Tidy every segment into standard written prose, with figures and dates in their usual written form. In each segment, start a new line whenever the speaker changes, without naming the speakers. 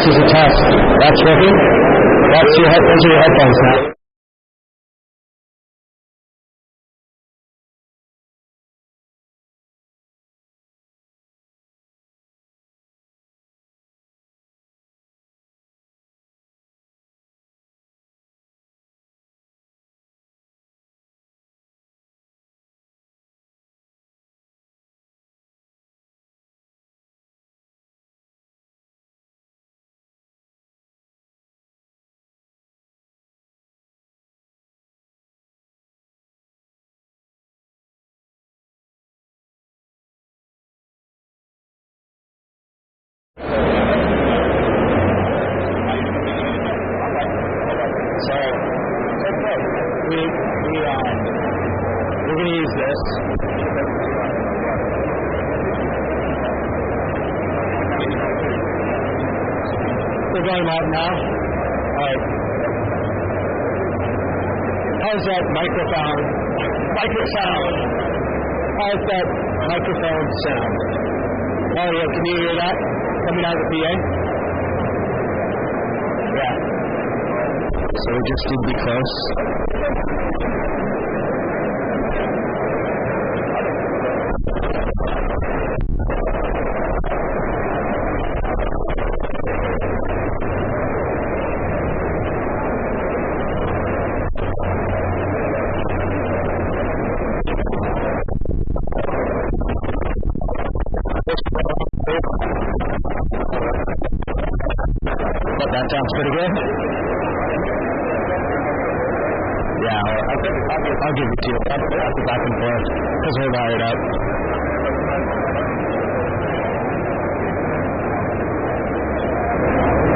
This is a test. That's working? Those are your headphones now. We're going to use this. We're going live now. All right. How's that microphone sound? Mario, can you hear that coming out of the PA? Yeah. So we just need to be close. That sounds pretty good. Yeah, I'll give it to you. I'll go back and forth because we're wired up.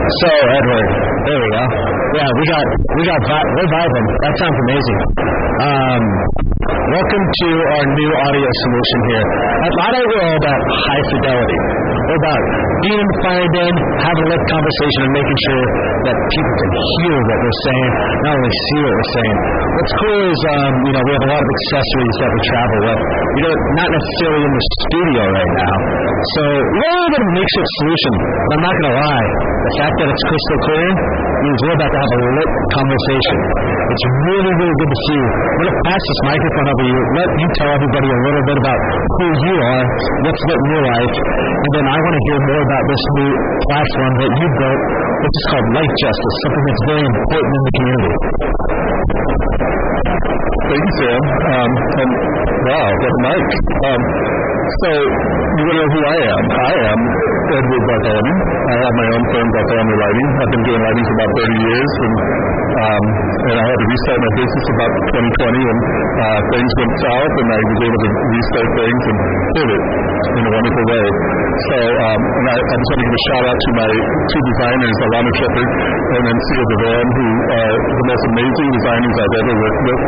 So, Edward, there we go. Yeah, we're vibing. That sounds amazing. Welcome to our new audio solution here. At Lotto, we're all about high fidelity. We're about being in the FireDen, having a lit conversation, and making sure that people can hear what we're saying, not only see what we're saying. What's cool is, we have a lot of accessories that we travel with. Not necessarily in the studio right now. So we're a little bit of a makeshift solution, but I'm not going to lie. The fact that it's crystal clear means we're about to have a lit conversation. It's really, really good to see you. I'm going to pass this microphone over to you. Let you tell everybody a little bit about who you are, what's lit in your life, and then I want to hear more about this new platform that you built, which is called Light Justice, something that's very important in the community.
Thank you, Sam. And wow, what a mic. So, you want to know who I am? I am Edward Bartholomew. I have my own firm, Bartholomew Lighting. I've been doing lighting for about 30 years, and I had to restart my business about 2020, and things went south, and I was able to restart things and pivot in a wonderful way. So, and I just want to give a shout out to my two designers, Alana and then Sia Devan, who are the most amazing designers I've ever worked with,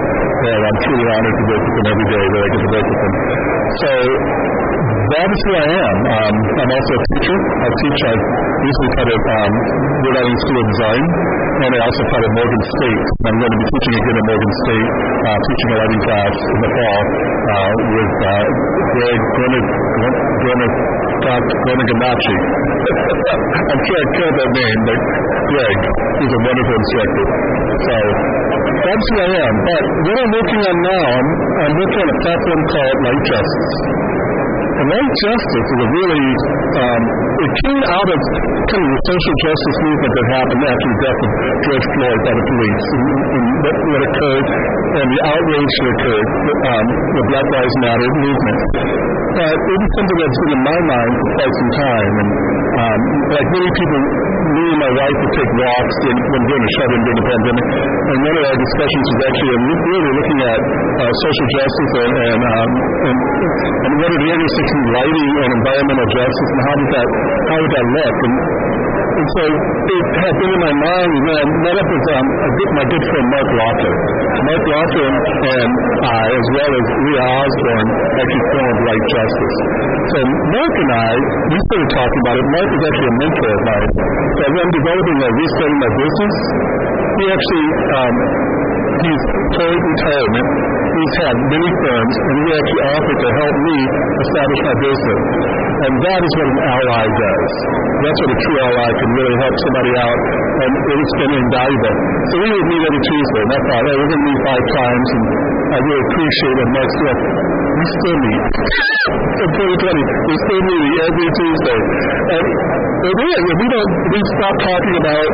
and I'm truly honored to work with them every day that I get to work with them. So, that is who I am. I'm also a teacher. I recently taught at Rhode Island School of Design, and I also taught at Morgan State. I'm going to be teaching again at Morgan State, teaching a lighting class in the fall with Greg Grenaganachi. I'm sure I killed that name, but Greg, he's a wonderful instructor. So that's who I am. But what I'm working on now, I'm working on a platform called Light Justice. And Light Justice is a really, it came out of kind of the social justice movement that happened after the death of George Floyd by the police, and what occurred, and the outrage that occurred, the Black Lives Matter movement. But it was something that's been in my mind for quite some time, and like many people, me and my wife would take walks when during the shut-in during the pandemic, and one of our discussions was actually really looking at social justice and what are the intersections between lighting and environmental justice, and how would that look? And so it had been in my mind, and then I met up with my good friend Mark Locker. Mark Locker and I, as well as Leah Osborne, actually formed Light Justice. So Mark and I, we started talking about it. Mark is actually a mentor of mine. So as I'm developing restarting my business, he actually, he's toward retirement, He's had many firms, and he actually offered to help me establish my business. And that is what an ally does. That's what a true ally can really help somebody out, and it's been invaluable. So we would meet every Tuesday, and I thought, hey, we're going to meet 5 times, and I really appreciate it. Mark said, we still meet. In 2020, we still meet every Tuesday. And it is. We stop talking about,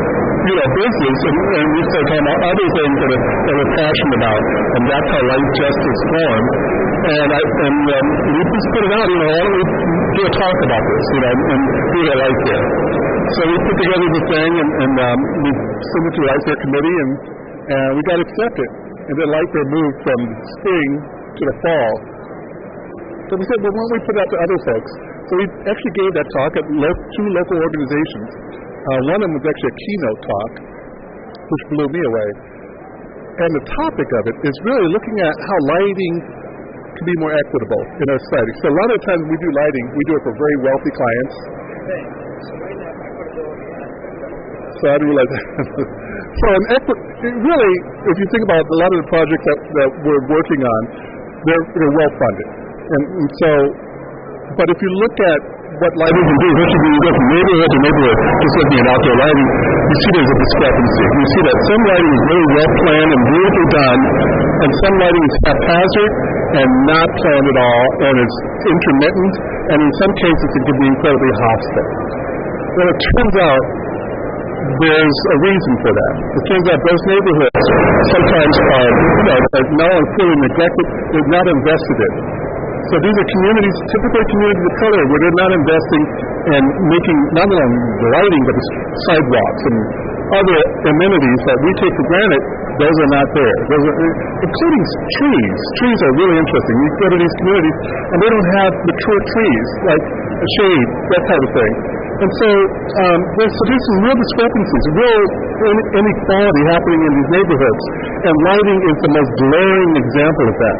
business, and we start talking about other things that we're passionate about, and that's how Light Justice formed. And we just put it out, why don't we do a talk about this, and do it right there. So we put together the thing, and we sent it to the Light Fair Committee, and we got accepted. And then Light Fair moved from spring to the fall. So we said, well, why don't we put it out to other folks? So we actually gave that talk at 2 local organizations. One of them was actually a keynote talk, which blew me away. And the topic of it is really looking at how lighting can be more equitable in our society. So a lot of times we do lighting, we do it for very wealthy clients. So I didn't realize that. So really, if you think about a lot of the projects that we're working on, they're well funded. And so, but if you look at what lighting can do, especially when you go from neighborhood to neighborhood, just looking at outdoor lighting, you see there's a discrepancy. You see that some lighting is really well planned and beautifully done, and some lighting is haphazard and not planned at all, and it's intermittent, and in some cases it can be incredibly hostile. Well, it turns out there's a reason for that. It turns out those neighborhoods sometimes are not only fully neglected, they're not invested in. So these are communities, typically communities of color, where they're not investing in making not only the lighting, but the sidewalks and other amenities that we take for granted. Those are not there. Including trees. Trees are really interesting. You go to these communities, and they don't have mature trees, like a shade, that type of thing. And so there's some real discrepancies, real inequality happening in these neighborhoods. And lighting is the most glaring example of that.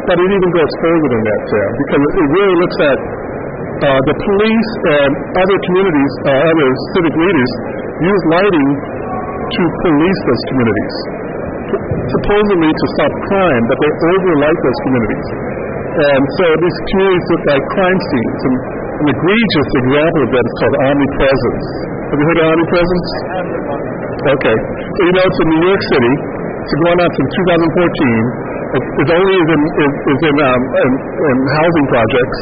But it even goes further than that, Sam, because it really looks at the police and other communities, other civic leaders, use lighting to police those communities, supposedly to stop crime, but they overlight those communities. And so these communities look like crime scenes. And an egregious example of that is called omnipresence. Have you heard of omnipresence? Okay. So it's in New York City. It's going on since 2014. It only is in housing projects.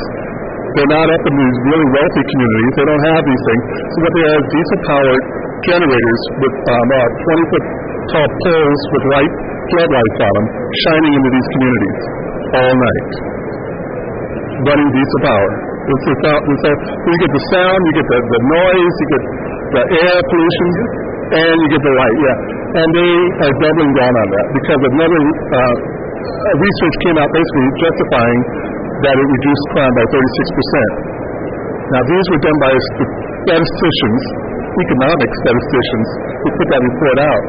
They're not up in these really wealthy communities. They don't have these things. So what they have is diesel-powered generators with 20-foot tall poles with floodlights on them, shining into these communities all night, running diesel power. So you get the sound, you get the noise, you get the air pollution, and you get the light. Yeah, and they are doubling down on that because another research came out basically justifying that it reduced crime by 36%. Now these were done by statisticians, economic statisticians, who put that report out.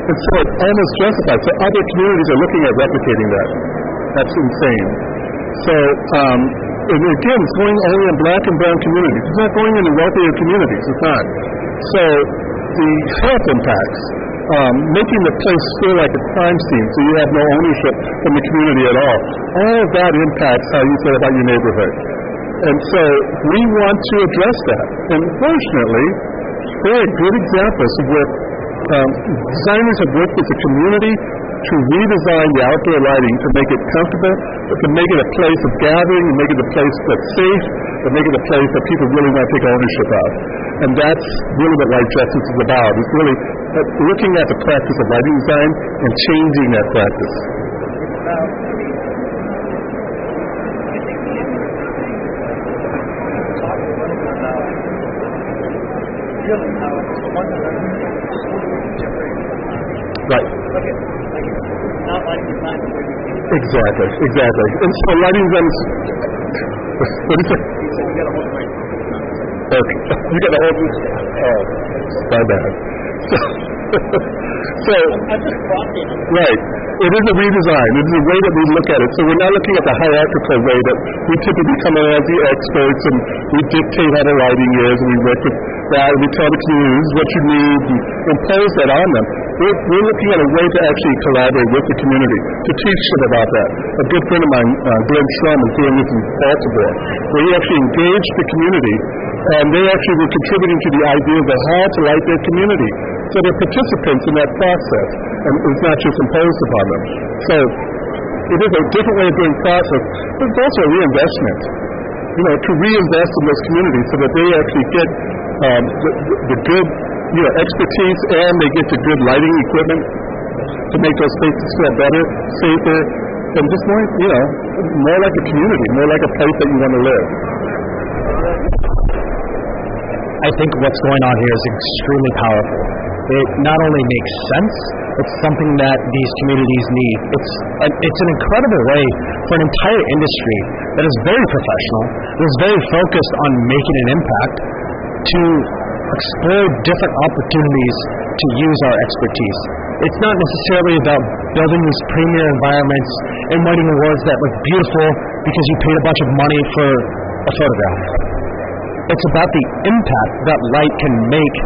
And so it almost justifies. So other communities are looking at replicating that. That's insane. So, and again, it's going only in black and brown communities. It's not going into wealthier communities. It's not. So the health impacts, making the place feel like a crime scene so you have no ownership from the community at all. All of that impacts how you feel about your neighborhood. And so we want to address that. And fortunately, there are good examples of where designers have worked with the community to redesign the outdoor lighting to make it comfortable, to make it a place of gathering, to make it a place that's safe, to make it a place that people really want to take ownership of. And that's really what Light Justice is about. It's really looking at the practice of lighting design and changing that practice. Right.
Okay. Not lighting design.
Exactly. And so lighting design is... What is it?
You said you got to hold the right.
Okay. You got to hold it. Oh, my bad. So
I'm just crossing.
Right. It is a redesign. It is a way that we look at it. So we're not looking at the hierarchical way that we typically come in as the experts and we dictate how the lighting is and we work with that and we tell the community this is what you need and impose that on them. we're looking at a way to actually collaborate with the community to teach them about that. A good friend of mine, Glenn Strum, is doing this in Baltimore, where he actually engaged the community, and they actually were contributing to the ideas of how to light their community. So they're participants in that process, and it's not just imposed upon them. So it is a different way of doing process, but it's also a reinvestment. To reinvest in those communities so that they actually get the good, expertise, and they get the good lighting equipment to make those spaces feel better, safer, and just more like a community, more like a place that you want to live.
I think what's going on here is extremely powerful. It not only makes sense, it's something that these communities need. It's an incredible way for an entire industry that is very professional, that is very focused on making an impact, to explore different opportunities to use our expertise. It's not necessarily about building these premier environments and winning awards that look beautiful because you paid a bunch of money for a photograph. It's about the impact that light can make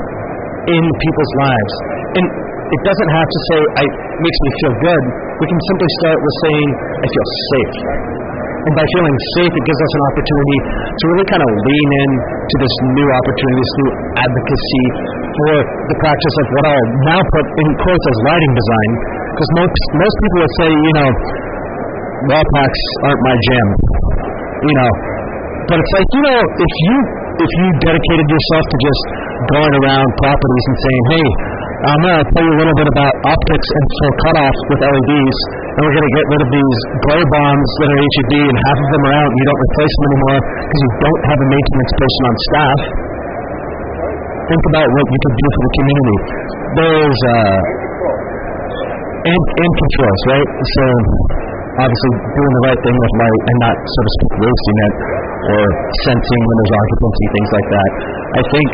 in people's lives. And it doesn't have to say, it makes me feel good. We can simply start with saying, I feel safe. And by feeling safe, it gives us an opportunity to really kind of lean in to this new opportunity, this new advocacy for the practice of what I'll now put in quotes as lighting design. Because most people would say, wall packs aren't my jam. But it's like, if you dedicated yourself to just going around properties and saying, hey, I'm going to tell you a little bit about optics and full cutoff with LEDs, and we're going to get rid of these glare bombs that are HUD, and half of them are out, and you don't replace them anymore because you don't have a maintenance person on staff. Think about what you could do for the community. There's and controls, right? So obviously doing the right thing with light and not, so to speak, wasting it or sensing when there's occupancy, things like that. I think,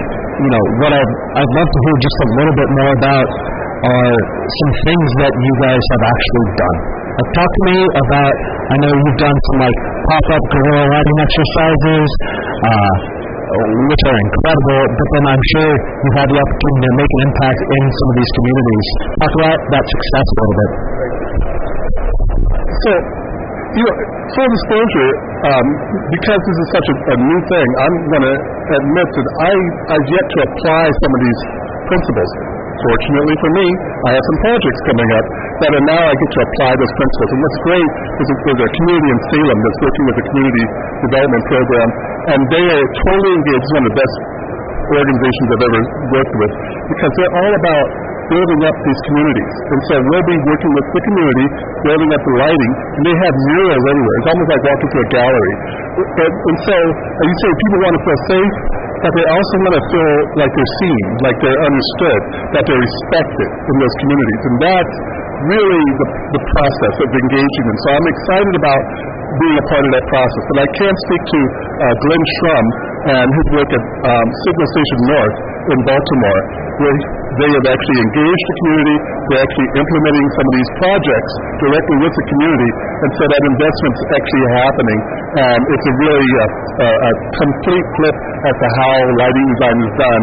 what I'd love to hear just a little bit more about are some things that you guys have actually done. Talk to me about, I know you've done some pop-up guerrilla lighting exercises, which are incredible, but then I'm sure you've had the opportunity to make an impact in some of these communities. Talk about that success a little bit.
So, full disclosure, because this is such a new thing, I'm going to admit that I've yet to apply some of these principles. Fortunately for me, I have some projects coming up that now I get to apply those principles. And what's great is that there's a community in Salem that's working with the community development program, and they are totally engaged. It's one of the best organizations I've ever worked with, because they're all about building up these communities. And so we'll be working with the community, building up the lighting, and they have murals everywhere. It's almost like walking through a gallery. And so you say people want to feel safe, but they also want to feel like they're seen, like they're understood, that they're respected in those communities. And that's really the process of engaging them. So I'm excited about being a part of that process. But I can speak to Glenn Strum and his work at Signal Station North in Baltimore, where they have actually engaged the community. They're actually implementing some of these projects directly with the community, and so that investment's actually happening. And it's a really a complete flip as to how lighting design is done.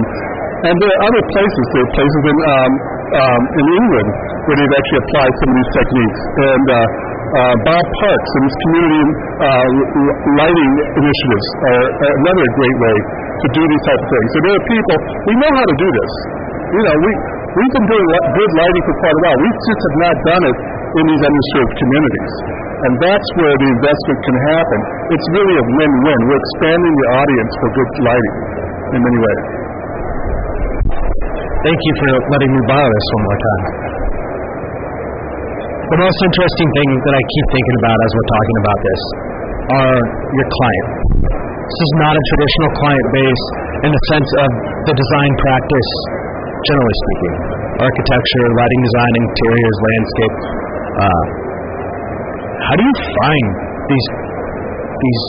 And there are other places. There are places in England where they've actually applied some of these techniques. And Bob Parks and his community lighting initiatives are another great way to do these types of things. So there are people, we know how to do this. We've been doing good lighting for quite a while. We just have not done it in these underserved communities. And that's where the investment can happen. It's really a win-win. We're expanding the audience for good lighting in many ways.
Thank you for letting me borrow this one more time. The most interesting thing that I keep thinking about as we're talking about this are your client. This is not a traditional client base in the sense of the design practice, generally speaking. Architecture, lighting design, interiors, landscape. How do you find these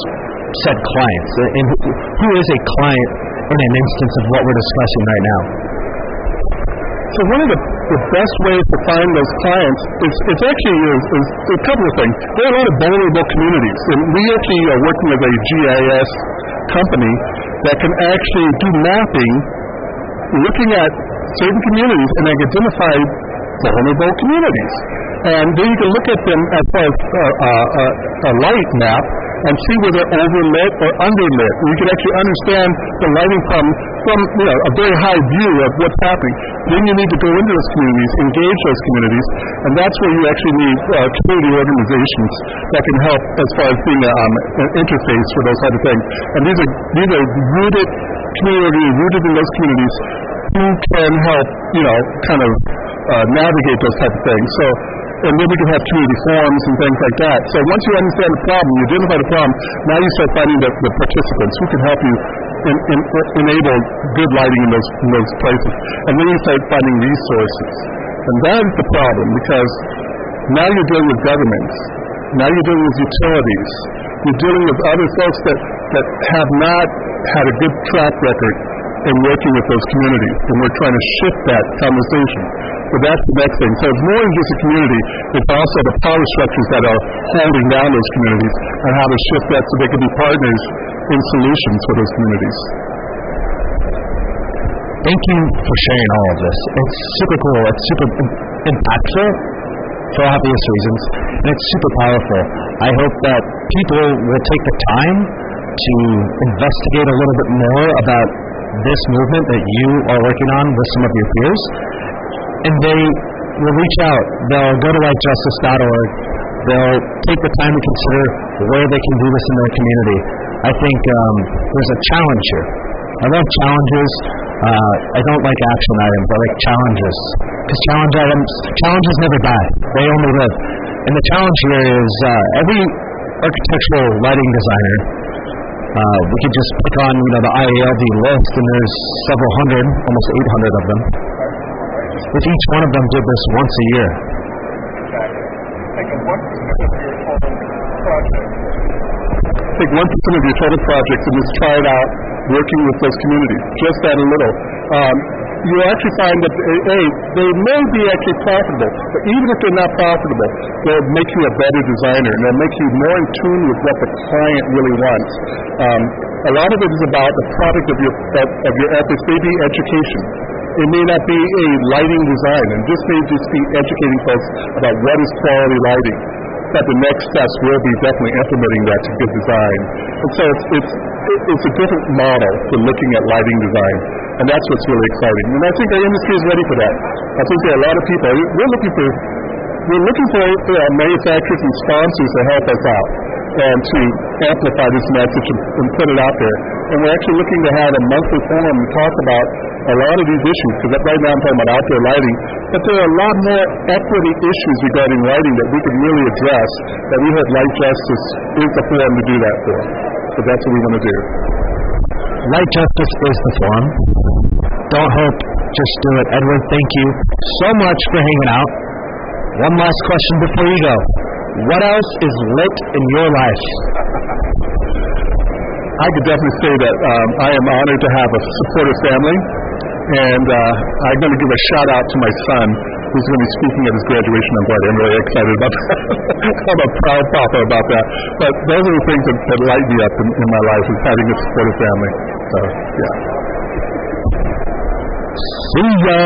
said clients? And who is a client in an instance of what we're discussing right now?
So one of the best ways to find those clients is actually a couple of things. There are a lot of vulnerable communities, and we actually are working with a GIS company that can actually do mapping, looking at certain communities and identify vulnerable communities. And then you can look at them as far as a light map and see whether they're overlit or underlit. And you can actually understand the lighting from a very high view of what's happening. Then you need to go into those communities, engage those communities, and that's where you actually need community organizations that can help as far as being an interface for those type of things. And these are rooted communities, rooted in those communities who can help, kind of navigate those type of things. So, and then we can have community forums and things like that. So once you understand the problem, you identify the problem, now you start finding the participants who can help you enable good lighting in those places. And then you start finding resources. And that is the problem, because now you're dealing with governments. Now you're dealing with utilities. You're dealing with other folks that have not had a good track record in working with those communities. And we're trying to shift that conversation. So that's the next thing. So it's more than just a community. It's also the power structures that are holding down those communities and how to shift that so they can be partners in solutions for those communities.
Thank you for sharing all of this. It's super cool. It's super impactful for obvious reasons, and it's super powerful. I hope that people will take the time to investigate a little bit more about this movement that you are working on with some of your peers, and they will reach out. They'll go to lightjustice.org. They'll take the time to consider where they can do this in their community. I think there's a challenge here. I love challenges. I don't like action items. I like challenges. Because challenges never die. They only live. And the challenge here is every architectural lighting designer, we could just pick on the IALD list, and there's several hundred, almost 800 of them. If each one of them did this once a year.
Take 1% of your total projects and just try it out working with those communities. Just that a little. You'll actually find that, they may be actually profitable, but even if they're not profitable, they'll make you a better designer, and they'll make you more in tune with what the client really wants. A lot of it is about the product of your efforts, maybe education. It may not be a lighting design, and this may just be educating folks about what is quality lighting. But the next steps will be definitely implementing that to good design. And so it's a different model for looking at lighting design, and that's what's really exciting. And I think our industry is ready for that. I think there are a lot of people. We're looking for manufacturers and sponsors to help us out and to amplify this message and put it out there. And we're actually looking to have a monthly forum to talk about a lot of these issues, because right now I'm talking about outdoor lighting, but there are a lot more equity issues regarding lighting that we can really address, that we hope Light Justice is the forum to do that for. So that's what we want to do.
Light Justice is the forum. Don't hope, just do it. Edward, thank you so much for hanging out. One last question before you go. What else is lit in your life?
I could definitely say that I am honored to have a supportive family, and I'm going to give a shout out to my son, who's going to be speaking at his graduation on Friday. I'm really excited about that. I'm a proud papa about that. But those are the things that light me up in my life, is having a supportive family. So, yeah.
See ya!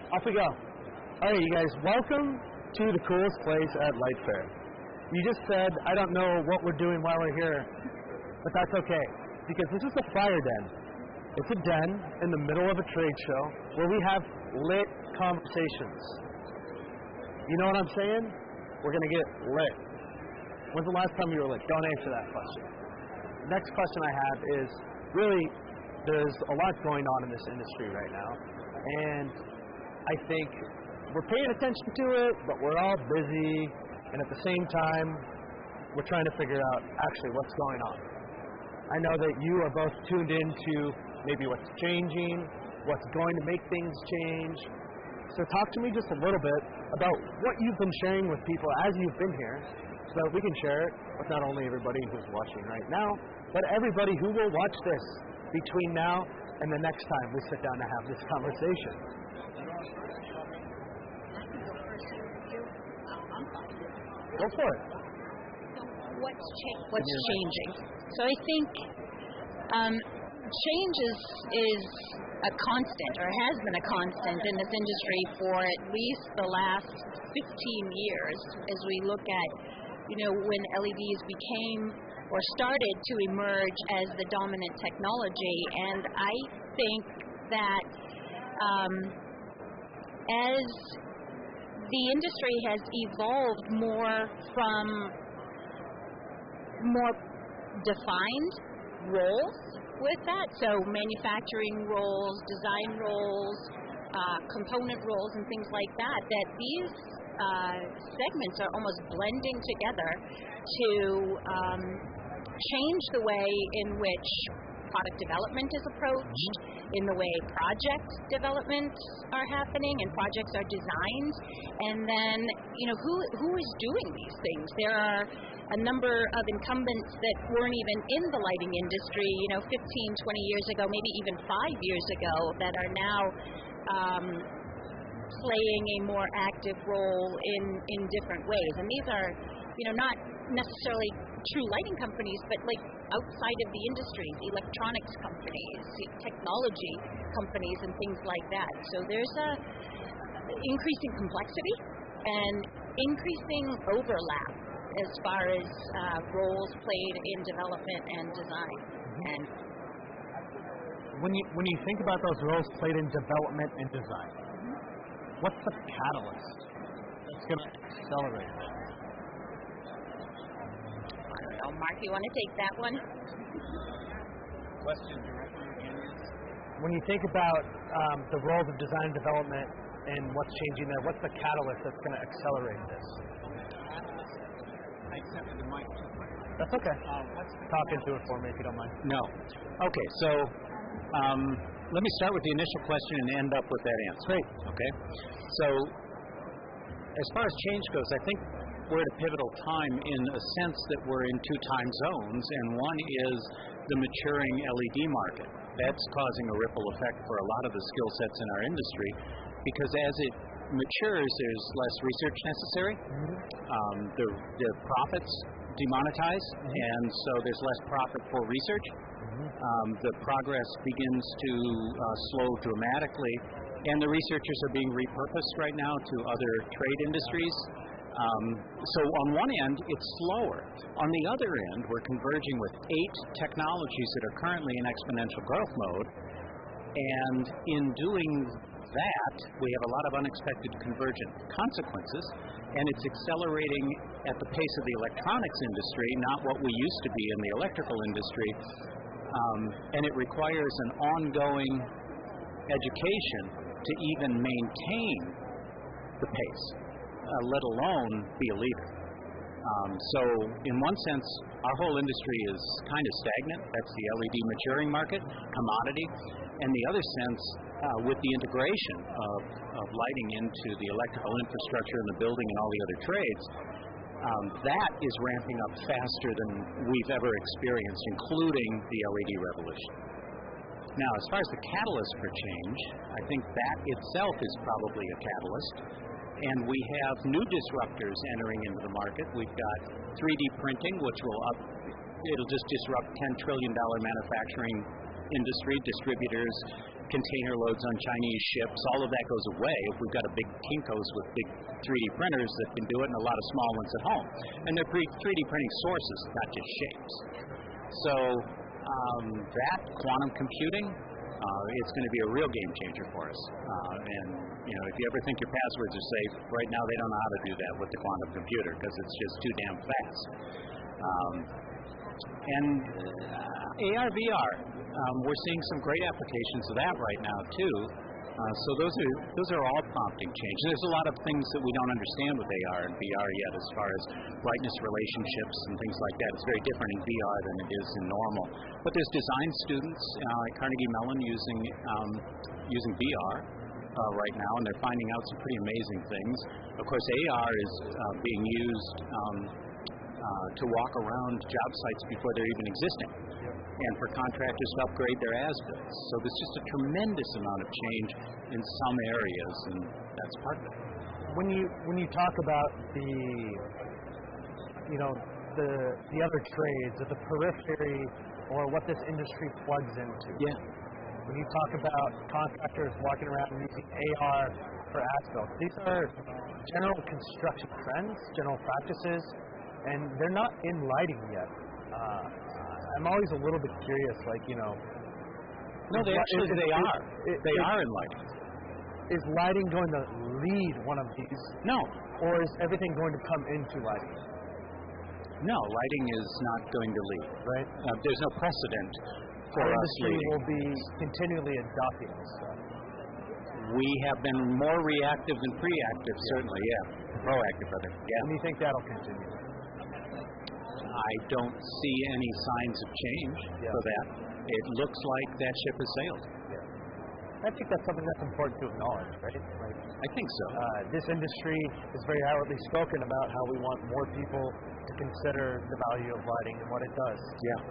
Off we go. All right, you guys, welcome to the coolest place at Light Fair. You just said, I don't know what we're doing while we're here, but that's okay, because this is the FireDen. It's a den in the middle of a trade show where we have lit conversations. You know what I'm saying? We're going to get lit. When's the last time you were lit? Don't answer that question. Next question I have is, really, there's a lot going on in this industry right now, and I think we're paying attention to it, but we're all busy, and at the same time, we're trying to figure out actually what's going on. I know that you are both tuned into maybe what's changing, what's going to make things change. So talk to me just a little bit about what you've been sharing with people as you've been here, so that we can share it with not only everybody who's watching right now, but everybody who will watch this between now and the next time we sit down to have this conversation. Go for it.
What's changing? So I think change is a constant, or has been a constant in this industry for at least the last 15 years, as we look at, when LEDs became or started to emerge as the dominant technology. And I think that as the industry has evolved more from more defined roles with that, so manufacturing roles, design roles, component roles, and things like that, that these segments are almost blending together to change the way in which product development is approached, in the way project developments are happening and projects are designed, and then, who is doing these things? There are a number of incumbents that weren't even in the lighting industry, 15, 20 years ago, maybe even 5 years ago, that are now playing a more active role in different ways. And these are, not necessarily true lighting companies, but like outside of the industry, electronics companies, technology companies, and things like that. So there's a increasing complexity and increasing overlap as far as roles played in development and design. And
when you think about those roles played in development and design, what's the catalyst that's going to accelerate that?
I don't know, Mark, you want to take that one?
Question directly again is?
When you think about the roles of design and development and what's changing there, what's the catalyst that's going to accelerate this?
I accepted the mic too quick.
That's okay. Talk into it for me if you don't mind.
No. Okay, so let me start with the initial question and end up with that answer.
Great.
Okay? So as far as change goes, I think we're at a pivotal time in a sense that we're in two time zones, and one is the maturing LED market. That's causing a ripple effect for a lot of the skill sets in our industry, because as it matures, there's less research necessary. The profits demonetize, and so there's less profit for research. The progress begins to slow dramatically, and the researchers are being repurposed right now to other trade industries. So on one end, it's slower. On the other end, we're converging with 8 technologies that are currently in exponential growth mode, and in doing that, we have a lot of unexpected convergent consequences, and it's accelerating at the pace of the electronics industry, not what we used to be in the electrical industry, and it requires an ongoing education to even maintain the pace, let alone be a leader. So in one sense, our whole industry is kind of stagnant. That's the LED maturing market, commodity. And the other sense, with the integration of lighting into the electrical infrastructure and the building and all the other trades, that is ramping up faster than we've ever experienced, including the LED revolution. Now, as far as the catalyst for change, I think that itself is probably a catalyst. And we have new disruptors entering into the market. We've got 3D printing, which it'll just disrupt $10 trillion manufacturing industry, distributors, container loads on Chinese ships. All of that goes away if we've got a big Hickcox with big 3D printers that can do it and a lot of small ones at home. And they're 3D printing sources, not just shapes. So that quantum computing, it's going to be a real game changer for us. And if you ever think your passwords are safe, right now they don't know how to do that with the quantum computer because it's just too damn fast. And AR, VR, we're seeing some great applications of that right now too. So those are all prompting change. There's a lot of things that we don't understand with AR and VR yet, as far as brightness relationships and things like that. It's very different in VR than it is in normal. But there's design students at Carnegie Mellon using VR right now, and they're finding out some pretty amazing things. Of course, AR is being used to walk around job sites before they're even existing, and for contractors to upgrade their as-builts. So there's just a tremendous amount of change in some areas, and that's part of it.
When you talk about the other trades, or the periphery, or what this industry plugs into.
Yeah.
When you talk about contractors walking around and using AR for as-builts, these are general construction trends, general practices, and they're not in lighting yet. I'm always a little bit curious,
No, they are. They are in lighting.
Is lighting going to lead one of these?
No.
Or is everything going to come into lighting?
No, lighting is not going to lead.
Right.
There's no precedent for
Our
us
industry
leading.
will be continually adopting this stuff.
We have been more reactive than proactive, certainly, yeah. Proactive, rather. Yeah.
And you think that'll continue?
I don't see any signs of change for that. It looks like that ship has sailed.
I think that's something that's important to acknowledge, right?
I think so.
This industry is very outwardly spoken about how we want more people to consider the value of lighting and what it does.
Yeah.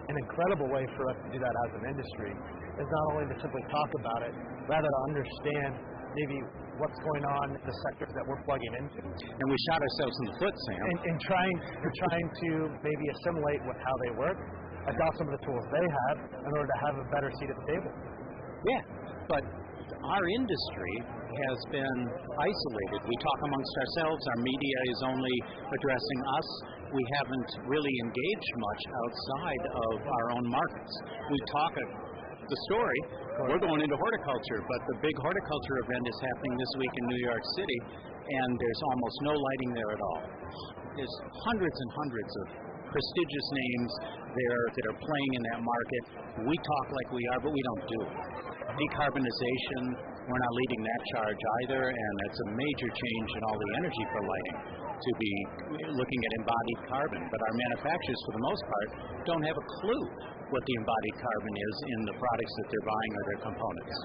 An incredible way for us to do that as an industry is not only to simply talk about it, rather to understand maybe what's going on in the sectors that we're plugging into.
And we shot ourselves in the foot, Sam.
And trying to maybe assimilate with how they work, adopt some of the tools they have in order to have a better seat at the table.
Yeah, but our industry has been isolated. We talk amongst ourselves. Our media is only addressing us. We haven't really engaged much outside of our own markets. We talk the story. We're going into horticulture, but the big horticulture event is happening this week in New York City, and there's almost no lighting there at all. There's hundreds and hundreds of prestigious names there that are playing in that market. We talk like we are, but we don't do it. Decarbonization, we're not leading that charge either, and it's a major change in all the energy for lighting to be looking at embodied carbon. But our manufacturers, for the most part, don't have a clue what the embodied carbon is in the products that they're buying or their components.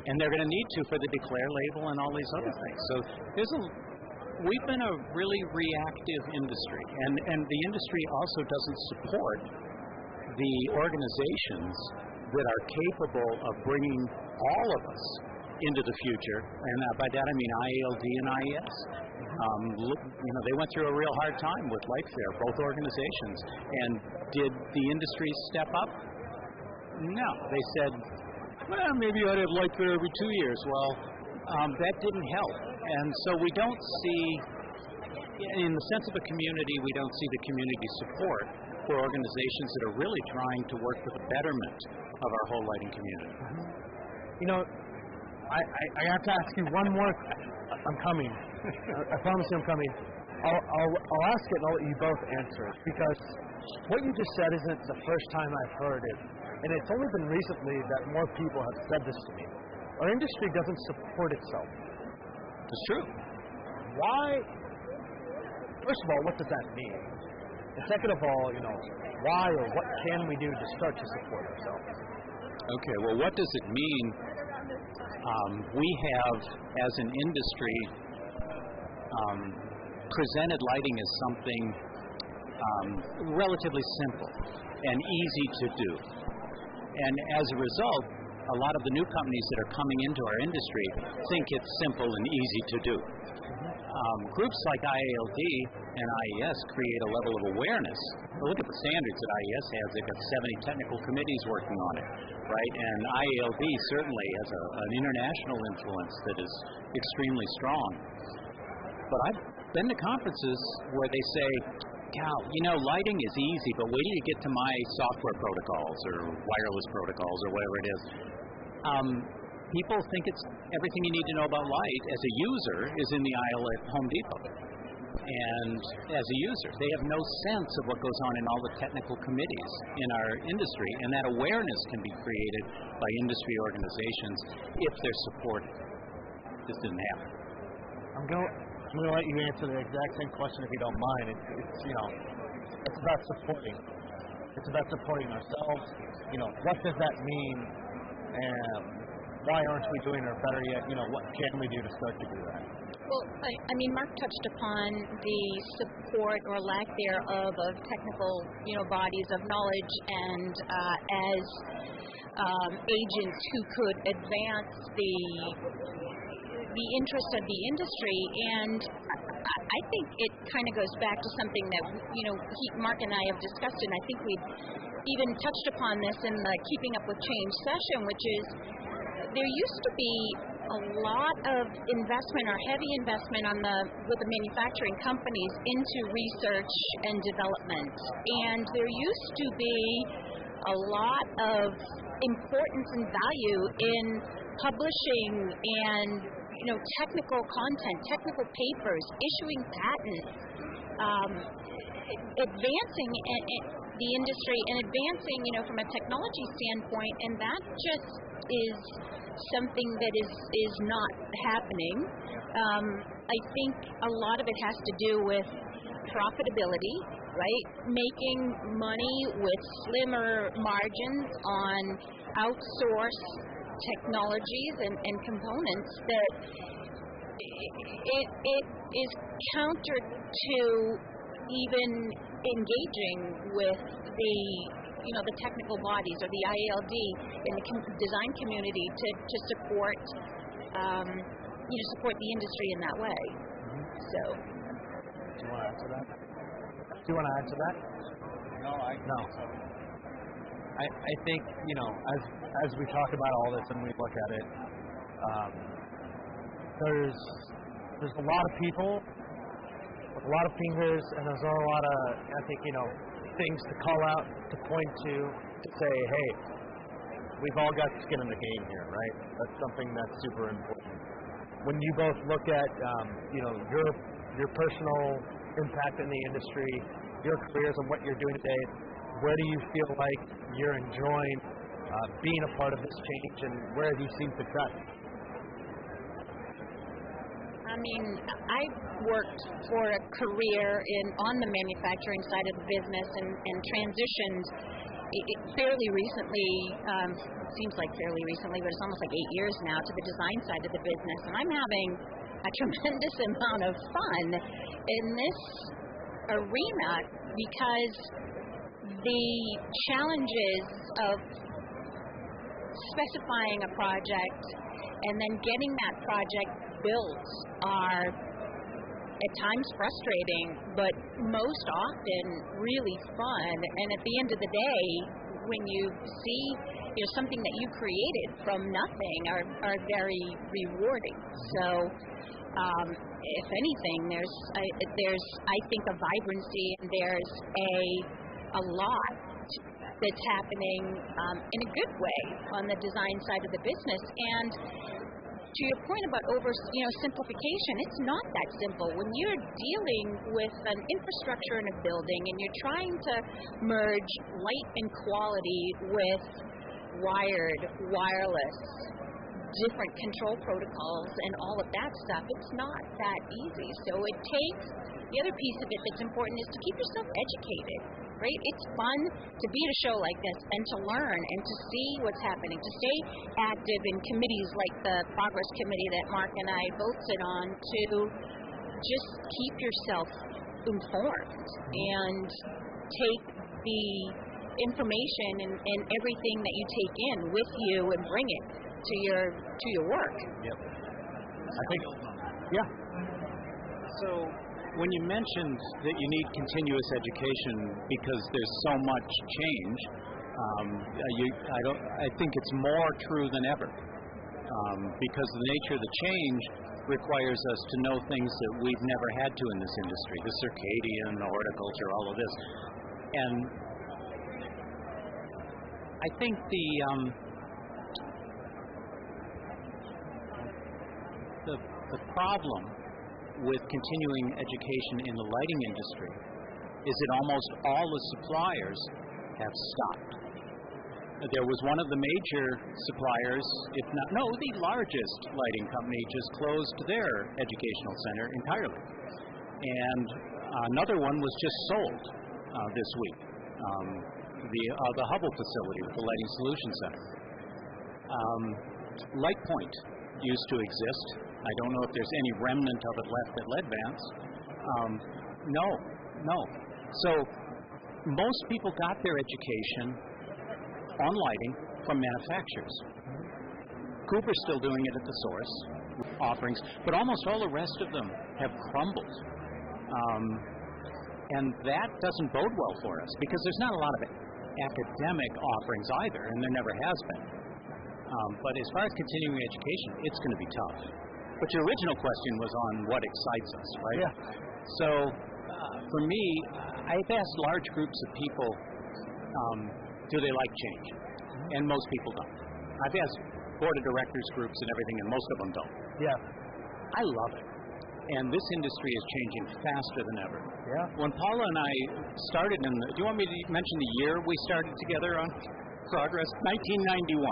And they're going to need to for the declare label and all these other things. So we've been a really reactive industry, and the industry also doesn't support the organizations that are capable of bringing all of us into the future, and by that I mean IALD and IES. They went through a real hard time with Light Fair, both organizations, and did the industry step up? No. They said, well, maybe you ought to have Light Fair every 2 years. Well, that didn't help, and so we don't see, in the sense of a community, we don't see the community support for organizations that are really trying to work for the betterment of our whole lighting community.
I have to ask you one more. I'm coming. I promise you I'm coming. I'll ask it and I'll let you both answer it, because what you just said isn't the first time I've heard it, and it's only been recently that more people have said this to me. Our industry doesn't support itself.
It's true.
Why? First of all, what does that mean? And second of all, why or what can we do to start to support ourselves?
Okay, well, what does it mean? We have, as an industry, presented lighting as something relatively simple and easy to do. And as a result, a lot of the new companies that are coming into our industry think it's simple and easy to do. Groups like IALD and IES create a level of awareness. Look at the standards that IES has. They've got 70 technical committees working on it, right? And IALD certainly has an international influence that is extremely strong. But I've been to conferences where they say, Cal, lighting is easy, but wait till you get to my software protocols or wireless protocols or whatever it is. People think it's everything you need to know about light as a user is in the aisle at Home Depot. And as a user, they have no sense of what goes on in all the technical committees in our industry, and that awareness can be created by industry organizations if they're supported. This didn't happen.
I'm going to let you answer the exact same question if you don't mind. It's about supporting. It's about supporting ourselves. What does that mean? And why aren't we doing it, or better yet, what can we do to start to do that?
Well, Mark touched upon the support or lack thereof of technical, bodies of knowledge and as agents who could advance the interest of the industry. And I think it kind of goes back to something that, Mark and I have discussed, and I think we've even touched upon this in the Keeping Up with Change session, which is there used to be a lot of investment or heavy investment with the manufacturing companies into research and development. And there used to be a lot of importance and value in publishing and, technical content, technical papers, issuing patents, advancing the industry and advancing, from a technology standpoint, and that just is something that is not happening. I think a lot of it has to do with profitability, right? Making money with slimmer margins on outsourced technologies and components that it is counter to even engaging with the technical bodies or the IALD in the design community to support support the industry in that way. So,
do you want to answer that?
No,
No. I think as we talk about all this and we look at it, there's a lot of people with a lot of fingers, and there's a lot of things to call out, to point to say, hey, we've all got skin in the game here, right? That's something that's super important. When you both look at your personal impact in the industry, your careers and what you're doing today, where do you feel like you're enjoying being a part of this change, and where have you seen success?
I've worked for a career on the manufacturing side of the business and transitioned fairly recently, seems like fairly recently, but it's almost like 8 years now, to the design side of the business. And I'm having a tremendous amount of fun in this arena because the challenges of specifying a project and then getting that project built are at times frustrating, but most often really fun. And at the end of the day, when you see something that you created from nothing are very rewarding. So if anything, there's I think a vibrancy, and there's a lot that's happening in a good way on the design side of the business. And to your point about simplification, it's not that simple. When you're dealing with an infrastructure in a building and you're trying to merge light and quality with wired, wireless, different control protocols and all of that stuff, it's not that easy. So it takes, the other piece of it that's important is to keep yourself educated, right? It's fun to be at a show like this and to learn and to see what's happening, to stay active in committees like the Progress Committee that Mark and I both sit on, to just keep yourself informed and take the information and everything that you take in with you and bring it to your work.
Yep. I think, yeah.
So when you mentioned that you need continuous education because there's so much change, I think it's more true than ever because the nature of the change requires us to know things that we've never had to in this industry, the circadian, the horticulture, all of this. And I think the problem with continuing education in the lighting industry is that almost all the suppliers have stopped. There was one of the major suppliers, the largest lighting company just closed their educational center entirely. And another one was just sold this week, the Hubble facility with the Lighting Solutions Center. Light Point used to exist. I don't know if there's any remnant of it left at Leadvance. No. So most people got their education on lighting from manufacturers. Cooper's still doing it at the source, offerings, but almost all the rest of them have crumbled. And that doesn't bode well for us because there's not a lot of academic offerings either, and there never has been. But as far as continuing education, it's going to be tough. But your original question was on what excites us, right?
Yeah.
So for me, I've asked large groups of people, do they like change? And most people don't. I've asked board of directors groups and everything, and most of them don't.
Yeah.
I love it. And this industry is changing faster than ever.
Yeah.
When Paula and I started do you want me to mention the year we started together on Progress? 1991.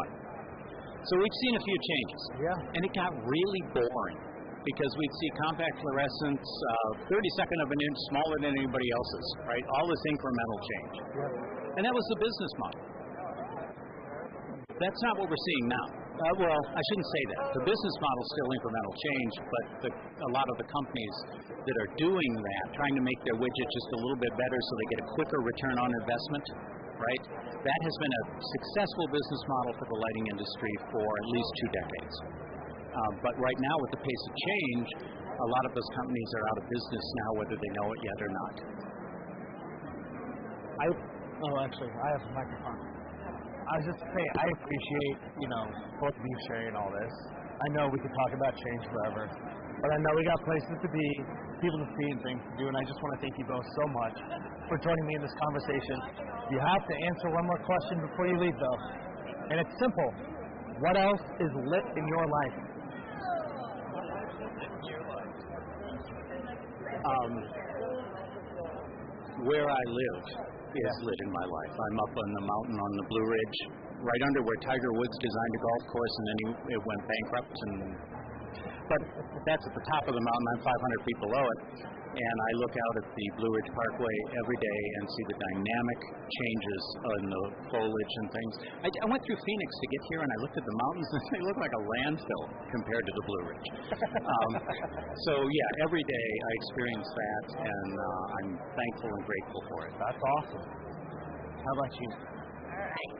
So we've seen a few changes.
Yeah.
And it got really boring because we'd see compact fluorescents 32nd of an inch smaller than anybody else's, right? All this incremental change.
Yeah.
And that was the business model. That's not what we're seeing now. Well, I shouldn't say that. The business model is still incremental change, but a lot of the companies that are doing that, trying to make their widget just a little bit better so they get a quicker return on investment, right? That has been a successful business model for the lighting industry for at least 2 decades. But right now, with the pace of change, a lot of those companies are out of business now, whether they know it yet or not.
Actually, I have a microphone. I was just saying, I appreciate, both of you sharing all this. I know we could talk about change forever, but I know we got places to be, people to see, and things to do, and I just want to thank you both so much for joining me in this conversation. You have to answer one more question before you leave, though, and it's simple. What else is lit in your life?
Where I live is lit in my life. I'm up on the mountain on the Blue Ridge, right under where Tiger Woods designed a golf course, and then it went bankrupt. But that's at the top of the mountain. I'm 500 feet below it, and I look out at the Blue Ridge Parkway every day and see the dynamic changes in the foliage and things. I went through Phoenix to get here, and I looked at the mountains, and they look like a landfill compared to the Blue Ridge. So, yeah, every day I experience that, and I'm thankful and grateful for it.
That's awesome. How about you?
All right.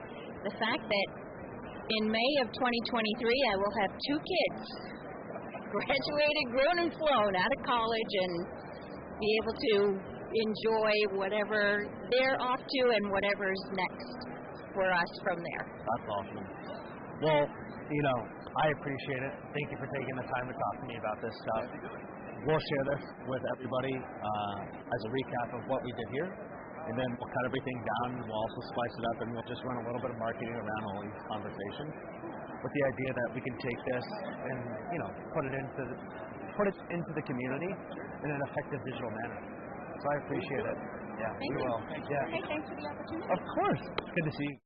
The fact that in May of 2023, I will have 2 kids graduated, grown, and flown out of college, and be able to enjoy whatever they're off to and whatever's next for us from there.
That's awesome. Well, I appreciate it. Thank you for taking the time to talk to me about this stuff. We'll share this with everybody as a recap of what we did here, and then we'll cut everything down, and we'll also splice it up, and we'll just run a little bit of marketing around all these conversations with the idea that we can take this and, put it into the community in an effective digital manner. So I appreciate it. Yeah,
Thank
we
you.
will. Yeah.
Hey, thanks for the opportunity.
Of course. Good to see you.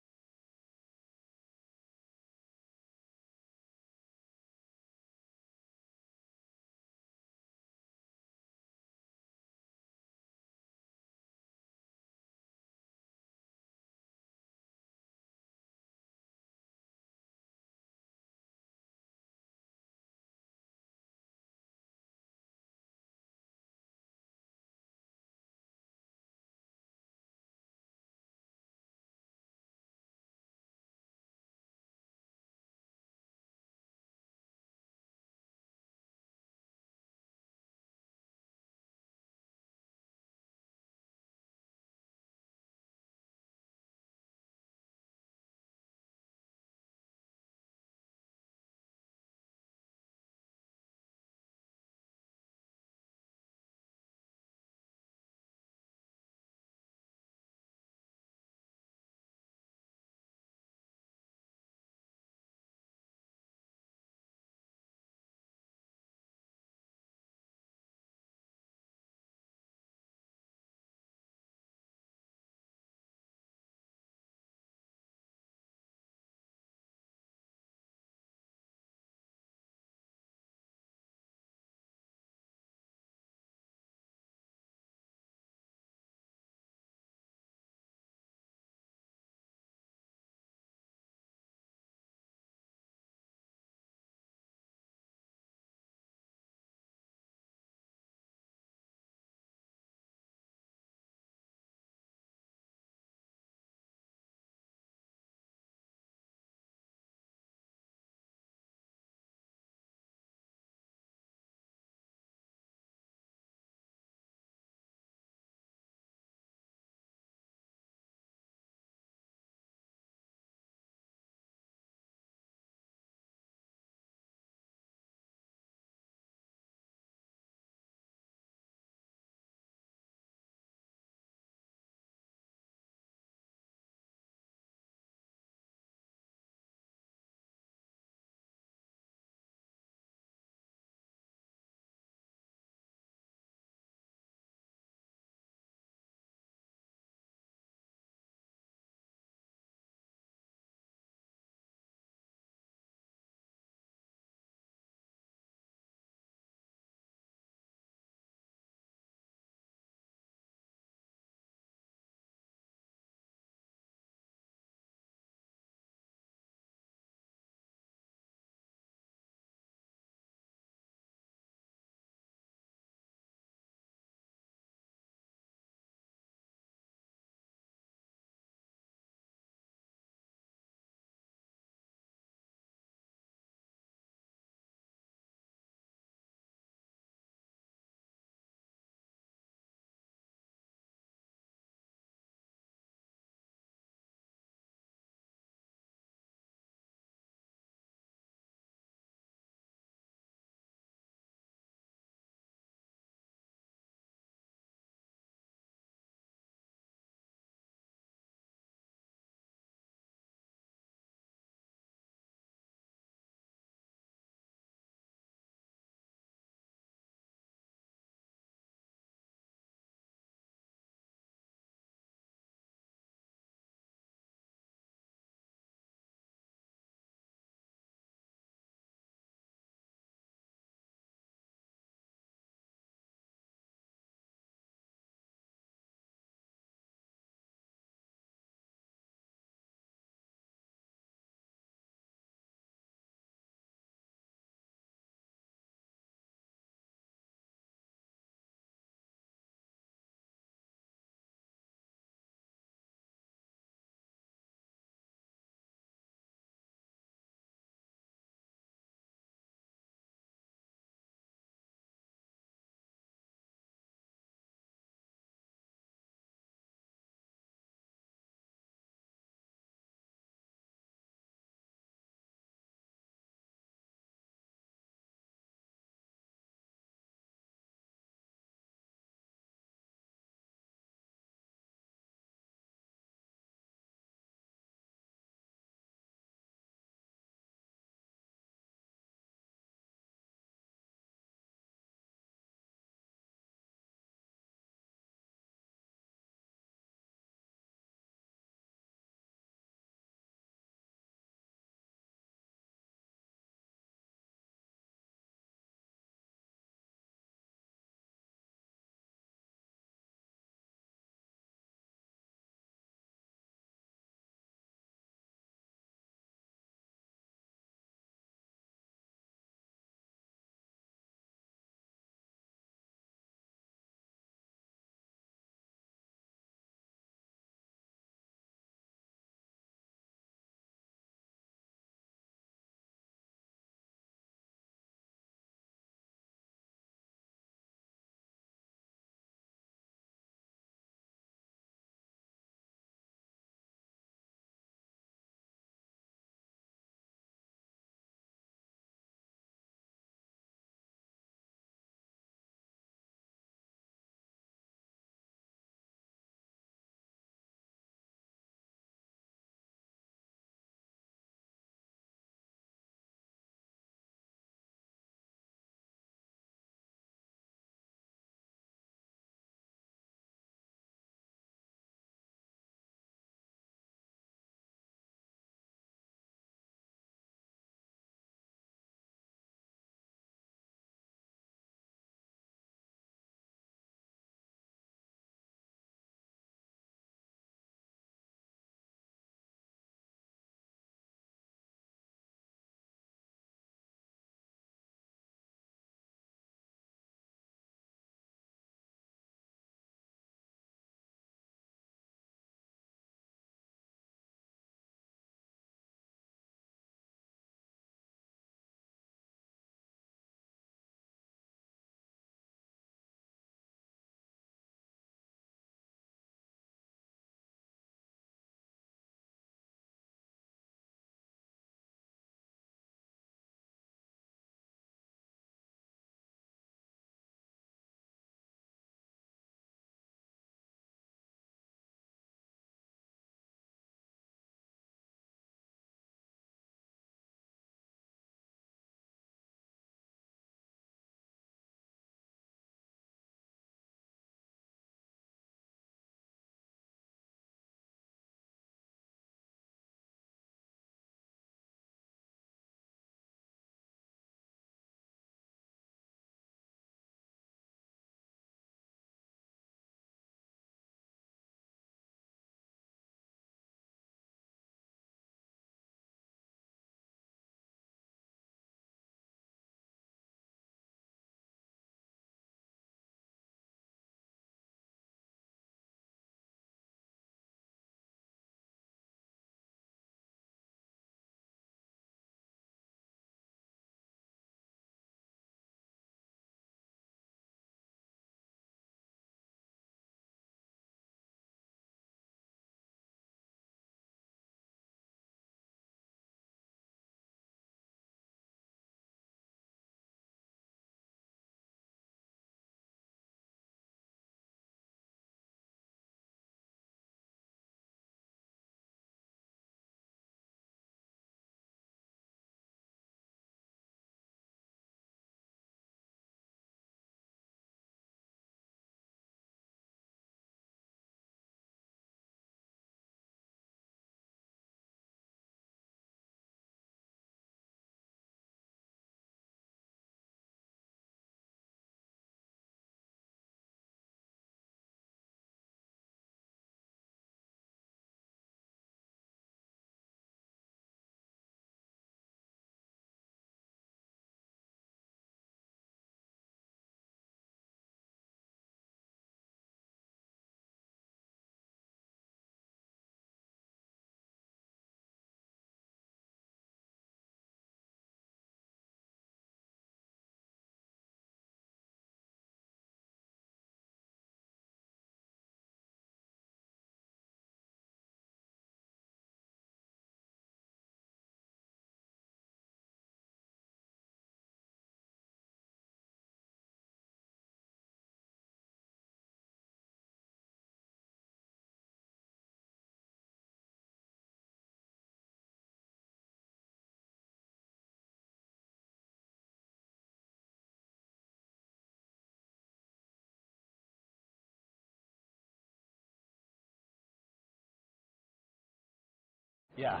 Yeah.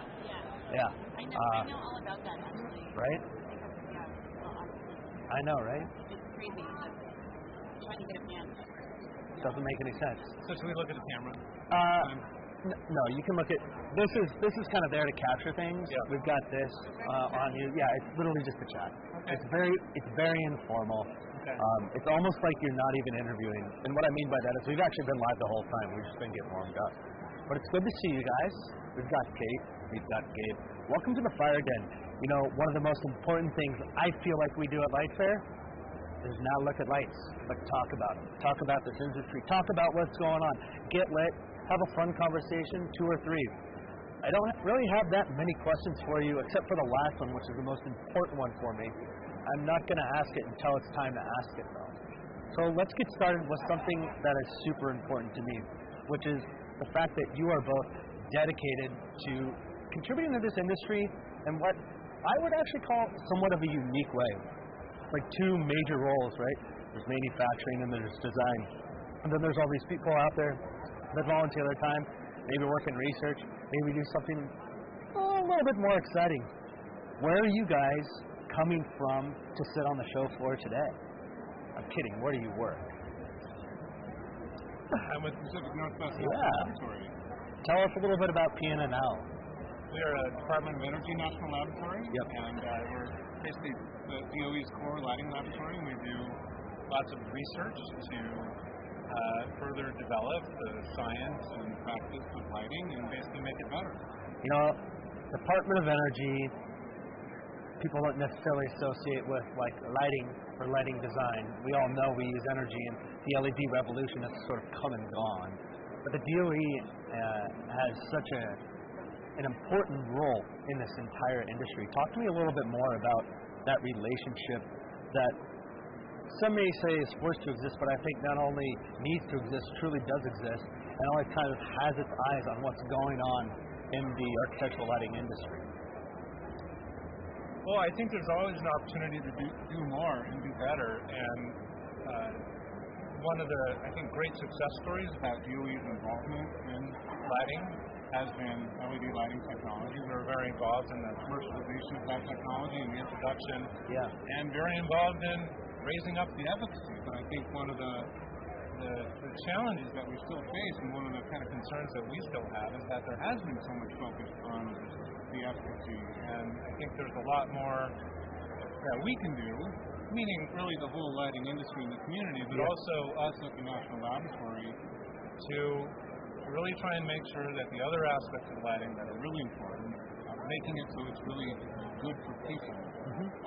Yeah. I know all about that actually.
Right?
Yeah. Well, honestly,
I know, right?
it's crazy. Just trying to get a plan.
Doesn't make any sense.
So should we look at the camera?
No, you can look at this is kind of there to capture things.
Yeah.
We've got this on you. Yeah, it's literally just a chat.
Okay.
It's very informal.
Okay.
It's almost like you're not even interviewing. And what I mean by that is we've actually been live the whole time. We've just been getting warmed up. But it's good to see you guys. We've got Kate. We've got Gabe. Welcome to the FireDen. You know, one of the most important things I feel like we do at Light Fair is now look at lights. Like talk about it. Talk about this industry. Talk about what's going on. Get lit. Have a fun conversation, 2 or 3. I don't really have that many questions for you except for the last one, which is the most important one for me. I'm not going to ask it until it's time to ask it, though. So let's get started with something that is super important to me, which is the fact that you are both dedicated to contributing to this industry in what I would actually call somewhat of a unique way. Like 2 major roles, right? There's manufacturing and there's design. And then there's all these people out there that volunteer their time, maybe work in research, maybe do something a little bit more exciting. Where are you guys coming from to sit on the show floor today? I'm kidding. Where do you work?
I'm with Pacific Northwest
Yeah.
Laboratory.
Tell us a little bit about PNNL.
We are a Department of Energy National Laboratory,
Yep.
and we're basically the DOE's core lighting laboratory. We do lots of research to further develop the science and practice of lighting and basically make it better.
You know, Department of Energy, people don't necessarily associate with like lighting or lighting design. We all know we use energy, and the LED revolution has sort of come and gone. But the DOE has such an important role in this entire industry. Talk to me a little bit more about that relationship that some may say is forced to exist, but I think not only needs to exist, truly does exist, and always kind of has its eyes on what's going on in the architectural lighting industry.
Well, I think there's always an opportunity to do more and do better, and one of the, I think, great success stories about DOE's involvement in lighting has been LED lighting technology. We're very involved in the commercialization of that technology and the introduction, and very involved in raising up the efficacy. But I think one of the challenges that we still face, and one of the kind of concerns that we still have, is that there has been so much focus on the efficacy, and I think there's a lot more that we can do, meaning really the whole lighting industry in the community, but also us at the National Laboratory, to really try and make sure that the other aspects of lighting that are really important, making it so it's really good for people,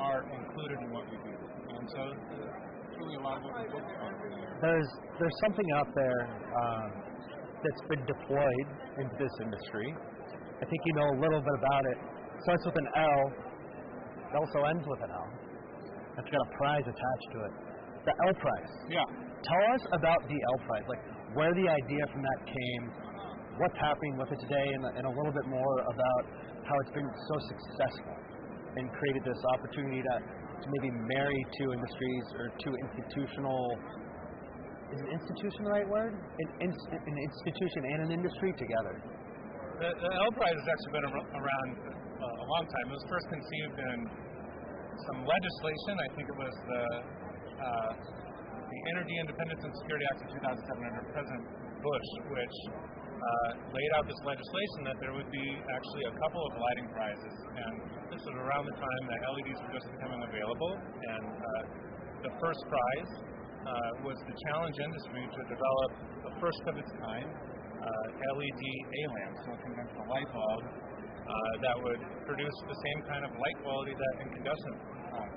are included in what we do. And so it's really a lot of what we focus on.
There's something out there that's been deployed into this industry. I think you know a little bit about it. It starts with an L. It also ends with an L. It's got a prize attached to it. The L prize.
Yeah.
Tell us about the L prize, like where the idea from that came, what's happening with it today, and a little bit more about how it's been so successful and created this opportunity to maybe marry 2 industries or 2 institutional. Is an institution the right word? An institution and an industry together.
The L Prize has actually been around a long time. It was first conceived in some legislation. I think it was the Energy Independence and Security Act of 2007 under President Bush, which laid out this legislation that there would be actually a couple of lighting prizes. And this was around the time that LEDs were just becoming available. And the first prize was to challenge industry to develop the first of its kind LED A-lamp, so a conventional light bulb, that would produce the same kind of light quality that incandescent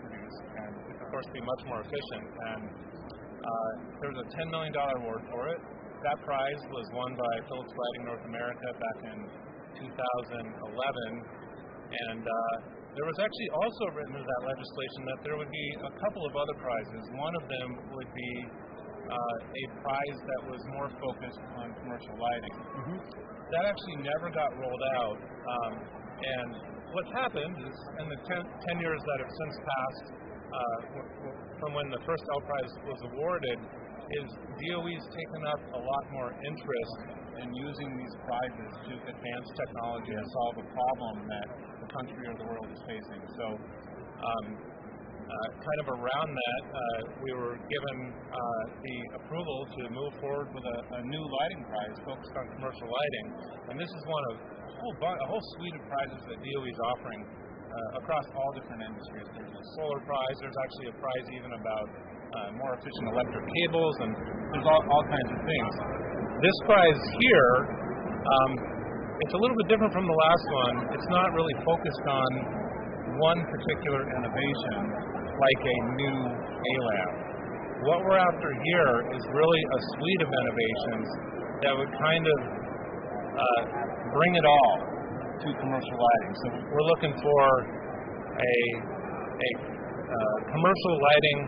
produce, and of course be much more efficient. And there was a $10 million award for it. That prize was won by Philips Lighting North America back in 2011, and there was actually also written into that legislation that there would be a couple of other prizes. One of them would be a prize that was more focused on commercial lighting. That actually never got rolled out, and what's happened is in the 10 years that have since passed from when the first L Prize was awarded, is DOE's taken up a lot more interest and using these prizes to advance technology and solve a problem that the country or the world is facing. So kind of around that, we were given the approval to move forward with a new lighting prize focused on commercial lighting. And this is one of a whole suite of prizes that DOE is offering across all different industries. There's a solar prize. There's actually a prize even about more efficient electric cables, and there's all kinds of things. This prize here, it's a little bit different from the last one. It's not really focused on one particular innovation, like a new A-lamp. What we're after here is really a suite of innovations that would kind of bring it all to commercial lighting. So we're looking for a commercial lighting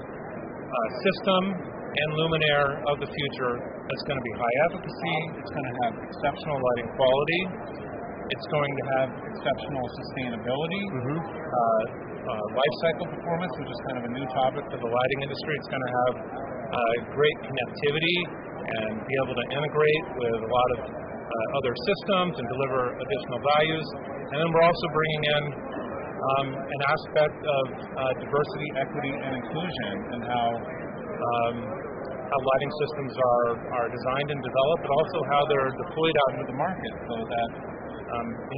system and luminaire of the future that's going to be high efficacy, it's going to have exceptional lighting quality, it's going to have exceptional sustainability, life cycle performance, which is kind of a new topic for the lighting industry. It's going to have great connectivity and be able to integrate with a lot of other systems and deliver additional values. And then we're also bringing in an aspect of diversity, equity, and inclusion, and how lighting systems are designed and developed, but also how they're deployed out into the market, so that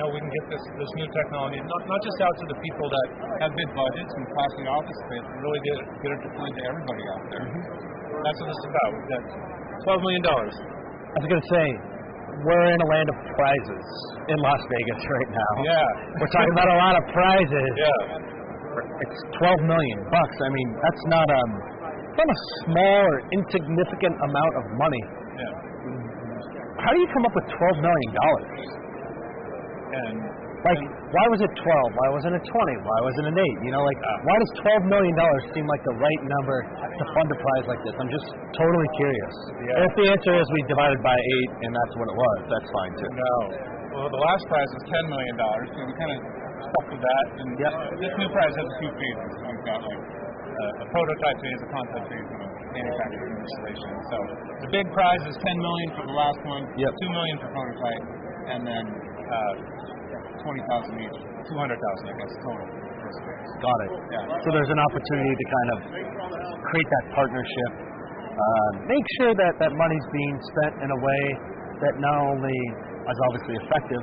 we can get this new technology not just out to the people that have big budgets and costly office space, but really get it deployed to everybody out there. That's what this is about. We've got $12 million.
I was going to say, we're in a land of prizes in Las Vegas right now.
Yeah.
We're talking about a lot of prizes.
Yeah.
It's $12 million. I mean, that's not a small or insignificant amount of money.
Yeah.
How do you come up with $12 million?
And
why was it 12? Why wasn't it 20? Why wasn't it 8? Why does $12 million seem like the right number to fund a prize like this? I'm just totally curious.
Yeah.
If the answer is we divided by 8 and that's what it was, that's fine too.
No. Well, the last prize was $10 million, so we kind of stuck with that. And this new prize has a few phases. So we've got a prototype phase, a concept phase, and a manufacturing installation. So the big prize is $10 million for the last one, $2 million for prototype, and then $20,000 each, $200,000 I guess total.
Got it.
Yeah.
So there's an opportunity to kind of create that partnership, make sure that money's being spent in a way that not only is obviously effective,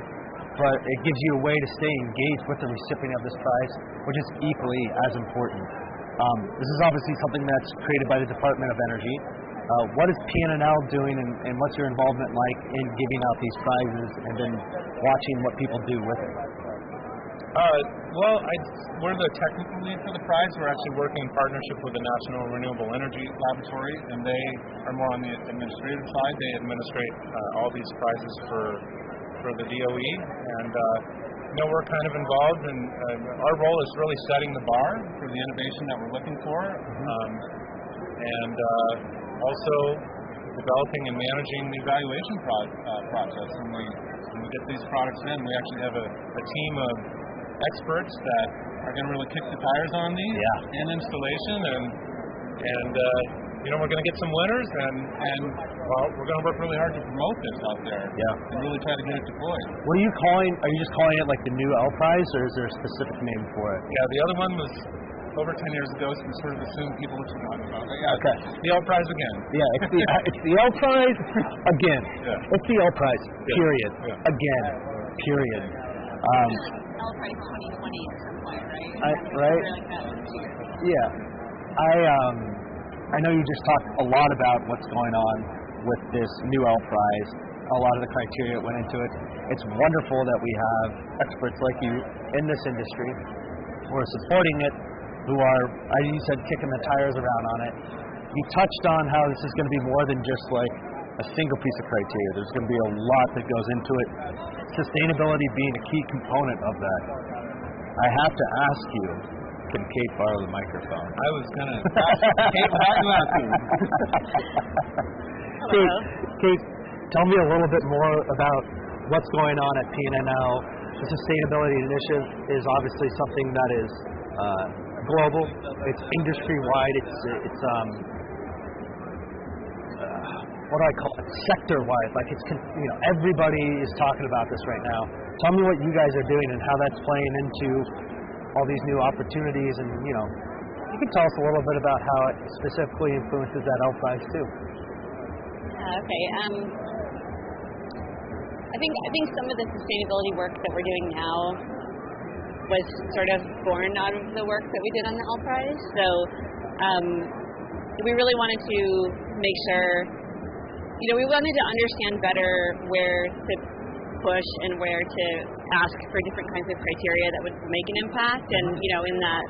but it gives you a way to stay engaged with the recipient of this prize, which is equally as important. This is obviously something that's created by the Department of Energy. What is PNNL doing, and what's your involvement like in giving out these prizes and then watching what people do with it?
We're the technical lead for the prize. We're actually working in partnership with the National Renewable Energy Laboratory, and they are more on the administrative side. They administrate all these prizes for the DOE, and we're kind of involved, and our role is really setting the bar for the innovation that we're looking for, and also developing and managing the evaluation process. When we get these products in, we actually have a team of experts that are going to really kick the tires on these in installation, and we're going to get some winners, and we're going to work really hard to promote this out there and really try to get it deployed.
What are you calling? Are you just calling it like the new L Prize, or is there a specific name for it?
Yeah, the other one was over 10 years ago, so we sort of assumed people would forgot about it. Yeah,
okay.
The L Prize again.
Yeah, it's the L Prize again.
Yeah.
It's the L Prize, period.
Yeah.
Again, period.
L Prize 2020 at some point, right?
Right? Yeah. I know you just talked a lot about what's going on with this new L Prize, a lot of the criteria that went into it. It's wonderful that we have experts like you in this industry who are supporting it, who are, as you said, kicking the tires around on it. You touched on how this is going to be more than just like a single piece of criteria. There's going to be a lot that goes into it, sustainability being a key component of that. I have to ask you, can Kate borrow the microphone?
I was going to ask Kate how you asking.
Kate, tell me a little bit more about what's going on at PNNL. The sustainability initiative is obviously something that is global. It's industry-wide. It's what do I call it, sector-wide. Like it's, everybody is talking about this right now. Tell me what you guys are doing and how that's playing into all these new opportunities, and you can tell us a little bit about how it specifically influences that L prize too.
Okay. I think some of the sustainability work that we're doing now was sort of born out of the work that we did on the L prize. So we really wanted to make sure, we wanted to understand better where to push and where to ask for different kinds of criteria that would make an impact. And, in that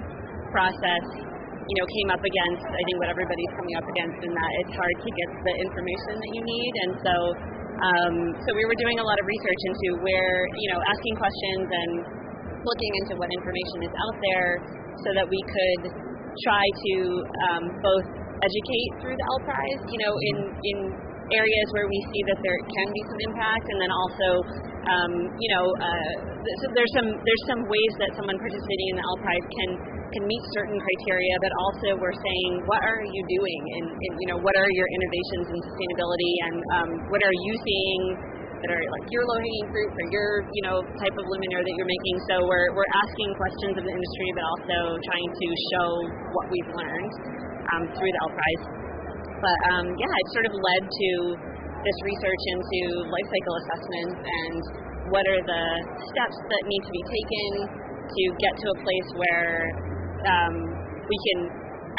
process, came up against, I think, what everybody's coming up against, in that it's hard to get the information that you need. And so we were doing a lot of research into where, asking questions and looking into what information is out there so that we could try to both educate through the L prize, in areas where we see that there can be some impact, and then also, there's some ways that someone participating in the L prize can meet certain criteria, but also we're saying, what are you doing, and what are your innovations in sustainability, and what are you seeing that are like your low-hanging fruit for your type of luminaire that you're making. So we're asking questions of the industry, but also trying to show what we've learned through the L prize. But it sort of led to this research into life cycle assessments and what are the steps that need to be taken to get to a place where we can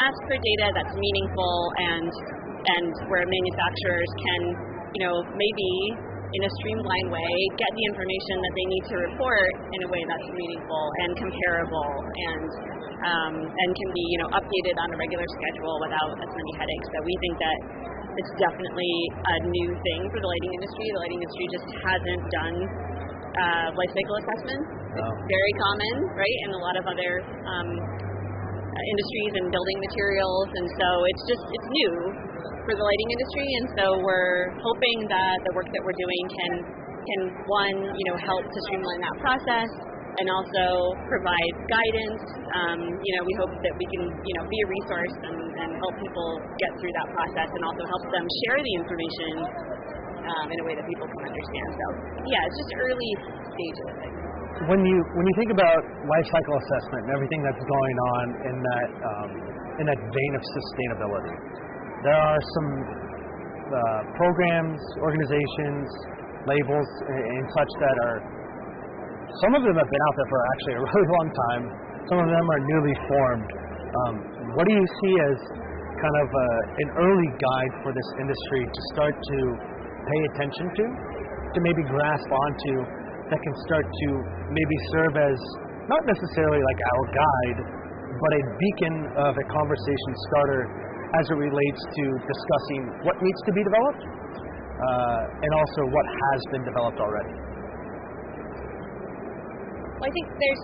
ask for data that's meaningful and where manufacturers can, maybe in a streamlined way get the information that they need to report in a way that's meaningful and comparable and can be, updated on a regular schedule without as many headaches. So we think that it's definitely a new thing for the lighting industry. The lighting industry just hasn't done life cycle assessments. It's very common, right, in a lot of other industries and building materials, and so it's new for the lighting industry, and so we're hoping that the work that we're doing can one, help to streamline that process, and also provide guidance. We hope that we can, be a resource and help people get through that process, and also help them share the information in a way that people can understand. So it's just early stages.
When you think about life cycle assessment and everything that's going on in that vein of sustainability, there are some programs, organizations, labels, and such that are. Some of them have been out there for actually a really long time. Some of them are newly formed. What do you see as kind of an early guide for this industry to start to pay attention to maybe grasp onto, that can start to maybe serve as not necessarily like our guide, but a beacon of a conversation starter as it relates to discussing what needs to be developed and also what has been developed already?
Well, I think there's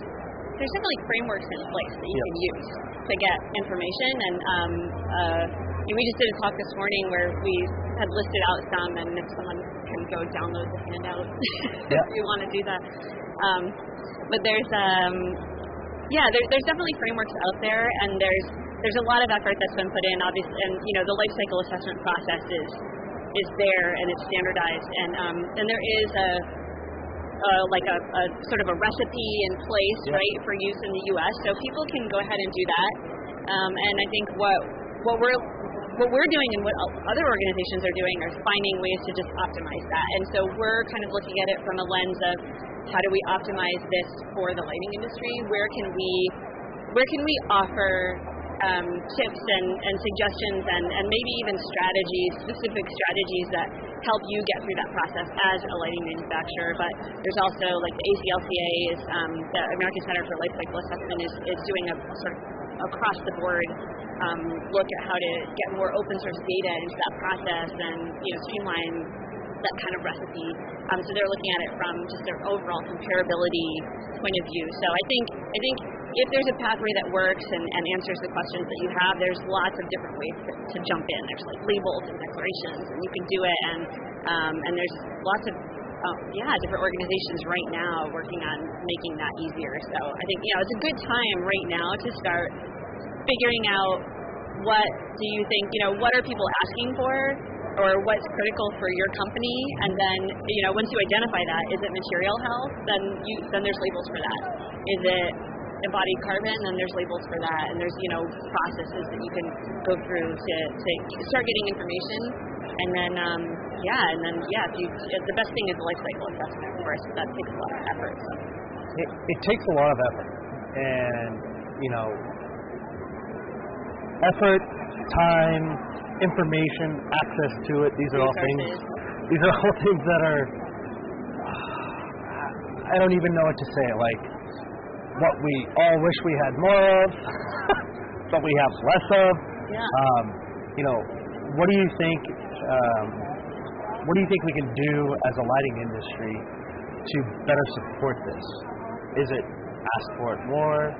definitely frameworks in place that you can use to get information, and we just did a talk this morning where we had listed out some, and if someone can go download the handout if you want to do that. But there's definitely frameworks out there, and there's a lot of effort that's been put in, obviously, and the life cycle assessment process is there and it's standardized, and there is a sort of a recipe in place, right, for use in the U.S. So people can go ahead and do that. And I think what we're doing and what other organizations are doing are finding ways to just optimize that. And so we're kind of looking at it from a lens of how do we optimize this for the lighting industry? Where can we offer tips and suggestions and maybe even specific strategies that help you get through that process as a lighting manufacturer. But there's also like the ACLCA the American Center for Life Cycle Assessment is doing a sort of across the board look at how to get more open source data into that process and streamline that kind of recipe. So they're looking at it from just their overall comparability point of view. So I think if there's a pathway that works and answers the questions that you have, there's lots of different ways to jump in. There's like labels and declarations, and you can do it. And there's lots of different organizations right now working on making that easier. So I think it's a good time right now to start figuring out what do you think, what are people asking for, or what's critical for your company, and then once you identify that, is it material health? Then there's labels for that. Is it embodied carbon? Then there's labels for that, and there's processes that you can go through to start getting information, and then the best thing is the life cycle assessment. Of course, that takes a lot of effort. So.
It takes a lot of effort, and effort, time, information, access to it. These are all things that are. I don't even know what to say. Like what we all wish we had more of, but we have less of.
Yeah.
What do you think? What do you think we can do as a lighting industry to better support this? Is it ask for it more?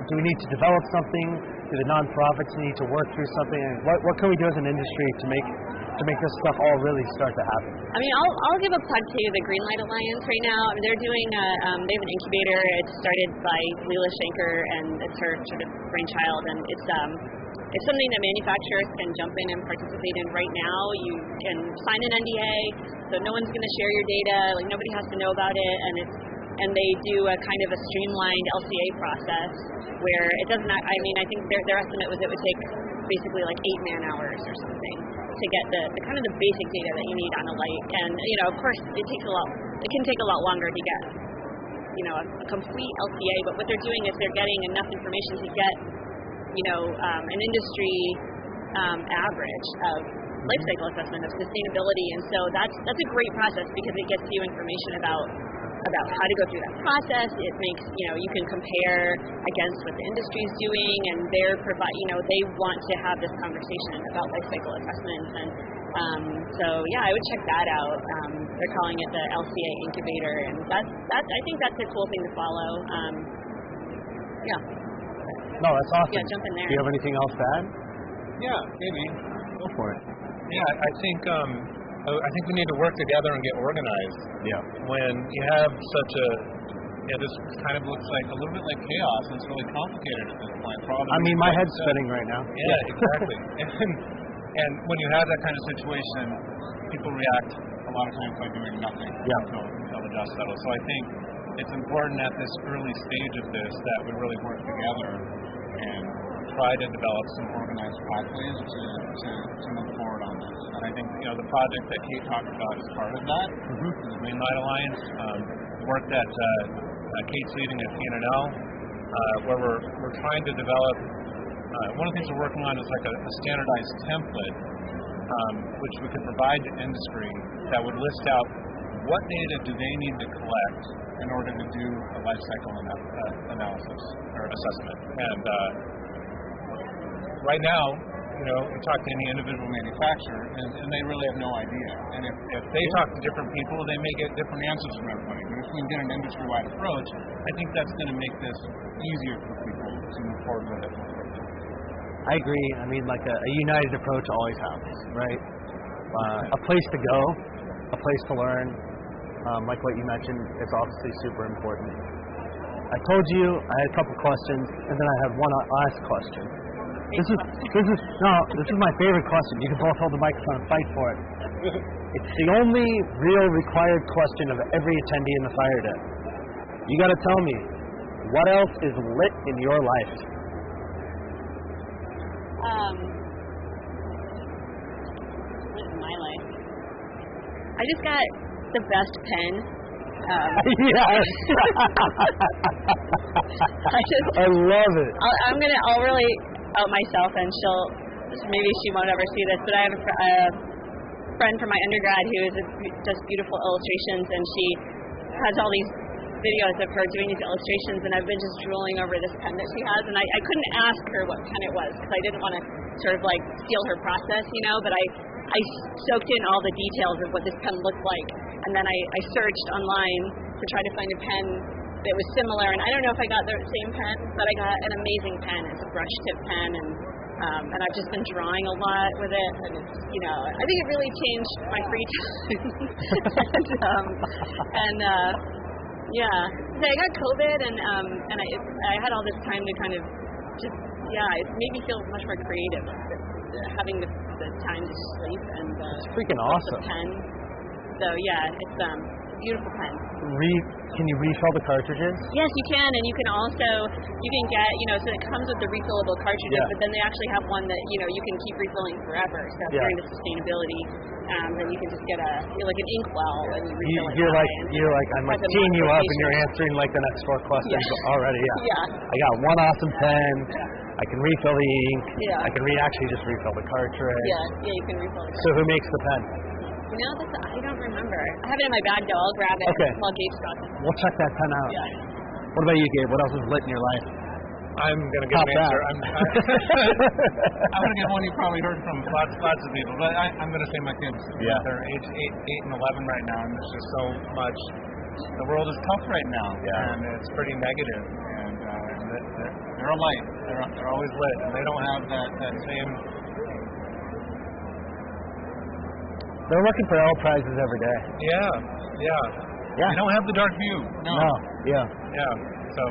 Do we need to develop something? Do the nonprofits need to work through something? What can we do as an industry to make this stuff all really start to happen?
I mean, I'll give a plug to the Green Light Alliance right now. I mean, they're doing they have an incubator. It's started by Leela Shanker, and it's her sort of brainchild, and it's something that manufacturers can jump in and participate in right now. You can sign an NDA, so no one's going to share your data. Like nobody has to know about it, and they do a kind of a streamlined LCA process where it doesn't. I mean, I think their estimate was it would take basically like 8 man-hours or something to get the kind of the basic data that you need on a light. And of course, it can take a lot longer to get a complete LCA. But what they're doing is they're getting enough information to get an industry average of life cycle assessment of sustainability, and so that's a great process because it gets you information about how to go through that process. It makes you can compare against what the industry is doing, and they want to have this conversation about life cycle assessments, and I would check that out. They're calling it the LCA incubator, and I think that's a cool thing to follow.
No, that's awesome.
Yeah, jump in there.
Do you have anything else to add?
Yeah, maybe.
Go for it.
Yeah, I think we need to work together and get organized.
Yeah.
When you have such this kind of looks like a little bit like chaos, and it's really complicated at this point.
I mean, my head's spinning right now.
Yeah, exactly. and when you have that kind of situation, people react a lot of times by doing nothing until the dust settles. So I think it's important at this early stage of this that we really work together and try to develop some organized pathways to move forward on this. And I think the project that Kate talked about is part of that. Mm-hmm. The Green Light Alliance, work that Kate's leading at PNNL, where we're trying to develop. One of the things we're working on is like a standardized template, which we could provide to industry that would list out what data do they need to collect in order to do a life cycle analysis or assessment. And right now, you talk to any individual manufacturer, and they really have no idea. And if they talk to different people, they may get different answers from everybody. But if we can get an industry-wide approach, I think that's going to make this easier for people to move forward with it.
I agree. I mean, like a united approach always helps, right? A place to go, a place to learn. Like what you mentioned, is obviously super important. I told you I had a couple questions, and then I have one last question. This is my favorite question. You can both hold the microphone and fight for it. It's the only real required question of every attendee in the FireDen. You got to tell me, what else is lit in your life?
Lit in my life. I just got the best pen.
Yes. I love it.
I'll really out myself, and maybe she won't ever see this, but I have a friend from my undergrad who does beautiful illustrations, and she has all these videos of her doing these illustrations, and I've been just drooling over this pen that she has, and I couldn't ask her what pen it was because I didn't want to sort of like steal her process, but I soaked in all the details of what this pen looked like, and then I searched online to try to find a pen that was similar, and I don't know if I got the same pen, but I got an amazing pen. It's a brush tip pen, and I've just been drawing a lot with it, and it's, I think it really changed my free time. So I got COVID, and I had all this time to kind of just, it made me feel much more creative. having the time to sleep and
It's freaking
the
awesome.
pen. So yeah, it's a beautiful pen.
Can you refill the cartridges?
Yes, you can, and you can also get so it comes with the refillable cartridges,
Yeah.
but then they actually have one that you can keep refilling forever. So if
Yeah.
you're into sustainability, then you can just get like an inkwell and you refill it.
You're like I'm like
has a
teeing you up, and
modification.
you're answering like the next 4 questions
Yeah.
already. Yeah.
Yeah.
I got one awesome pen. I can refill the ink.
Yeah.
I can actually just refill the cartridge.
Yeah, you can refill it.
So who makes the pen?
I don't remember. I have it in my bag though. I'll grab it
Okay.
while Gabe's got it.
We'll check that pen out.
Yeah.
What about you, Gabe? What else is lit in your life?
I'm going to give
Top
an answer.
that.
I'm going to give one you probably heard from lots of people, but I'm going to say my kids.
Yeah.
They're age 8 and 11 right now, and there's just so much. The world is tough right now,
Yeah.
and it's pretty negative. And they're a light. They're always lit, and they don't have that same.
They're looking for L prizes every day.
Yeah. They don't have the dark view. No.
Yeah.
So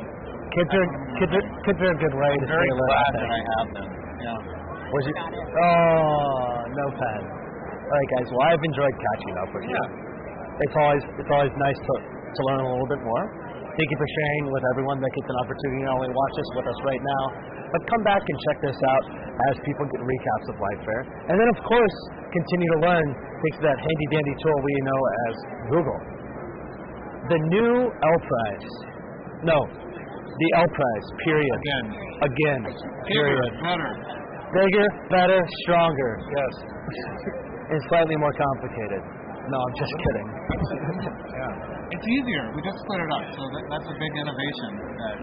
Kids are a good way to
I'm very
stay lit.
glad that I have them. Yeah.
Was you? Oh, no pen. All right, guys. Well, I've enjoyed catching up with you.
Yeah.
It's always nice to learn a little bit more. Thank you for sharing with everyone that gets an opportunity to not only watch this with us right now, but come back and check this out as people get recaps of Light Fair. And then, of course, continue to learn thanks to that handy-dandy tool we know as Google. The new L Prize. No, the L Prize, period. Again, period.
Better.
Bigger, better, stronger,
Yes.
and slightly more complicated. No, I'm just kidding.
Yeah. It's easier. We just split it up, so that's a big innovation. That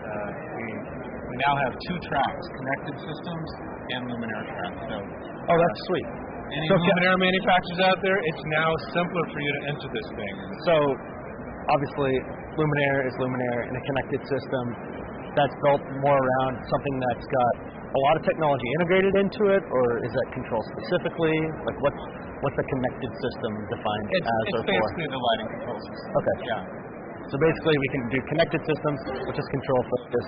we now have 2 tracks: connected systems and luminaire tracks. So.
Oh, that's sweet.
Any
So
luminaire manufacturers out there, it's now simpler for you to enter this thing.
So, obviously, Luminaire is Luminaire in a connected system that's built more around something that's got a lot of technology integrated into it, or is that controlled specifically? Like, what's the connected system defined as or
It's
for?
basically the lighting control system.
Okay.
Yeah.
So basically, we can do connected systems, which is control focus,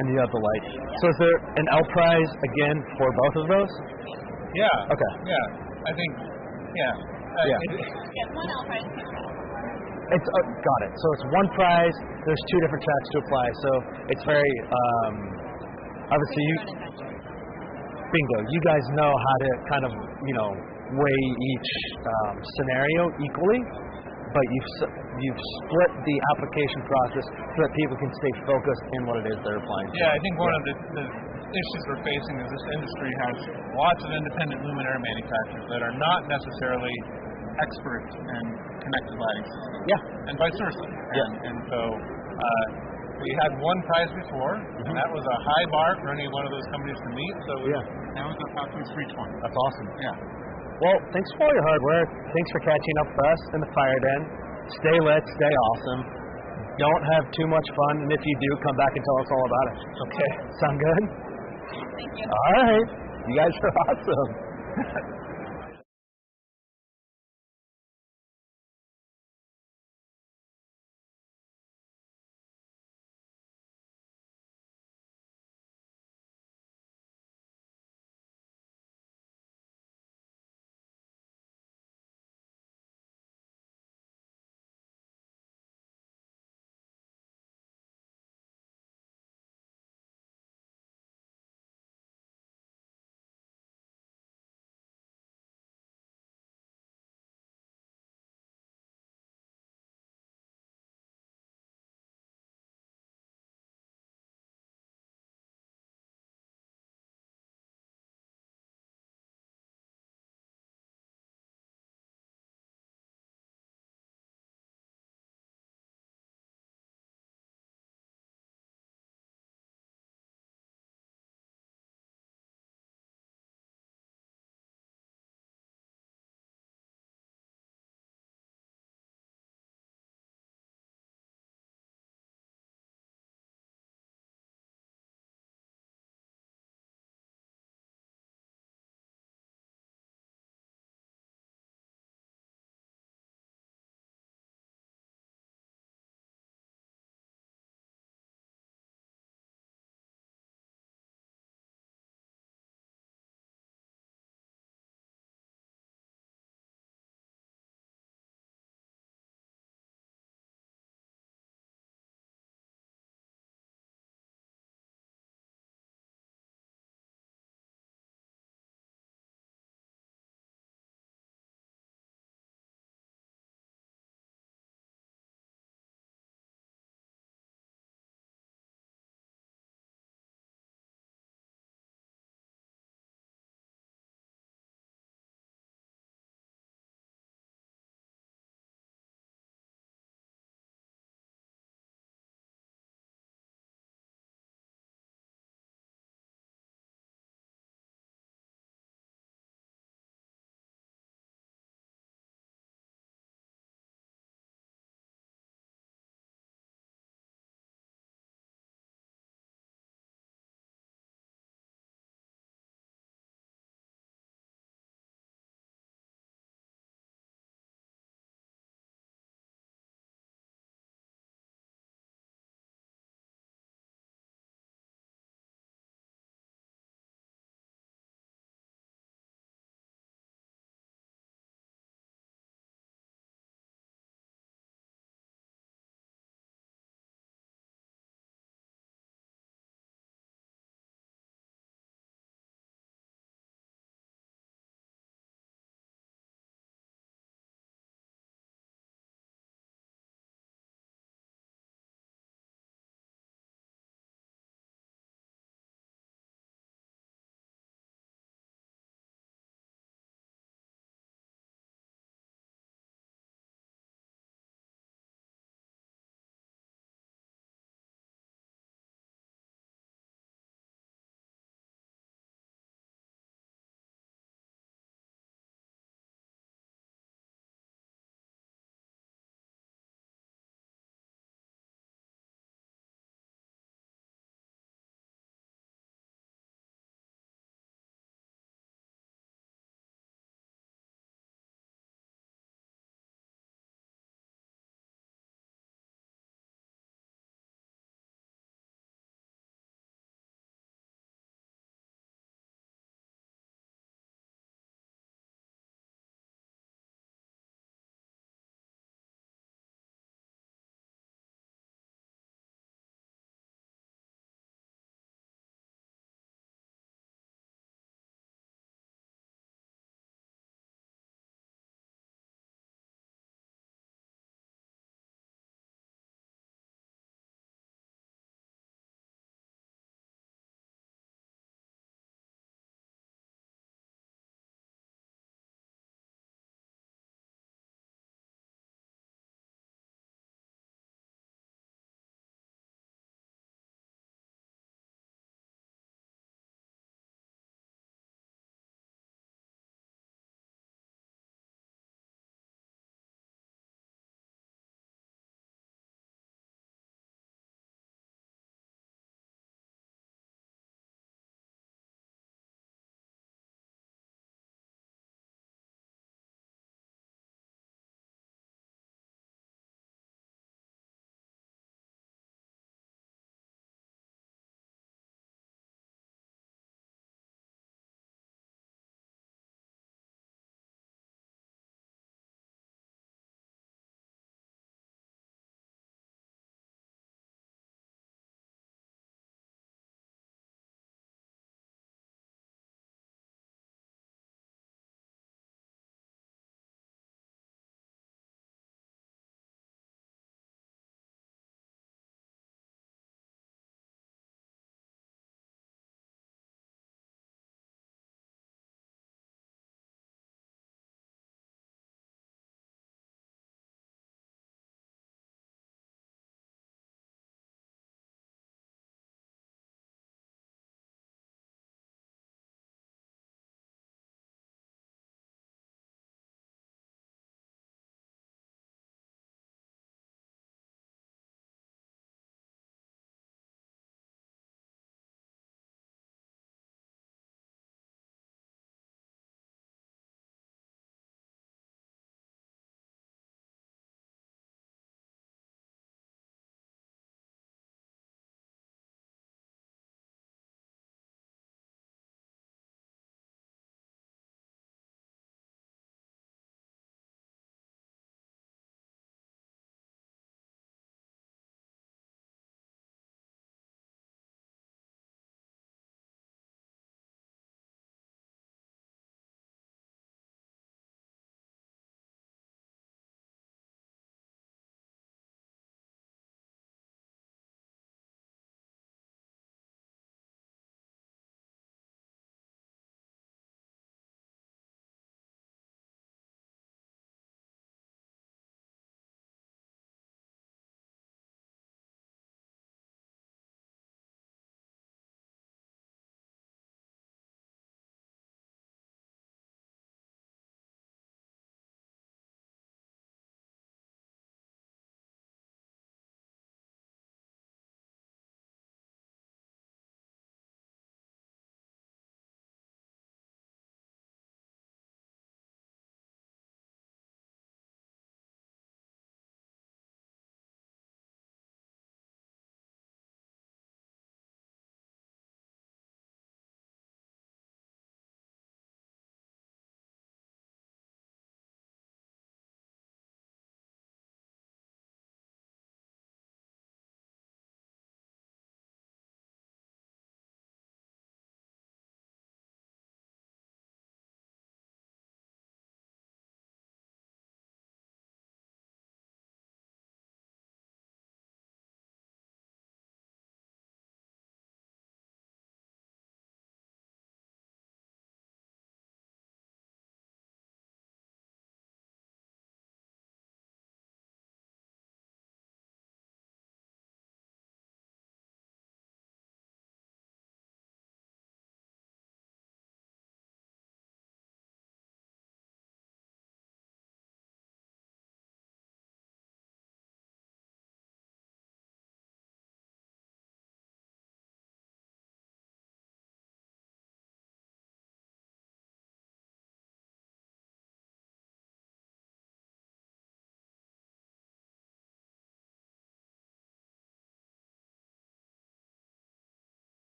and you have the light. So is there an L prize again for both of those?
Yeah.
Okay.
Yeah. I think. Yeah.
One L prize, 2 tracks.
It's got it. So it's one prize. There's 2 different tracks to apply. So it's very obviously bingo. You guys know how to kind of weigh each scenario equally, but you've split the application process so that people can stay focused in what it is they're applying.
Yeah. I think one of the issues we're facing is this industry has lots of independent luminaire manufacturers that are not necessarily experts in connected lighting systems.
Yeah.
And vice versa. And so we had one prize before, and that was a high bar for any one of those companies to meet. So now we've got to 320.
That's awesome.
Yeah.
Well, thanks for all your hard work. Thanks for catching up with us in the FireDen. Stay lit, stay awesome. Don't have too much fun, and if you do, come back and tell us all about it. Okay. Sound good?
Thank you.
All right. You guys are awesome.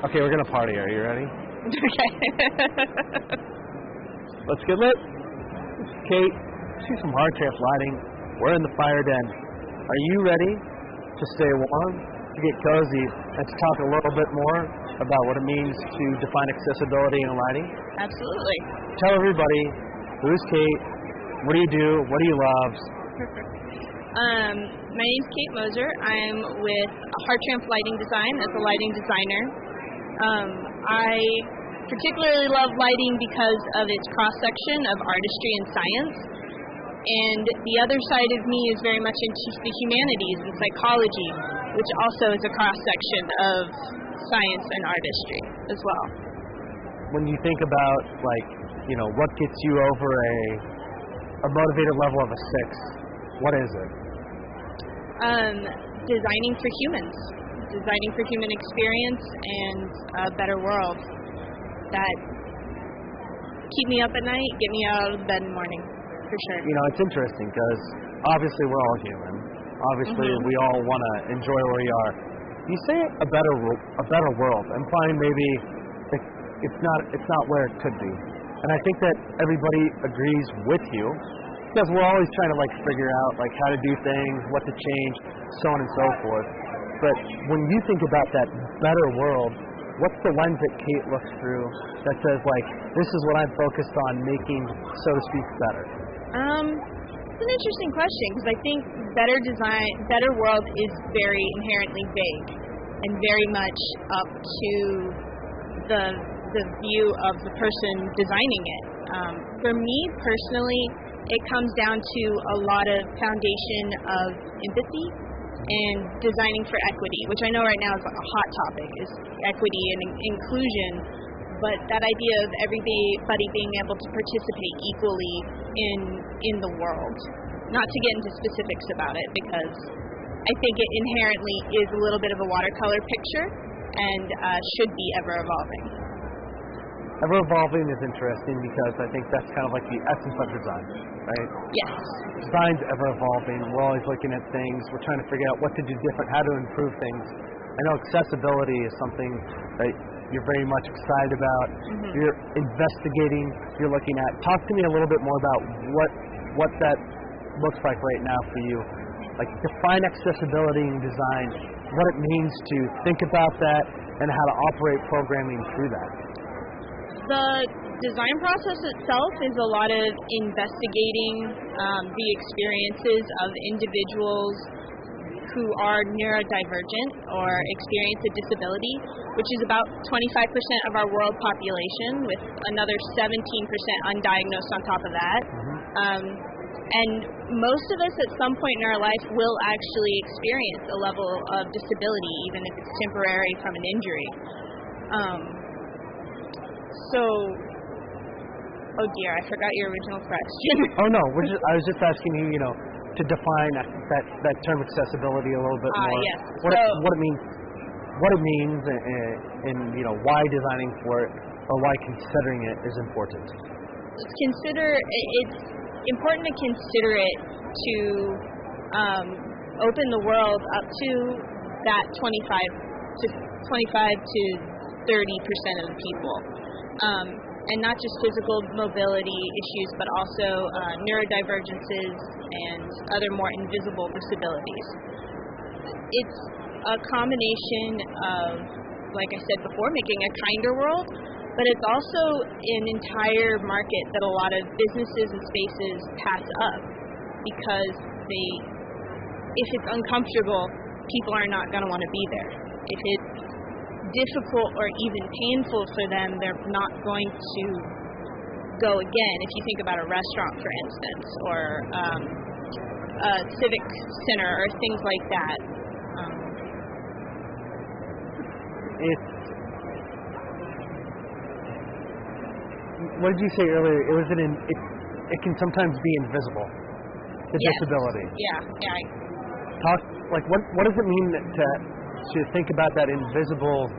Okay, we're gonna party. Are you ready?
Okay.
Let's get lit. Kate, see some hard tape lighting. We're in the FireDen. Are you ready to stay warm, to get cozy, and to talk a little bit more about what it means to define accessibility in lighting?
Absolutely.
Tell everybody, who's Kate? What do you do? What do you love?
My name's Kate Moser. I'm with Hartramp Lighting Design as a lighting designer. I particularly love lighting because of its cross-section of artistry and science. And the other side of me is very much into the humanities and psychology, which also is a cross-section of science and artistry as well.
When you think about, like, you know, what gets you over a motivated level of a 6, what is it?
Designing for humans. Designing for human experience and a better world that keep me up at night, get me out of bed in the morning, for sure.
You know, it's interesting because obviously we're all human. Obviously we all want to enjoy where we are. You say a better world, implying maybe it's not where it could be. And I think that everybody agrees with you because we're always trying to like figure out like how to do things, what to change, so on and so forth. But when you think about that better world, what's the lens that Kate looks through that says, like, this is what I'm focused on making, so to speak, better?
It's an interesting question because I think better world is very inherently vague and very much up to the view of the person designing it. For me personally, it comes down to a lot of foundation of empathy and designing for equity, which I know right now is a hot topic, is equity and inclusion, but that idea of everybody being able to participate equally in the world. Not to get into specifics about it, because I think it inherently is a little bit of a watercolor picture and should be ever evolving.
Ever evolving is interesting because I think that's kind of like the essence of design, right?
Yes.
Design's ever evolving. We're always looking at things. We're trying to figure out what to do different, how to improve things. I know accessibility is something that you're very much excited about. You're investigating. You're looking at. Talk to me a little bit more about what that looks like right now for you. Like, define accessibility in design, what it means to think about that, and how to operate programming through that.
The design process itself is a lot of investigating the experiences of individuals who are neurodivergent or experience a disability, which is about 25% of our world population, with another 17% undiagnosed on top of that. And most of us at some point in our life will actually experience a level of disability, even if it's temporary from an injury. Oh dear, I forgot your original question.
Oh no, I was just asking you, to define that term accessibility a little bit more.
Yes.
What it means, and why designing for it or why considering it is important.
It's important to consider it to open the world up to that 25 to 30% of the people. And not just physical mobility issues, but also neurodivergences and other more invisible disabilities. It's a combination of, like I said before, making a kinder world, but it's also an entire market that a lot of businesses and spaces pass up because if it's uncomfortable, people are not going to want to be there. If it's difficult or even painful for them, they're not going to go again. If you think about a restaurant, for instance, or a civic center or things like that.
What did you say earlier? It can sometimes be invisible, the disability.
Yeah.
What does it mean to think about that invisible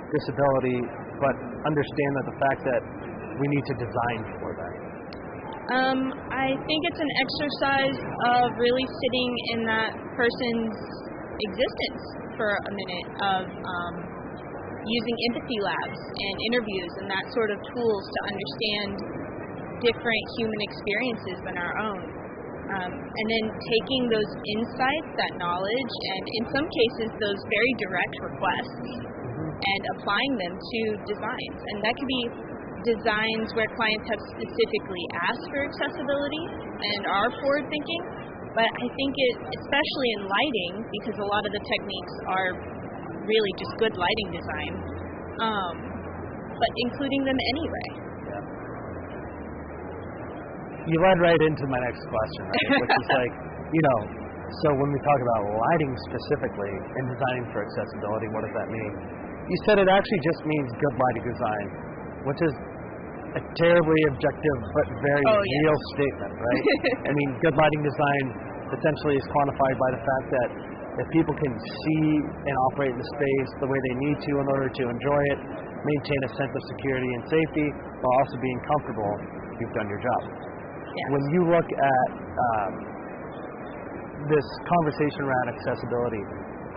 disability, but understand that the fact that we need to design for that?
I think it's an exercise of really sitting in that person's existence for a minute, of using empathy labs and interviews and that sort of tools to understand different human experiences than our own. And then taking those insights, that knowledge, and in some cases those very direct requests, and applying them to designs. And that could be designs where clients have specifically asked for accessibility and are forward thinking. But I think especially in lighting, because a lot of the techniques are really just good lighting design, but including them anyway.
You led right into my next question, right? Which is like, so when we talk about lighting specifically and designing for accessibility, what does that mean? You said it actually just means good lighting design, which is a terribly objective but very real statement, right? I mean, good lighting design essentially is quantified by the fact that if people can see and operate in the space the way they need to in order to enjoy it, maintain a sense of security and safety, while also being comfortable, you've done your job.
Yes.
When you look at this conversation around accessibility,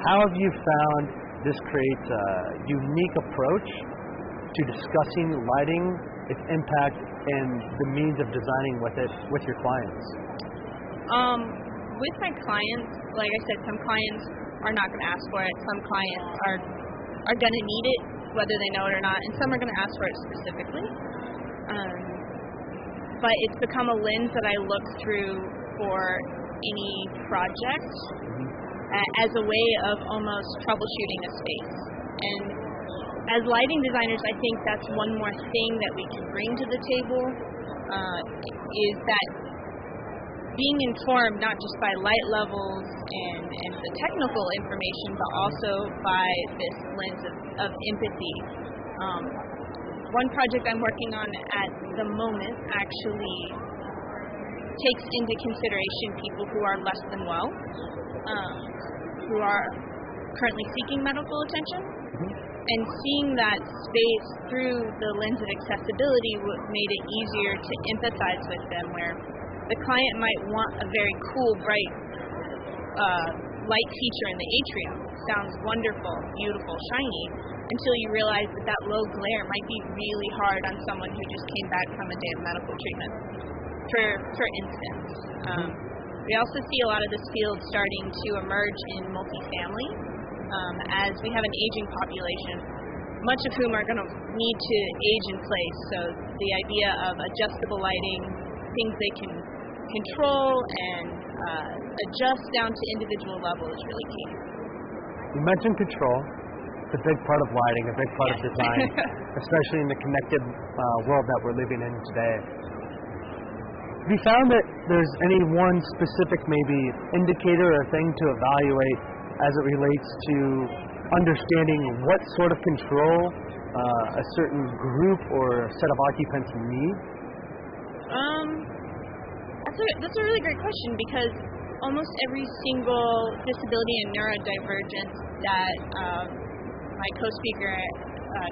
how have you found this creates a unique approach to discussing lighting, its impact, and the means of designing with your clients?
With my clients, like I said, some clients are not going to ask for it. Some clients are going to need it, whether they know it or not, and some are going to ask for it specifically. But it's become a lens that I look through for any project as a way of almost troubleshooting a space. And as lighting designers, I think that's one more thing that we can bring to the table, is that being informed not just by light levels and the technical information, but also by this lens of empathy. One project I'm working on at the moment actually takes into consideration people who are less than well, who are currently seeking medical attention, and seeing that space through the lens of accessibility made it easier to empathize with them, where the client might want a very cool, bright light feature in the atrium. Sounds wonderful, beautiful, shiny, until you realize that low glare might be really hard on someone who just came back from a day of medical treatment, for instance. We also see a lot of this field starting to emerge in multifamily, as we have an aging population, much of whom are going to need to age in place. So the idea of adjustable lighting, things they can control and adjust down to individual level is really key.
You mentioned control. It's a big part of lighting, a big part of design, especially in the connected world that we're living in today. Have you found that there's any one specific maybe indicator or thing to evaluate as it relates to understanding what sort of control a certain group or set of occupants need?
That's a really great question, because almost every single disability and neurodivergence that my co-speaker,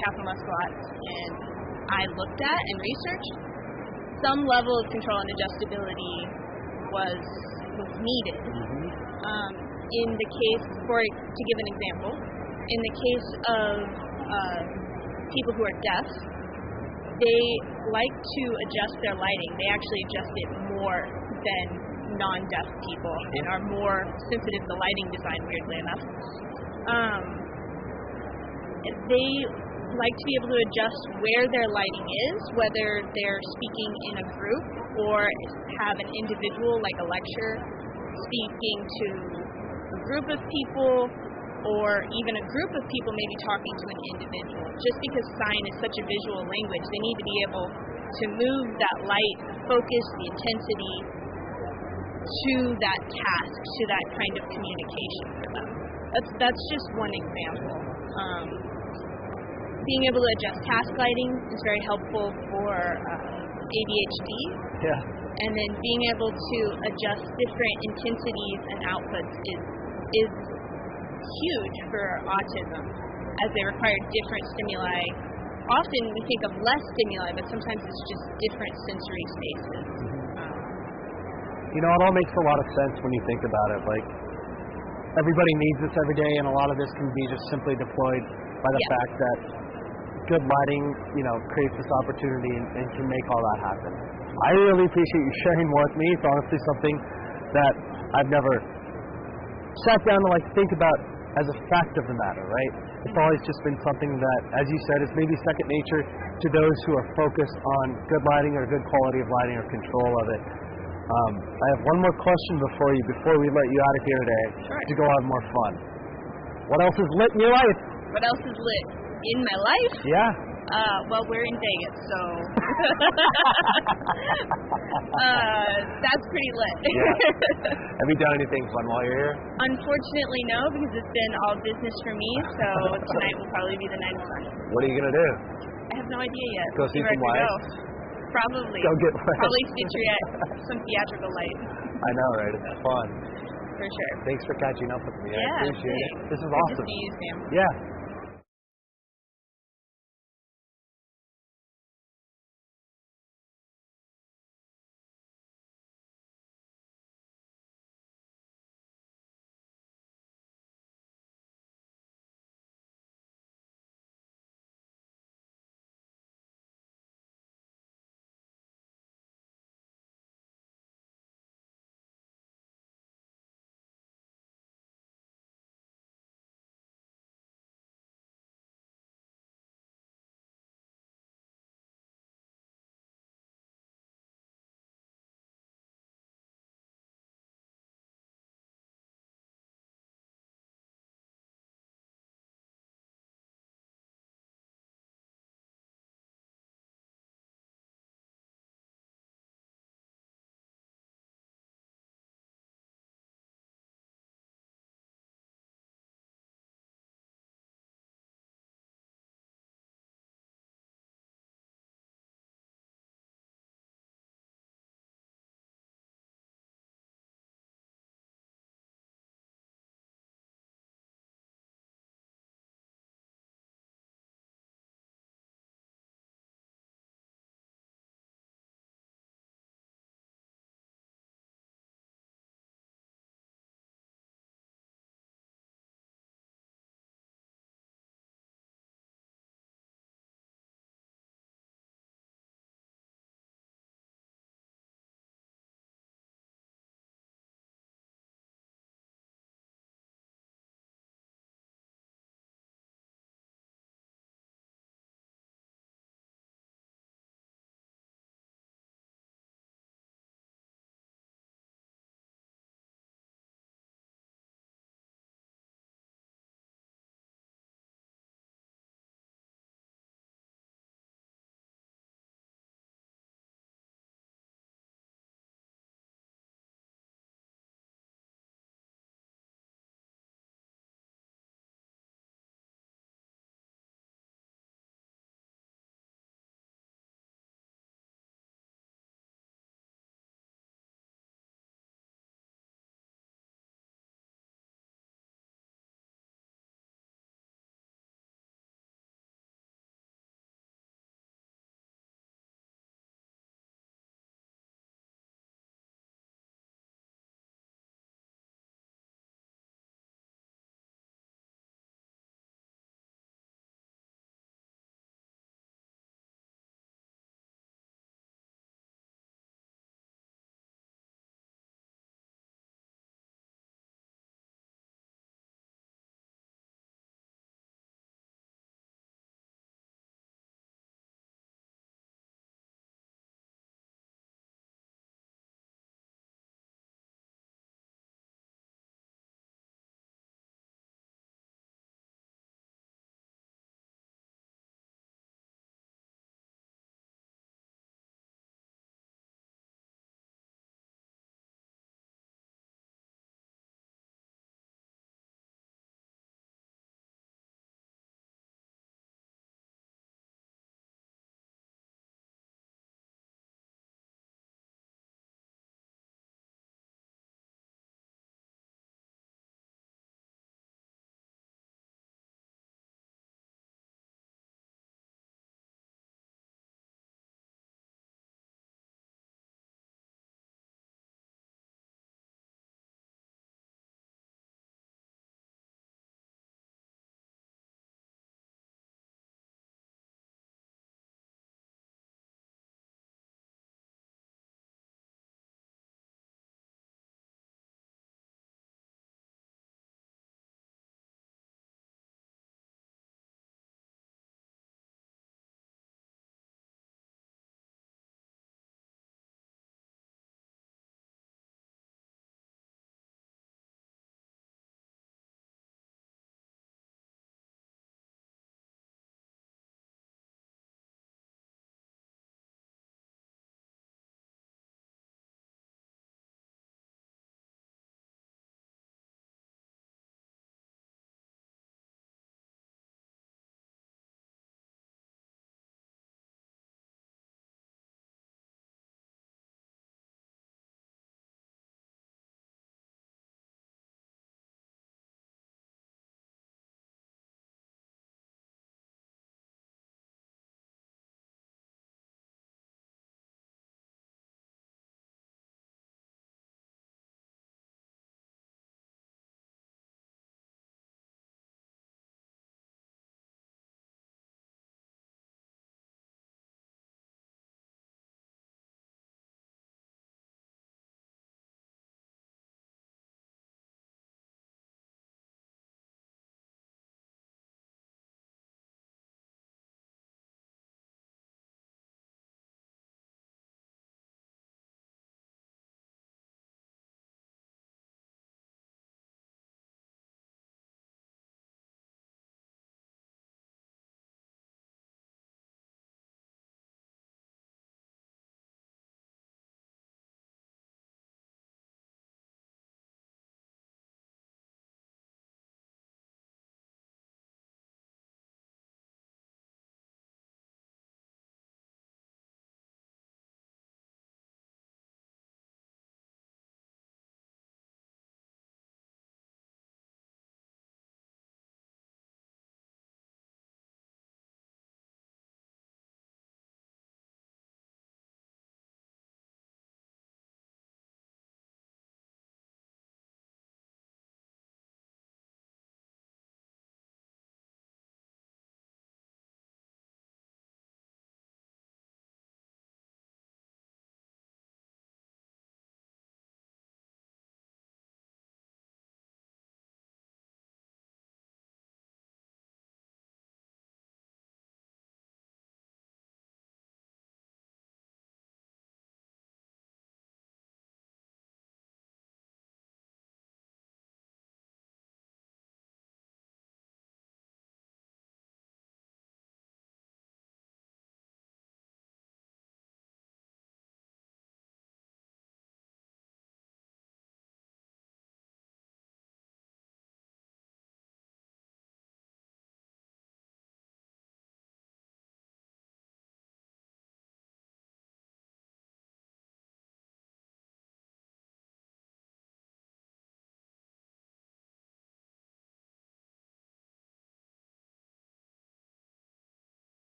Catherine Musclat, and I looked at and researched, some level of control and adjustability was needed. In the case, to give an example, in the case of people who are deaf, they like to adjust their lighting. They actually adjust it more than non-deaf people and are more sensitive to lighting design, weirdly enough. They like to be able to adjust where their lighting is, whether they're speaking in a group or have an individual, like a lecture, speaking to a group of people, or even a group of people maybe talking to an individual. Just because sign is such a visual language, they need to be able to move that light, the focus, the intensity to that task, to that kind of communication for them. That's just one example. Being able to adjust task lighting is very helpful for ADHD.
Yeah.
And then being able to adjust different intensities and outputs is huge for autism, as they require different stimuli. Often we think of less stimuli, but sometimes it's just different sensory spaces.
It all makes a lot of sense when you think about it. Like, everybody needs this every day, and a lot of this can be just simply deployed by the fact that good lighting, creates this opportunity and can make all that happen. I really appreciate you sharing more with me. It's honestly something that I've never sat down to think about as a fact of the matter, right? It's always just been something that, as you said, is maybe second nature to those who are focused on good lighting or good quality of lighting or control of it. I have one more question before we let you out of here today to go have more fun. What else is lit in your life?
What else is lit in my life?
Yeah.
Well, we're in Vegas, so that's pretty lit.
Yeah. Have you done anything fun while you're here?
Unfortunately, no, because it's been all business for me, so tonight will probably be the night of fun.
What are you going to do?
I have no idea yet.
Go see some lights?
Probably.
Go get lights.
Probably feature some theatrical lights.
I know, right? It's fun.
For sure.
Thanks for catching up with me.
Yeah,
I appreciate it. This is
Good
awesome.
to see you, Sam.
Yeah.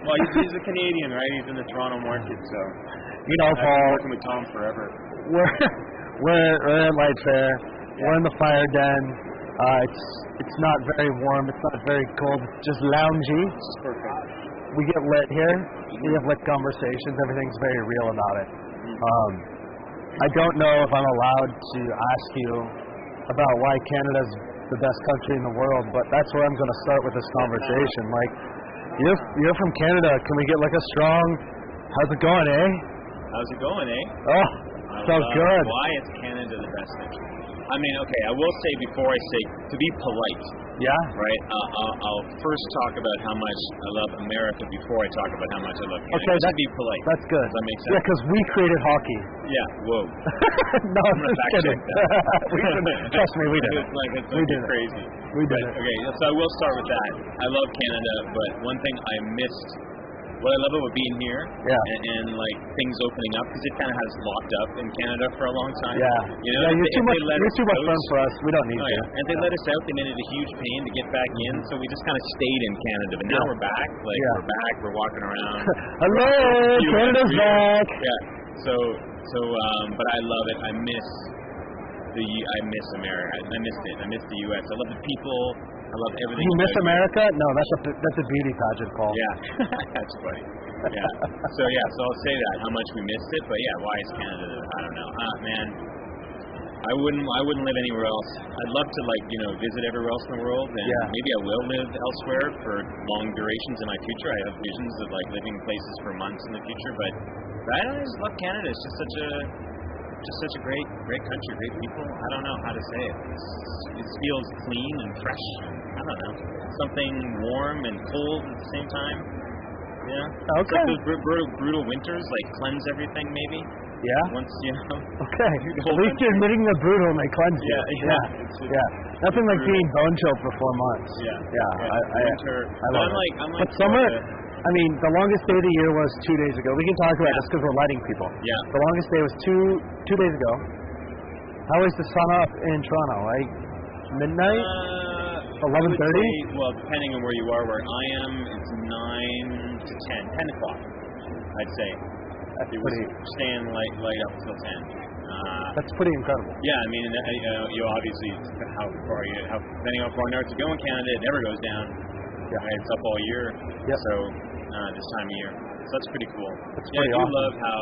Well, he's a Canadian, right? He's in the Toronto market, so
You know,
I've been
Paul,
working with Tom forever.
we're at Light Fair. We're in the FireDen. It's not very warm. It's not very cold. It's just loungy.
It's perfect.
We get lit here. We have lit conversations. Everything's very real about it. I don't know if I'm allowed to ask you about why Canada's the best country in the world, but that's where I'm going to start with this conversation. Like, you're from Canada. Can we get like a strong, how's it going, eh?
How's it going, eh?
Oh, so good.
Why is Canada the best country? I mean, okay, I will say before I say, to be polite,
Yeah?
right, I'll first talk about how much I love America before I talk about how much I love Canada.
Okay,
Just to be polite.
That's good.
Does that make sense?
Yeah, because we created hockey.
Yeah, whoa.
No, I'm just
fact
kidding.
check
We didn't. Trust me, we did it.
It's
We did it.
crazy.
We did it.
Okay, so I will start with that. I love Canada, but one thing I missed, what I love about being here, and like things opening up, because it kind of has locked up in Canada for a long time.
Yeah.
You know,
Yeah,
if
you're too much fun for us. We don't need
Oh,
you.
yeah. And they let us out. They made it a huge pain to get back in, so we just kind of stayed in Canada. But now we're back. Like, we're back. We're walking around.
Hello, Canada's back.
Yeah. But I love it. I miss America. I missed it. I miss the U.S. I love the people. I love everything.
You miss America? No, that's a beauty pageant, Paul.
Yeah, that's funny. Yeah. So I'll say that, how much we missed it. But yeah, why is Canada? I don't know. Man, I wouldn't live anywhere else. I'd love to visit everywhere else in the world, and maybe I will live elsewhere for long durations in my future. I have visions of living places for months in the future, but I just love Canada. It's just such a great country, great people. I don't know how to say it. It feels clean and fresh. I don't know, something warm and cold at the same time. Yeah.
Okay.
It's like those brutal winters cleanse everything, maybe.
Yeah.
Once
Okay. At least you're admitting the brutal and they cleanse you. Yeah. Nothing like being bone choked for 4 months.
Winter.
I love it.
I'm
but summer. I mean, the longest day of the year was 2 days ago. We can talk about this because we're lighting people.
Yeah.
The longest day was two days ago. How is the sun up in Toronto? Like midnight? 11:30?
Well, depending on where you are, where I am, it's 9 to 10 o'clock, I'd say. It was staying light up until 10.
That's pretty incredible.
Yeah, I mean, you obviously, depending on how far north you go in Canada, it never goes down. Yeah. Right, it's up all year.
Yep.
So this time of year, so that's pretty cool.
That's pretty awesome.
I love how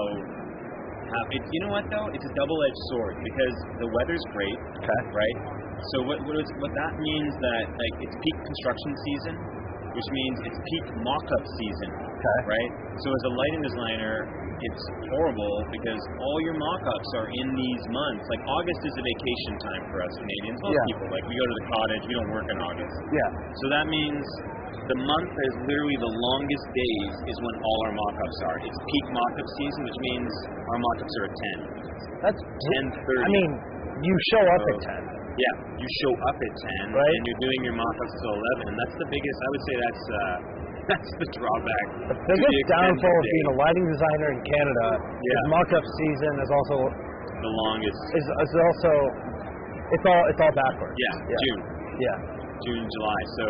you know what though? It's a double-edged sword because the weather's great, right? So what that means that it's peak construction season, which means it's peak mock-up season, right? So as a lighting designer, it's horrible because all your mock-ups are in these months. Like August is a vacation time for us Canadians. Most people, we go to the cottage, we don't work in August.
Yeah.
So that means the month that is literally the longest days is when all our mock-ups are. It's peak mock-up season, which means our mock-ups are at 10.
That's
10:30.
I mean, you show up at 10.
Yeah, you show up at 10,
right?
And you're doing your mock-ups till 11, and that's the biggest. I would say that's the drawback.
The biggest downfall of being a lighting designer in Canada is mock-up season is also
the longest.
Is also it's all backwards.
Yeah. June, July. So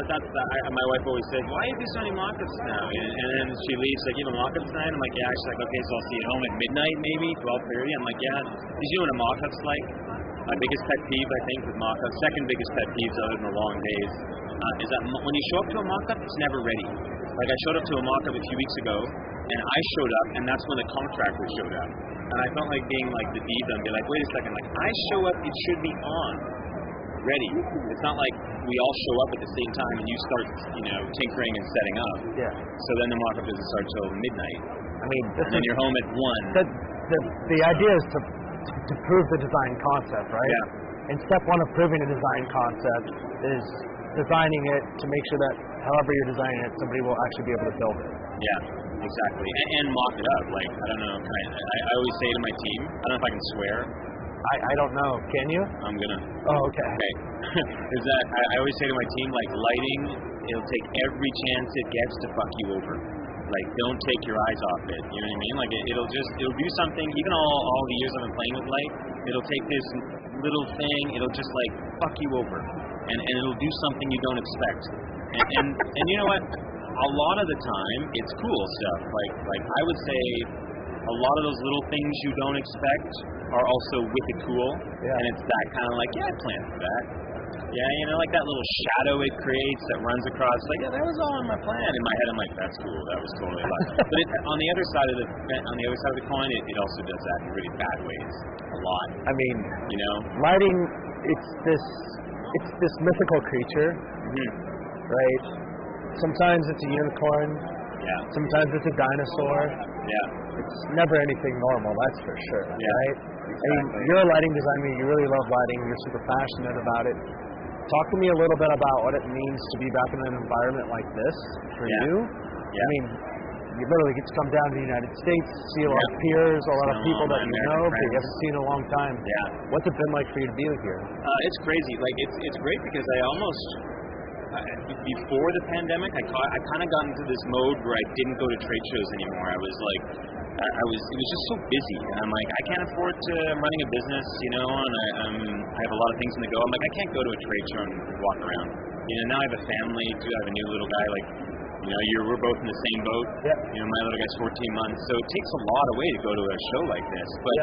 that's my wife always said, why do you do so many mock-ups now? And then she leaves mock-ups tonight. I'm like, yeah. She's like, okay, so I'll see you at home at midnight, maybe 12:30. I'm like, yeah. Did you know what a mock-up's like? My biggest pet peeve, I think, with mock-ups, second biggest pet peeves other than the long days, is that when you show up to a mock-up, it's never ready. Like I showed up to a mock-up a few weeks ago, and I showed up, and that's when the contractor showed up. And I felt like being the diva and be like, wait a second, I show up, it should be on, ready. It's not like we all show up at the same time and you start, tinkering and setting up.
Yeah.
So then the mock-up doesn't start till midnight.
I mean,
and then you're home at 1.
The idea is to prove the design concept, right?
Yeah.
And step one of proving a design concept is designing it to make sure that however you're designing it, somebody will actually be able to build it.
Yeah, exactly. And mock it up. I don't know. I always say to my team, I don't know if I can swear.
I don't know. Can you?
I'm gonna.
Oh, okay.
Is that I always say to my team, lighting, it'll take every chance it gets to fuck you over. Don't take your eyes off it. You know what I mean? It'll do something. Even all the years I've been playing with light, it'll take this little thing. It'll just fuck you over, and it'll do something you don't expect. And you know what? A lot of the time, it's cool stuff. Like I would say, a lot of those little things you don't expect are also wicked cool.
Yeah.
And it's that kind of like, yeah, I planned for that. Yeah, you know, like that little shadow it creates that runs across. Like, yeah, that was all in my plan. In my head, I'm like, that's cool. That was totally a lot. But on the other side of the coin, it also does that in really bad ways. A lot.
I mean,
you know,
lighting. It's this mythical creature, right? Sometimes it's a unicorn.
Yeah.
Sometimes it's a dinosaur.
Yeah.
It's never anything normal, that's for sure.
Yeah.
Right?
Exactly.
I mean, you're a lighting designer. You really love lighting. You're super passionate about it. Talk to me a little bit about what it means to be back in an environment like this for you.
Yeah.
I mean, you literally get to come down to the United States, see a lot of peers, a lot of people that you know, but you haven't seen in a long time.
Yeah.
What's it been like for you to be here?
It's crazy. Like it's great because I almost before the pandemic, I kind of got into this mode where I didn't go to trade shows anymore. I was like, it was just so busy, and I'm like, I can't afford to. I'm running a business, you know, and I have a lot of things on the go. I'm like, I can't go to a trade show and walk around. You know, now I have a family too. I have a new little guy. Like, you know, we're both in the same boat.
Yeah.
You know, my little guy's 14 months, so it takes a lot away to go to a show like this. But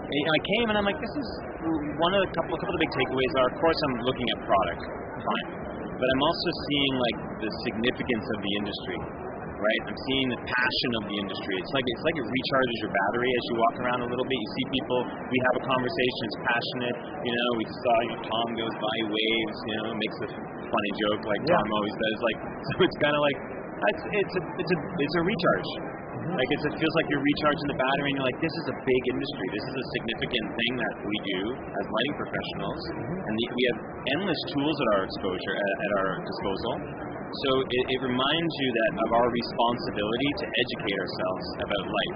I came and I'm like, this is a couple of big takeaways are, of course, I'm looking at product, fine, but I'm also seeing like the significance of the industry. Right, I'm seeing the passion of the industry. It's like it recharges your battery as you walk around a little bit. You see people, we have a conversation. It's passionate. You know, we saw Tom goes by, waves. You know, makes a funny joke like Tom always does. Like, so it's kind of like it's a recharge. Like it feels like you're recharging the battery, and you're like, this is a big industry. This is a significant thing that we do as lighting professionals, and we have endless tools at our disposal. So it reminds you that of our responsibility to educate ourselves about light,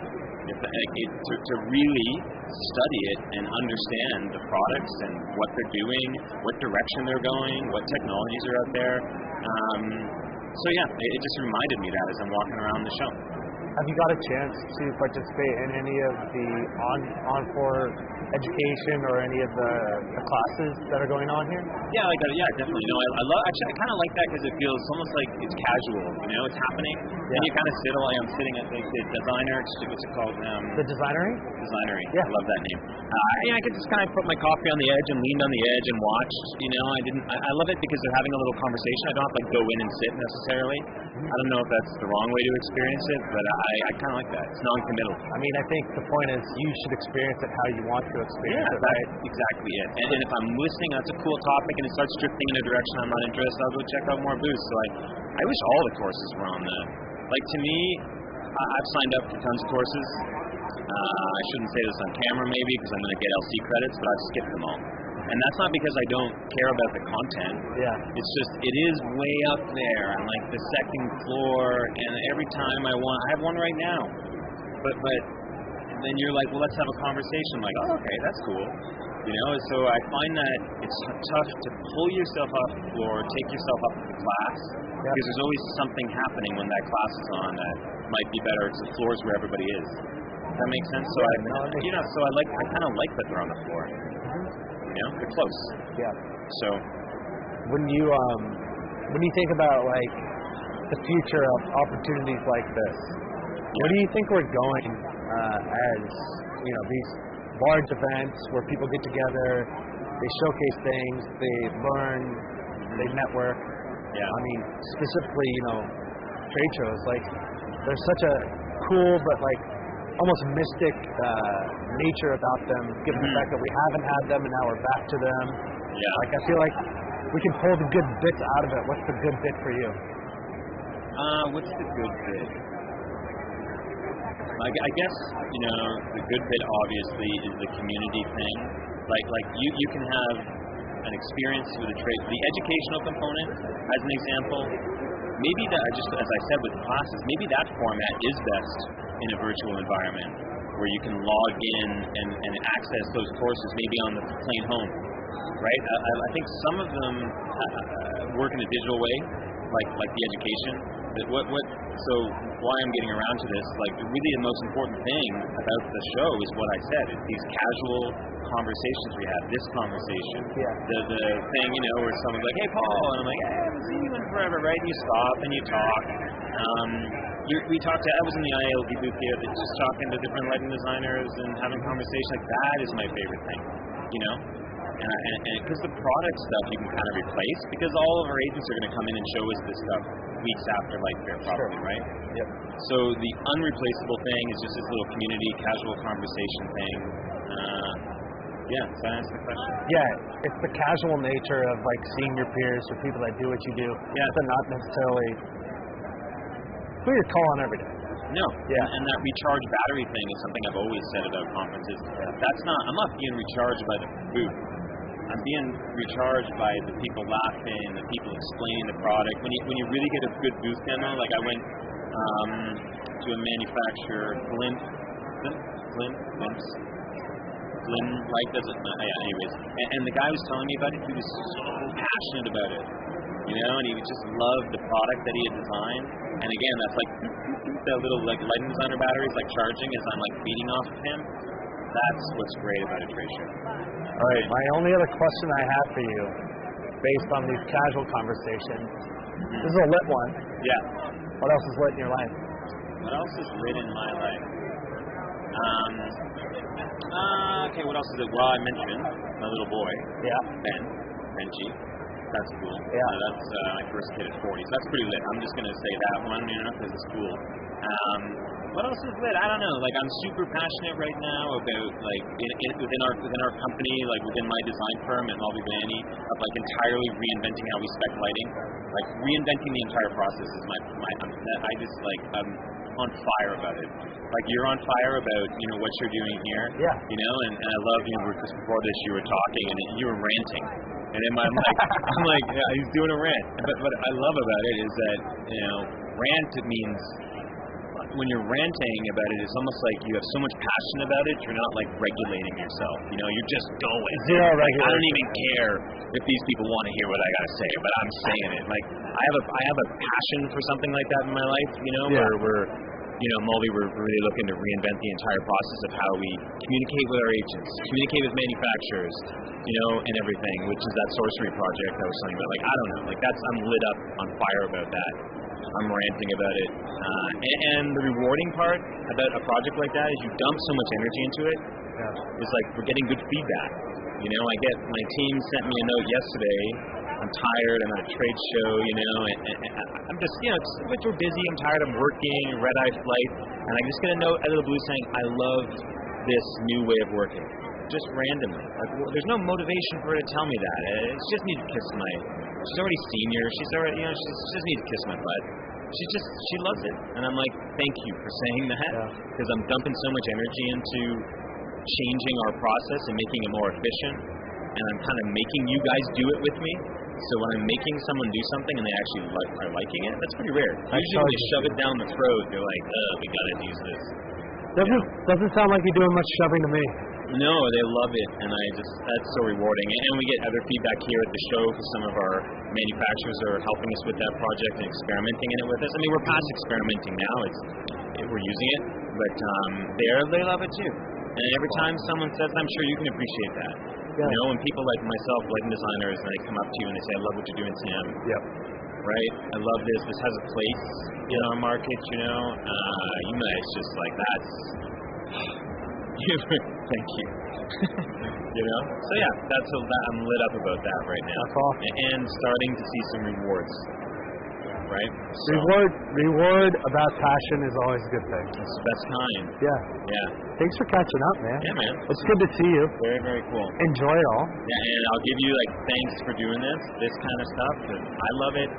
to really study it and understand the products and what they're doing, what direction they're going, what technologies are out there. So yeah, it just reminded me that as I'm walking around the show.
Have you got a chance to participate in any of the on-floor education or any of the classes that are going on here?
Yeah, definitely. You know, I kind of like that because it feels almost like it's casual. You know, it's happening, and you kind of sit. I'm sitting at the designer. What's it called?
The designery.
Designery.
Yeah,
I love that name. I could just kind of put my coffee on the edge and lean on the edge and watch. You know, I love it because they're having a little conversation. I don't have to go in and sit necessarily. I don't know if that's the wrong way to experience it, but I kind of like that. It's non-committal.
I mean, I think the point is you should experience it how you want to experience it.
That's exactly it. And if I'm listening, that's a cool topic, and it starts drifting in a direction I'm not interested, I'll go check out more booths. So I wish all the courses were on the. Like to me, I've signed up for tons of courses. I shouldn't say this on camera maybe because I'm going to get LC credits, but I've skipped them all. And that's not because I don't care about the content.
Yeah.
It's just, it is way up there on like the second floor, and every time I have one right now. But then you're like, well, let's have a conversation. I'm like, oh, okay, that's cool. You know, so I find that it's tough to pull yourself off the floor, take yourself up to the class, because there's always something happening when that class is on that might be better. It's the floors where everybody is. Does that make sense? So I kind of like that they're on the floor. You know, they're close.
Yeah.
So
when you think about like the future of opportunities like this, where do you think we're going as you know these large events where people get together, they showcase things, they learn, they network?
Yeah.
I mean, specifically, you know, trade shows. Like, there's such a cool but like almost mystic nature about them, given the fact that we haven't had them and now we're back to them.
Yeah.
Like, I feel like we can pull the good bits out of it. What's the good bit for you?
What's the good bit? I guess, you know, the good bit obviously is the community thing. Like you can have an experience with a trade, the educational component, as an example. Maybe that, just as I said with classes, maybe that format is best in a virtual environment where you can log in and access those courses maybe on the plane home, right? I think some of them work in a digital way, like the education. So why I'm getting around to this, like really the most important thing about the show is what I said. It's these casual conversations we have, this conversation.
Yeah.
The thing, you know, where someone's like, hey, Paul, and I'm like, hey, I haven't see you in forever, right? You stop and you talk. We talked to, I was in the ILD booth here, just talking to different lighting designers and having conversation. Like, that is my favorite thing, you know? And because the product stuff you can kind of replace, because all of our agents are going to come in and show us this stuff weeks after Light Fair, probably, right?
Yep.
So the unreplaceable thing is just this little community, casual conversation thing. Yeah, so that answers the question.
Yeah, it's the casual nature of like seeing your peers or people that do what you do, but not necessarily who you're calling every day.
No, and that recharge battery thing is something I've always said about conferences. I'm not being recharged by the booth. I'm being recharged by the people laughing, the people explaining the product. When you really get a good booth demo, like I went to a manufacturer, Lien Light does it. Anyways, and the guy was telling me about it. He was so passionate about it, you know, and he just loved the product that he had designed. And again, that's like that little like lighting designer batteries like charging as I'm like feeding off of him. That's what's great about a trade show.
All right, my only other question I have for you, based on these casual conversations, this is a lit one.
Yeah.
What else is lit in your life?
What else is lit in my life? Okay, what else is it? Well, I mentioned my little boy.
Yeah.
Benji. That's cool.
Yeah.
That's my first kid at 40, so that's pretty lit. I'm just going to say that one, you know, because it's cool. What else is lit? I don't know. Like, I'm super passionate right now about, like, within our company, like, within my design firm at Malby Vanny, of, like, entirely reinventing how we spec lighting. Like, reinventing the entire process is I'm on fire about it. Like, you're on fire about, you know, what you're doing here.
Yeah.
You know, and I love, you know, because before this you were talking and you were ranting. And then I'm like, yeah, he's doing a rant. But what I love about it is that, you know, rant means when you're ranting about it, it's almost like you have so much passion about it, you're not like regulating yourself. You know, you're just going.
Zero regulation.
Like, I don't even care if these people want to hear what I gotta say, but I'm saying it. Like, I have a passion for something like that in my life. You know, where we're, you know, Mulvey, we're really looking to reinvent the entire process of how we communicate with our agents, communicate with manufacturers, you know, and everything, which is that sorcery project I was telling you about. Like, I don't know, like I'm lit up on fire about that. I'm ranting about it. And the rewarding part about a project like that is you dump so much energy into it. It's like we're getting good feedback. You know, my team sent me a note yesterday. I'm tired, I'm at a trade show, you know, and I'm just, you know, we're busy, I'm tired, I'm working, red-eye flight, and I just get a note out of the blue saying, I love this new way of working. Just randomly. Like, there's no motivation for her to tell me that. She just needs to kiss she's already senior, she's already, you know, she just needs to kiss my butt. She loves it. And I'm like, thank you for saying that, because I'm dumping so much energy into changing our process and making it more efficient, and I'm kind of making you guys do it with me. So when I'm making someone do something and they actually are liking it, that's pretty rare. Usually when they shove it down the throat, they're like, we gotta use this.
Doesn't sound like you're doing much shoving to me.
No, they love it, and that's so rewarding. And we get other feedback here at the show because some of our manufacturers are helping us with that project and experimenting in it with us. I mean, we're past experimenting now. We're using it, but they love it too. And every time someone says, I'm sure you can appreciate that. You know, when people like myself, lighting designers, and they come up to you and they say, I love what you're doing, Sam.
Yep.
Right? I love this. This has a place in our market, you know. You guys just like, that's... Thank you. You know? So yeah, I'm lit up about that right now.
That's awesome.
And starting to see some rewards. Right? So,
reward about passion is always a good thing.
It's the best kind.
Yeah. Thanks for catching up, man.
Yeah, man.
It's good to see you.
Very, very cool.
Enjoy it all.
Yeah, and I'll give you like thanks for doing this kind of stuff, because I love it.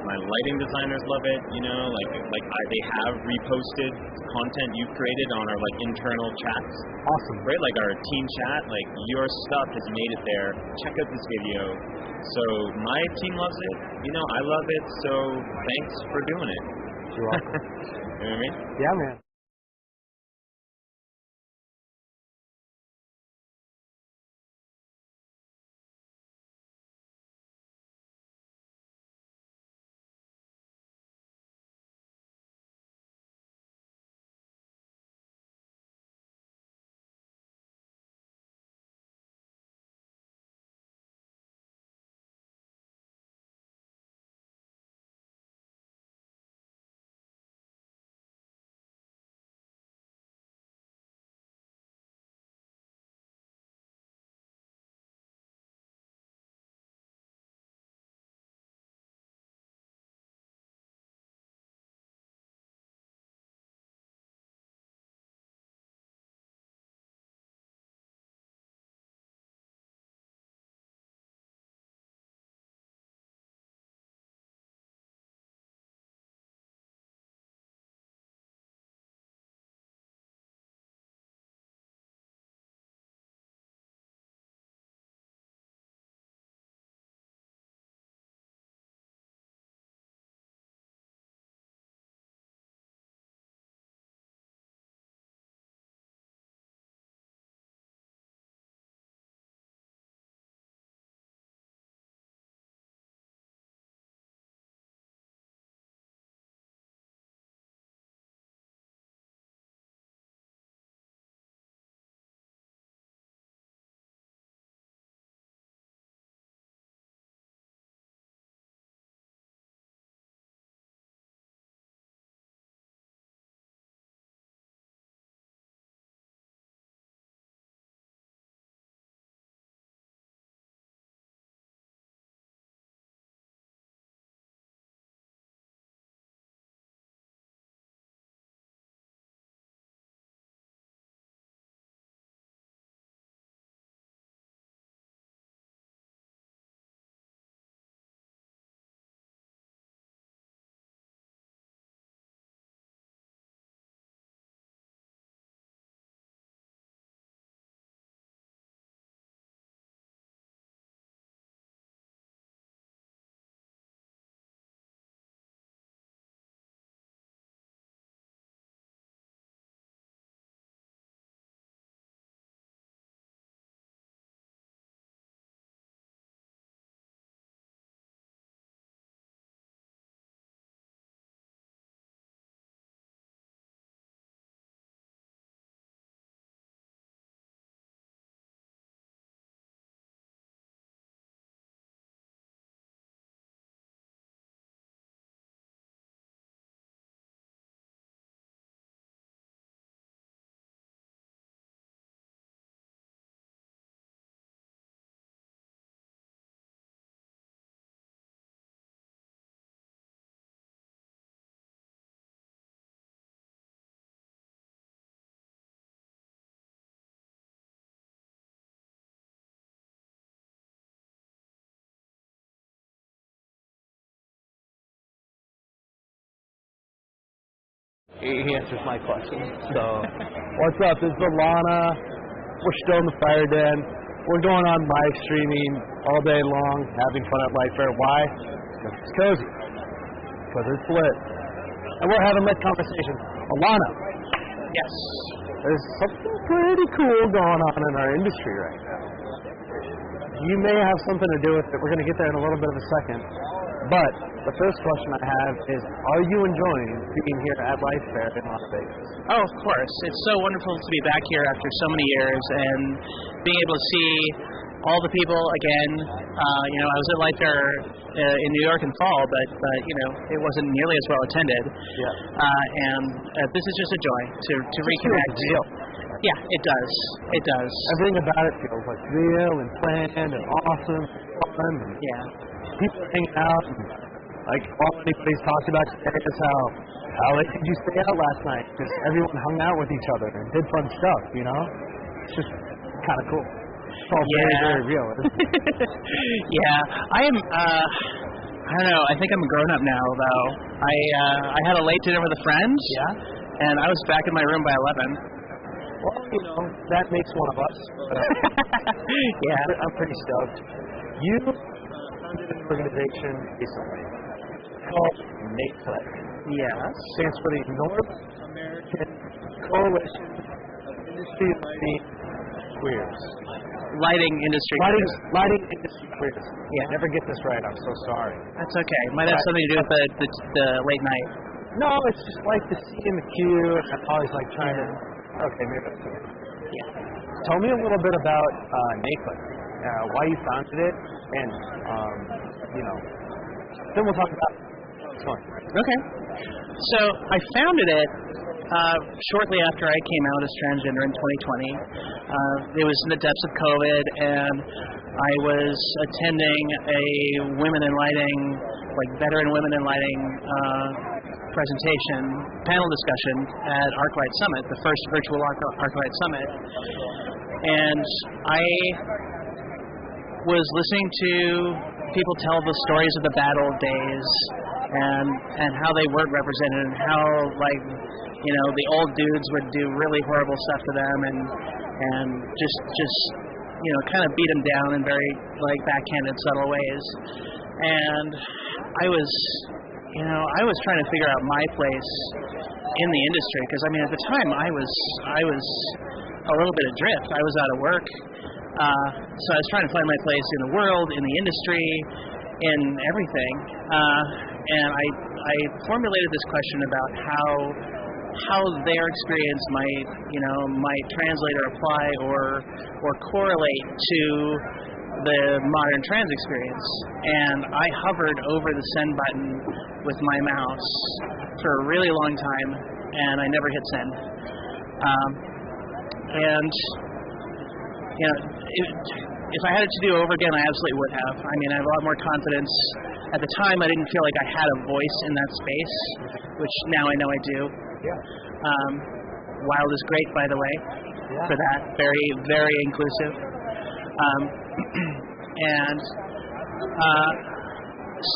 My lighting designers love it, you know, they have reposted content you've created on our like internal chats.
Awesome.
Right, like our team chat, like your stuff has made it there. Check out this video. So my team loves it, you know, I love it, so thanks for doing it.
You're welcome.
You know what I mean?
Yeah, man. he answers my questions. So, what's up? This is Alana. We're still in the FireDen. We're going on live streaming all day long, having fun at Light Fair. Why? Because it's cozy. Because it's lit. And we're having lit conversations. Alana.
Yes.
There's something pretty cool going on in our industry right now. You may have something to do with it. We're going to get there in a little bit of a second. But the first question I have is, are you enjoying being here at Light Fair in Las Vegas?
Oh, of course. It's so wonderful to be back here after so many years and being able to see all the people again. I was at Light Fair in New York in fall, but it wasn't nearly as well attended.
Yeah.
And this is just a joy to reconnect. Yeah, it does. It does.
Everything about it feels like real and planned and awesome, fun. And people are hanging out. And, like all anybody's talked about today is how late did you stay out last night? Because everyone hung out with each other and did fun stuff. It's just kind of cool. It's all very, very real.
Yeah, I am. I don't know. I think I'm a grown up now, though. I had a late dinner with a friend.
Yeah.
And I was back in my room by 11.
Well, that makes one of us. Yeah, I'm pretty stoked. You founded an organization recently called NACLIQ.
Yes.
Stands for the North American Coalition of Industry Lighting Queers.
Lighting industry.
Lighting industry queers. Yeah, never get this right. I'm so sorry.
That's okay. Might have something to do with the late night.
No, it's just like the C and the Q. I'm always like trying to. Okay, maybe that's okay.
Yeah.
Tell me a little bit about NACLIQ, why you founded it, and then we'll talk about how it's going.
Okay. So I founded it shortly after I came out as transgender in 2020. It was in the depths of COVID, and I was attending a women in lighting, veteran women in lighting panel discussion at ArcLight Summit, the first virtual ArcLight Summit. And I was listening to people tell the stories of the bad old days and how they weren't represented and how the old dudes would do really horrible stuff to them and just kind of beat them down in very backhanded, subtle ways. And I was trying to figure out my place in the industry because at the time I was a little bit adrift. I was out of work, so I was trying to find my place in the world, in the industry, in everything. And I formulated this question about how their experience might translate or apply or correlate to the modern trans experience. And I hovered over the send button with my mouse for a really long time, and I never hit send. If I had it to do over again, I absolutely would have. I have a lot more confidence. At the time, I didn't feel like I had a voice in that space, which now I know I do.
Yeah.
Wild is great, by the way, for that. Very, very inclusive.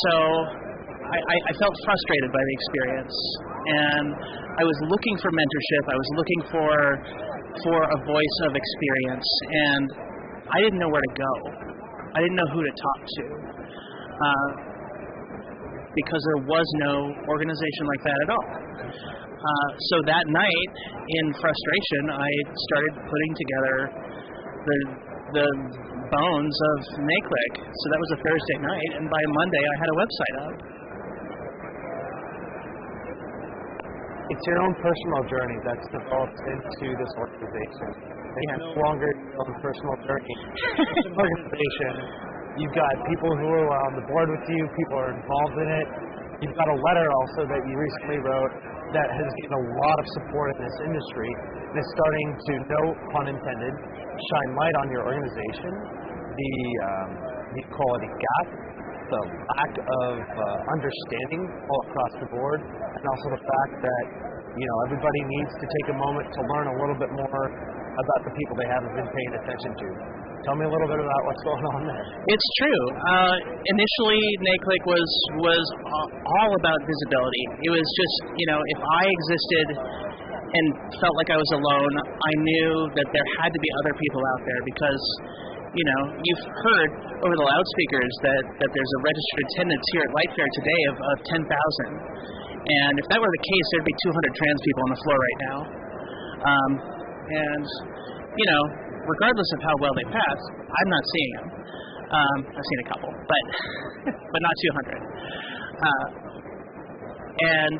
So I felt frustrated by the experience, and I was looking for mentorship. I was looking for a voice of experience, and I didn't know where to go. I didn't know who to talk to, because there was no organization like that at all. So that night, in frustration, I started putting together the bones of NACLIQ. So that was a Thursday night, and by Monday I had a website up.
It's your own personal journey that's developed into this organization. It's no longer your own personal journey. It's an organization. You've got people who are on the board with you, people are involved in it. You've got a letter also that you recently wrote that has gained a lot of support in this industry and is starting to, no pun intended, shine light on your organization, the equality gap, the lack of understanding all across the board, and also the fact that everybody needs to take a moment to learn a little bit more about the people they haven't been paying attention to. Tell me a little bit about what's going on there.
It's true. Initially, NACLIQ was all about visibility. It was just, if I existed and felt like I was alone, I knew that there had to be other people out there because, you've heard over the loudspeakers that there's a registered attendance here at Light Fair today of 10,000. And if that were the case, there'd be 200 trans people on the floor right now. Regardless of how well they pass, I'm not seeing them. I've seen a couple, but not 200. And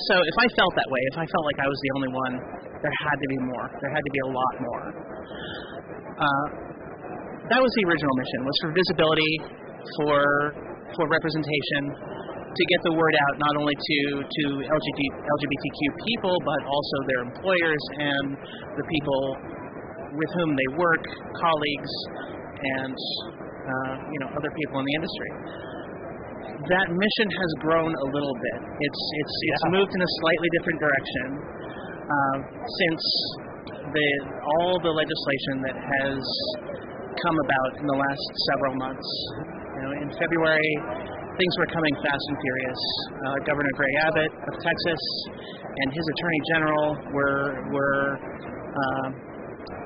so if I felt that way, if I felt like I was the only one, there had to be more. There had to be a lot more. That was the original mission, was for visibility, for representation, to get the word out not only to LGBTQ people, but also their employers and the people with whom they work, colleagues, and other people in the industry. That mission has grown a little bit. It's moved in a slightly different direction since all the legislation that has come about in the last several months. In February, things were coming fast and furious. Governor Greg Abbott of Texas and his Attorney General were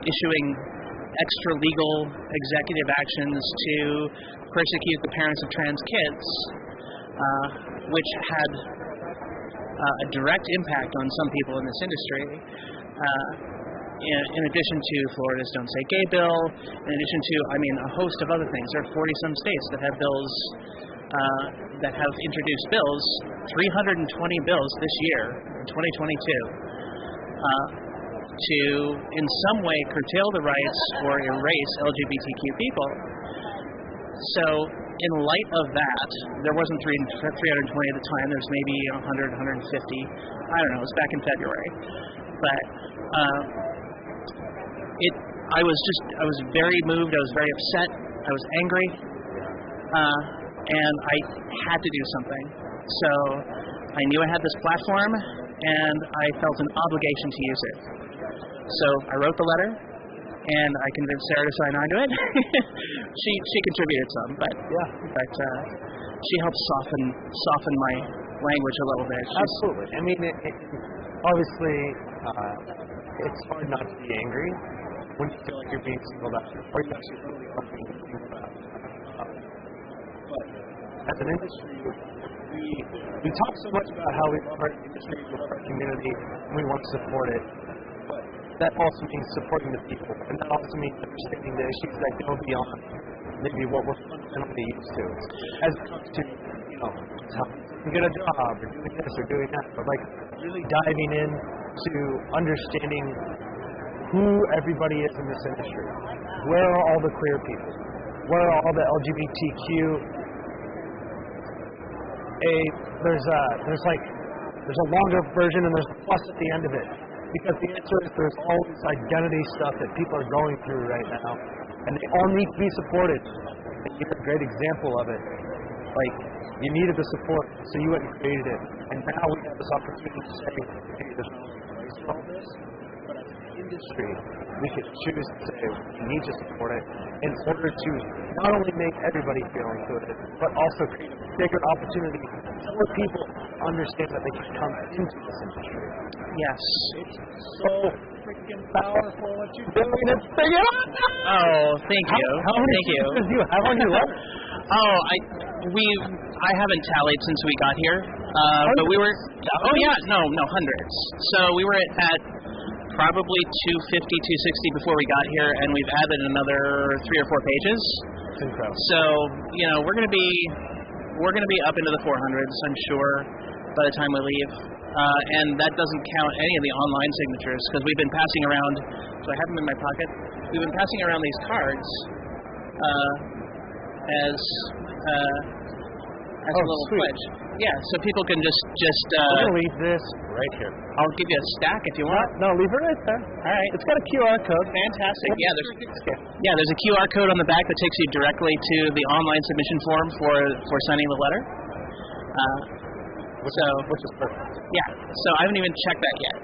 issuing extra legal executive actions to persecute the parents of trans kids, which had a direct impact on some people in this industry. In addition to Florida's Don't Say Gay bill, in addition to, a host of other things. There are 40-some states that have bills, that have introduced bills, 320 bills this year, in 2022, to, in some way, curtail the rights or erase LGBTQ people. So, in light of that, there wasn't 320 at the time, there's maybe 100, 150, I don't know, it was back in February. But, I was very moved, I was very upset, I was angry, and I had to do something. So I knew I had this platform, and I felt an obligation to use it. So I wrote the letter, and I convinced Sarah to sign on to it. She contributed some, but she helped soften my language a little bit.
Absolutely. Obviously, it's hard not to be angry when you feel like you're being singled out, or you actually really are being singled out. But as an industry, we talk so much about how we love our industry, we love our community, and we want to support it. But that also means supporting the people, and that also means understanding the issues that go beyond maybe what we're fundamentally used to. As it comes to, how you get a job, or doing this, or doing that, but really diving in to understanding who everybody is in this industry. Where are all the queer people? Where are all the LGBTQ? There's a longer version and there's a plus at the end of it. Because the answer is there's all this identity stuff that people are going through right now. And they all need to be supported. And you're a great example of it. You needed the support, so you went and created it. And now we have this opportunity to say, hey, there's no place for all this. But as an industry, we could choose to say we need to support it in order to not only make everybody feel included, but also create a bigger opportunity so more people understand that they can come into this industry.
Yes.
It's so freaking powerful what you're doing. It's big up.
Oh, thank you.
How many speakers do you have on your letter?
I haven't tallied since we got here, but we were. Hundreds. So we were at probably 250, 260 before we got here, and we've added another 3 or 4 pages.
That's incredible.
So we're going to be up into the 400s, I'm sure, by the time we leave. And that doesn't count any of the online signatures, because we've been passing around. So I have them in my pocket. We've been passing around these cards as a little pledge. Yeah, so people can just.
I'm gonna leave this right here.
I'll give you a stack if you want.
No, leave it right there.
All right.
It's got a QR code.
Fantastic. There's a QR code on the back that takes you directly to the online submission form for signing the letter.
Which is perfect.
Yeah. So I haven't even checked that yet.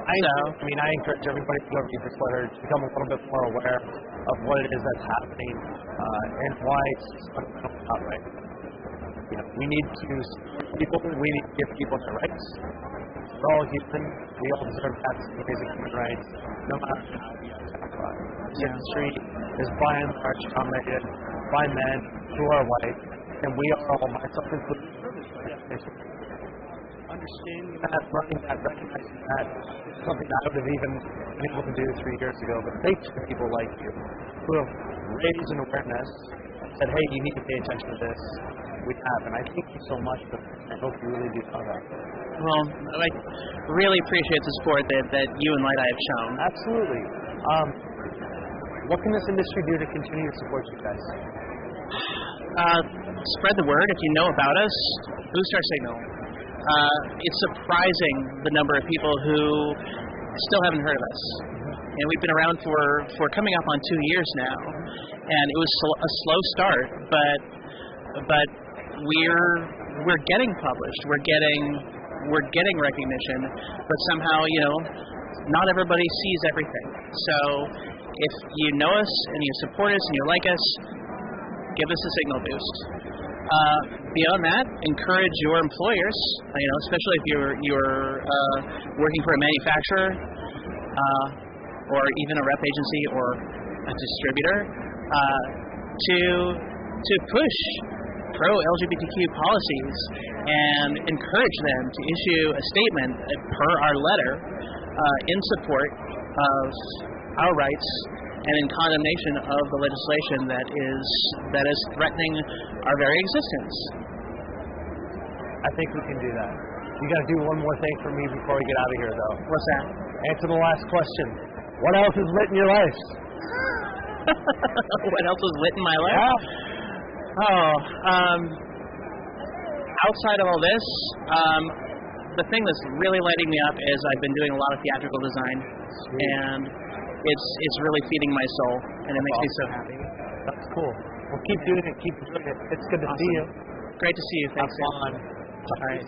I encourage everybody to go read this letter, to become a little bit more aware of what it is that's happening and why it's not right. We need to support people. We need to give people their rights. We're all human. We all deserve to have some basic human rights, no matter how we are identified. This industry is by and large dominated by men who are white, and we are all, myself included, understanding that, running that, recognizing that, is something that I would have even been able to do 3 years ago. But thanks to people like you who have raised an awareness, said, hey, you need to pay attention to this. We have, and I thank you so much for this. I hope you really do know that.
Well, I really appreciate the support that you and Light have shown.
Absolutely. What can this industry do to continue to support you guys?
Spread the word. If you know about us, boost our signal. It's surprising the number of people who still haven't heard of us. And we've been around for coming up on 2 years now. And it was a slow start, but we're getting published. We're getting recognition, but somehow, not everybody sees everything. So if you know us and you support us and you like us, give us a signal boost. Beyond that, encourage your employers, especially if you're working for a manufacturer or even a rep agency or a distributor, to push pro-LGBTQ policies and encourage them to issue a statement per our letter in support of our rights and in condemnation of the legislation that is threatening our very existence.
I think we can do that. You got to do one more thing for me before we get out of here, though.
What's that?
Answer the last question. What else is lit in your life?
What else is lit in my life?
Yeah.
Outside of all this, the thing that's really lighting me up is I've been doing a lot of theatrical design, and it's really feeding my soul, and it makes me so happy.
That's cool. Well, keep doing it. Keep doing it. It's good to see you.
Great to see you. Thanks.
All right.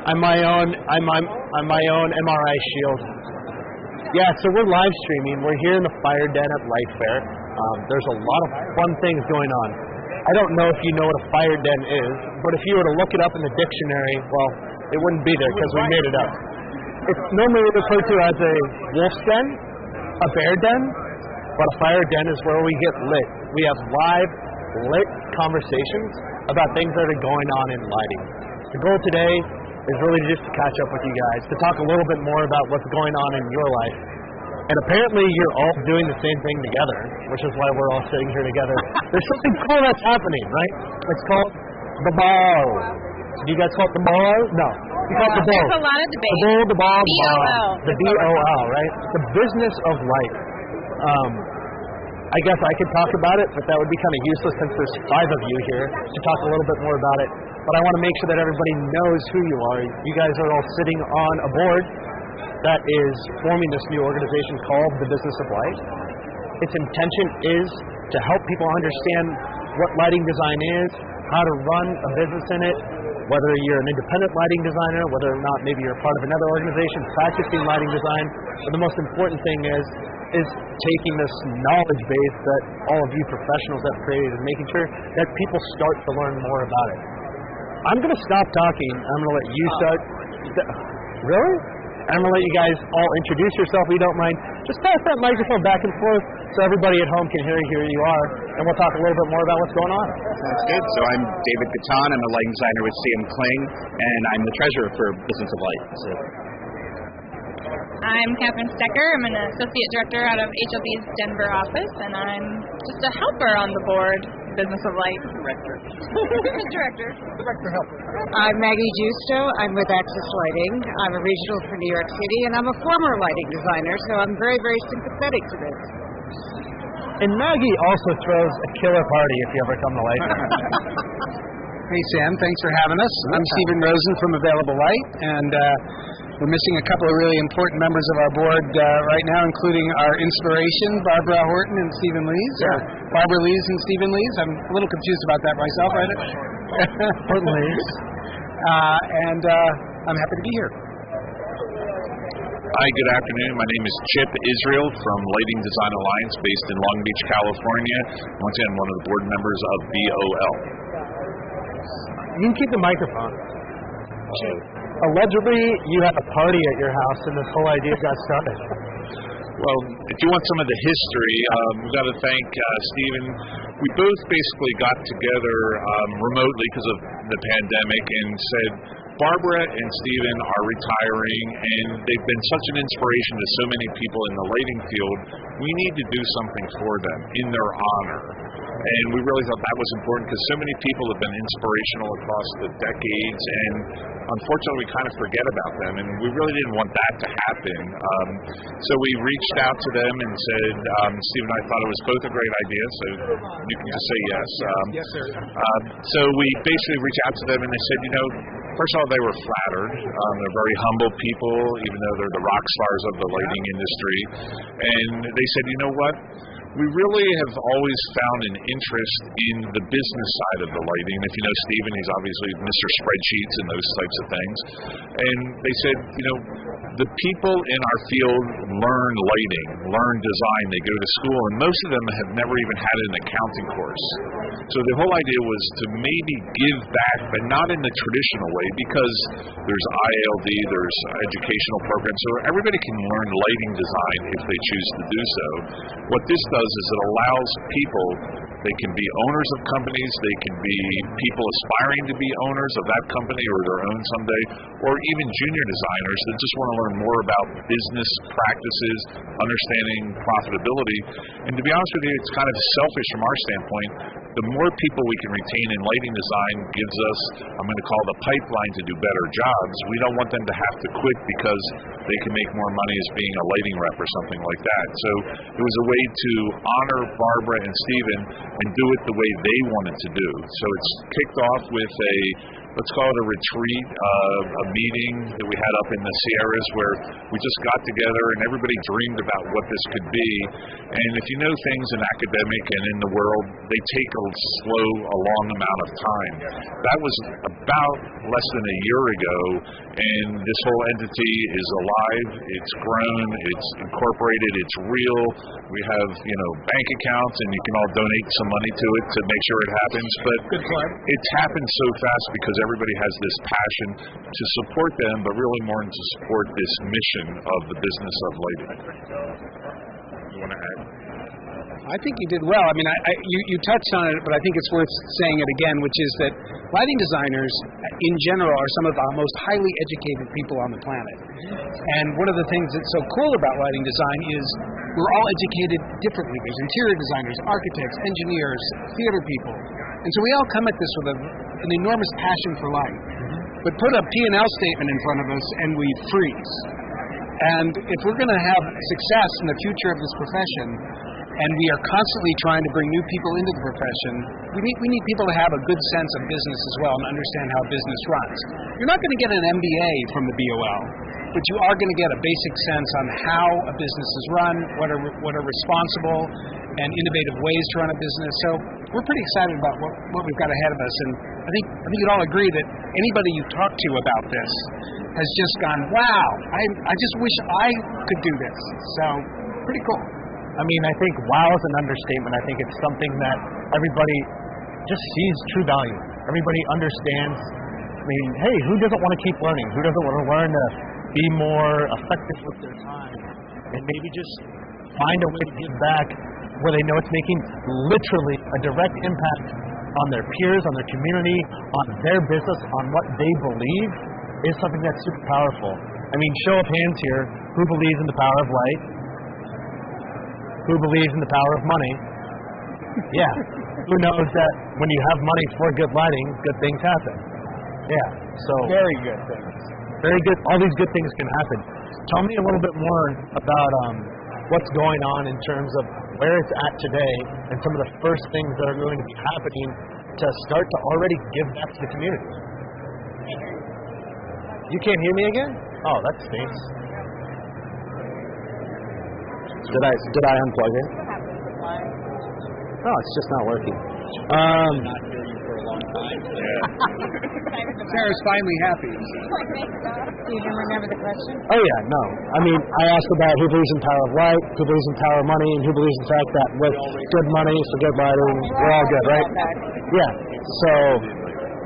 I'm my own MRI shield. Yeah, so we're live streaming. We're here in the FireDen at Light Fair. There's a lot of fun things going on. I don't know if you know what a FireDen is, but if you were to look it up in the dictionary, well, it wouldn't be there because we made it up. It's normally referred to as a wolf's den, a bear den, but a FireDen is where we get lit. We have live, lit conversations about things that are going on in lighting. The goal today is really just to catch up with you guys, to talk a little bit more about what's going on in your life. And apparently you're all doing the same thing together, which is why we're all sitting here together. There's something cool that's happening, right? It's called the ball. Do you guys call it the ball? No. You call it the ball.
There's a lot of debate.
The ball,
BOL.
the BOL, right? The business of light. I guess I could talk about it, but that would be kind of useless since there's 5 of you here to talk a little bit more about it. But I want to make sure that everybody knows who you are. You guys are all sitting on a board that is forming this new organization called the Business of Light. Its intention is to help people understand what lighting design is, how to run a business in it, whether you're an independent lighting designer, whether or not maybe you're part of another organization practicing lighting design. But the most important thing is taking this knowledge base that all of you professionals have created and making sure that people start to learn more about it. I'm going to stop talking. I'm going to let you start. Really? I'm going to let you guys all introduce yourself if you don't mind. Just pass that microphone back and forth so everybody at home can hear who you are, and we'll talk a little bit more about what's going on.
Sounds good. So I'm David Catan. I'm a lighting designer with CM and I'm the treasurer for Business of Light. So.
I'm Catherine Stecker. I'm an associate director out of HLB's Denver office, and I'm just a helper on the board, Business of Light. Director helper.
I'm Maggie Justo. I'm with Access Lighting. I'm a regional for New York City, and I'm a former lighting designer, so I'm very, very sympathetic to this.
And Maggie also throws a killer party if you ever come to Light.
Hey, Sam. Thanks for having us. I'm Stephen Rosen from Available Light, and we're missing a couple of really important members of our board right now, including our inspiration, Barbara Horton and Stephen Lees. Yeah. Barbara Lees and Stephen Lees. I'm a little confused about that myself, right?
Horton Lees.
And I'm happy to be here.
Hi, good afternoon. My name is Chip Israel from Lighting Design Alliance based in Long Beach, California. Once again, one of the board members of BOL.
You can keep the microphone. Allegedly, you had a party at your house and this whole idea got started.
Well, if you want some of the history, we've got to thank Stephen. We both basically got together remotely because of the pandemic and said, Barbara and Stephen are retiring, and they've been such an inspiration to so many people in the lighting field. We need to do something for them in their honor. And we really thought that was important because so many people have been inspirational across the decades, and unfortunately we kind of forget about them, and we really didn't want that to happen. So we reached out to them and said, Steve and I thought it was both a great idea, so you can just say yes.
Yes, sir.
So we basically reached out to them and they said, first of all, they were flattered. They're very humble people, even though they're the rock stars of the lighting industry. And they said, you know what? We really have always found an interest in the business side of the lighting. If you know Stephen, he's obviously Mr. Spreadsheets and those types of things. And they said, the people in our field learn lighting, learn design, they go to school, and most of them have never even had an accounting course. So the whole idea was to maybe give back, but not in the traditional way, because there's ILD, there's educational programs, so everybody can learn lighting design if they choose to do so. What this does is it allows people, they can be owners of companies, they can be people aspiring to be owners of that company or their own someday, or even junior designers that just want to learn more about business practices, understanding profitability. And to be honest with you, it's kind of selfish from our standpoint. The more people we can retain in lighting design gives us, I'm going to call the pipeline to do better jobs. We don't want them to have to quit because they can make more money as being a lighting rep or something like that. So it was a way to honor Barbara and Stephen and do it the way they wanted to do. So it's kicked off with a let's call it a retreat, a meeting that we had up in the Sierras where we just got together and everybody dreamed about what this could be. And if you know things in academic and in the world, they take a long amount of time. That was about less than a year ago, and this whole entity is alive, it's grown, it's incorporated, it's real. We have, bank accounts, and you can all donate some money to it to make sure it happens. But it's happened so fast because everybody has this passion to support them, but really more to support this mission of the business of lighting. You want to add?
I think you did well. I mean, you touched on it, but I think it's worth saying it again, which is that lighting designers in general are some of our most highly educated people on the planet. And one of the things that's so cool about lighting design is we're all educated differently. There's interior designers, architects, engineers, theater people. And so we all come at this with an enormous passion for light. But put a P&L statement in front of us and we freeze. And if we're going to have success in the future of this profession, and we are constantly trying to bring new people into the profession, we need people to have a good sense of business as well and understand how business runs. You're not going to get an MBA from the BOL, but you are going to get a basic sense on how a business is run, what are responsible and innovative ways to run a business. So we're pretty excited about what we've got ahead of us, and I think you'd all agree that anybody you talk to about this has just gone, wow, I just wish I could do this. So pretty cool.
I mean, I think wow is an understatement. I think it's something that everybody just sees true value. Everybody understands. I mean, hey, who doesn't want to keep learning? Who doesn't want to learn to be more effective with their time? And maybe just find a way to give back where they know it's making literally a direct impact on their peers, on their community, on their business, on what they believe is something that's super powerful. I mean, show of hands here, who believes in the power of light? Who believes in the power of money? Yeah. Who knows that when you have money for good lighting, good things happen? Yeah. So
very good things.
Very good. All these good things can happen. Tell me a little bit more about what's going on in terms of where it's at today and some of the first things that are going to be happening to start to already give back to the community. You can't hear me again? Oh, that stinks. Did I unplug it? No, it's just not working.
Not hearing you for a long time.
Sarah's finally happy.
Do you even remember the question?
Oh yeah, no. I mean, I asked about who believes in power of light, who believes in power of money, and who believes in the fact that with good money for good lighting, we're all good, right? Yeah. So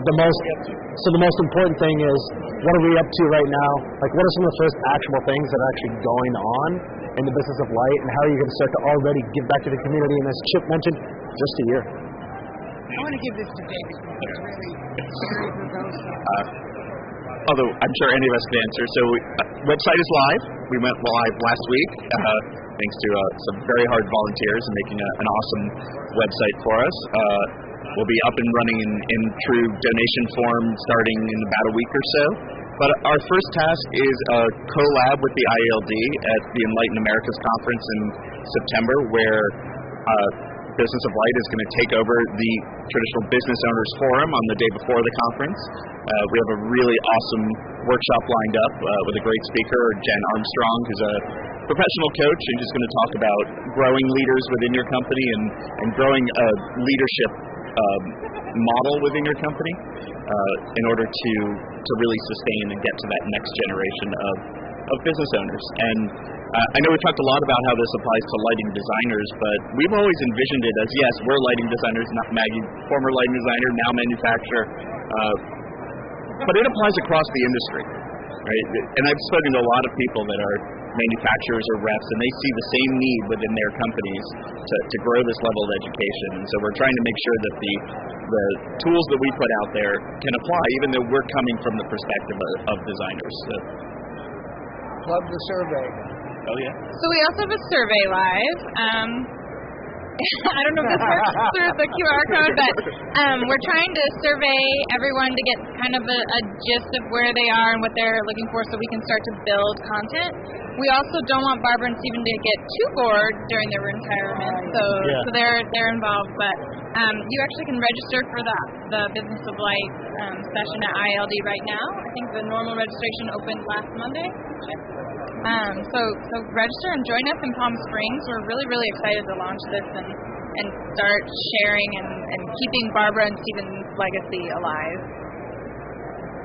the most important thing is, what are we up to right now? Like, what are some of the first actual things that are actually going on in the business of light, and how are you going to start to already give back to the community? And as Chip mentioned, just a year.
I want to give this to David because it's really very verbose.
Although I'm sure any of us can answer. So website is live. We went live last week thanks to some very hard volunteers and making an awesome website for us. We'll be up and running in true donation form starting in about a week or so. But our first task is a collab with the IELD at the Enlighten Americas conference in September, where Business of Light is going to take over the traditional Business Owners Forum on the day before the conference. We have a really awesome workshop lined up with a great speaker, Jen Armstrong, who's a professional coach, and she's going to talk about growing leaders within your company and growing a leadership model within your company in order to really sustain and get to that next generation of business owners. And I know we talked a lot about how this applies to lighting designers, but we've always envisioned it as, yes, we're lighting designers, not Maggie, former lighting designer, now manufacturer, but it applies across the industry, right? And I've spoken to a lot of people that are manufacturers or reps, and they see the same need within their companies to grow this level of education. And so we're trying to make sure that the tools that we put out there can apply, even though we're coming from the perspective of designers. So.
Plug the survey.
Oh, yeah.
So we also have a survey live. I don't know if this works through the QR code, but we're trying to survey everyone to get kind of a gist of where they are and what they're looking for so we can start to build content. We also don't want Barbara and Stephen to get too bored during their retirement, so they're involved. But You actually can register for the Business of Light session at ILD right now. I think the normal registration opened last Monday. So register and join us in Palm Springs. We're really, really excited to launch this and start sharing and keeping Barbara and Stephen's legacy alive.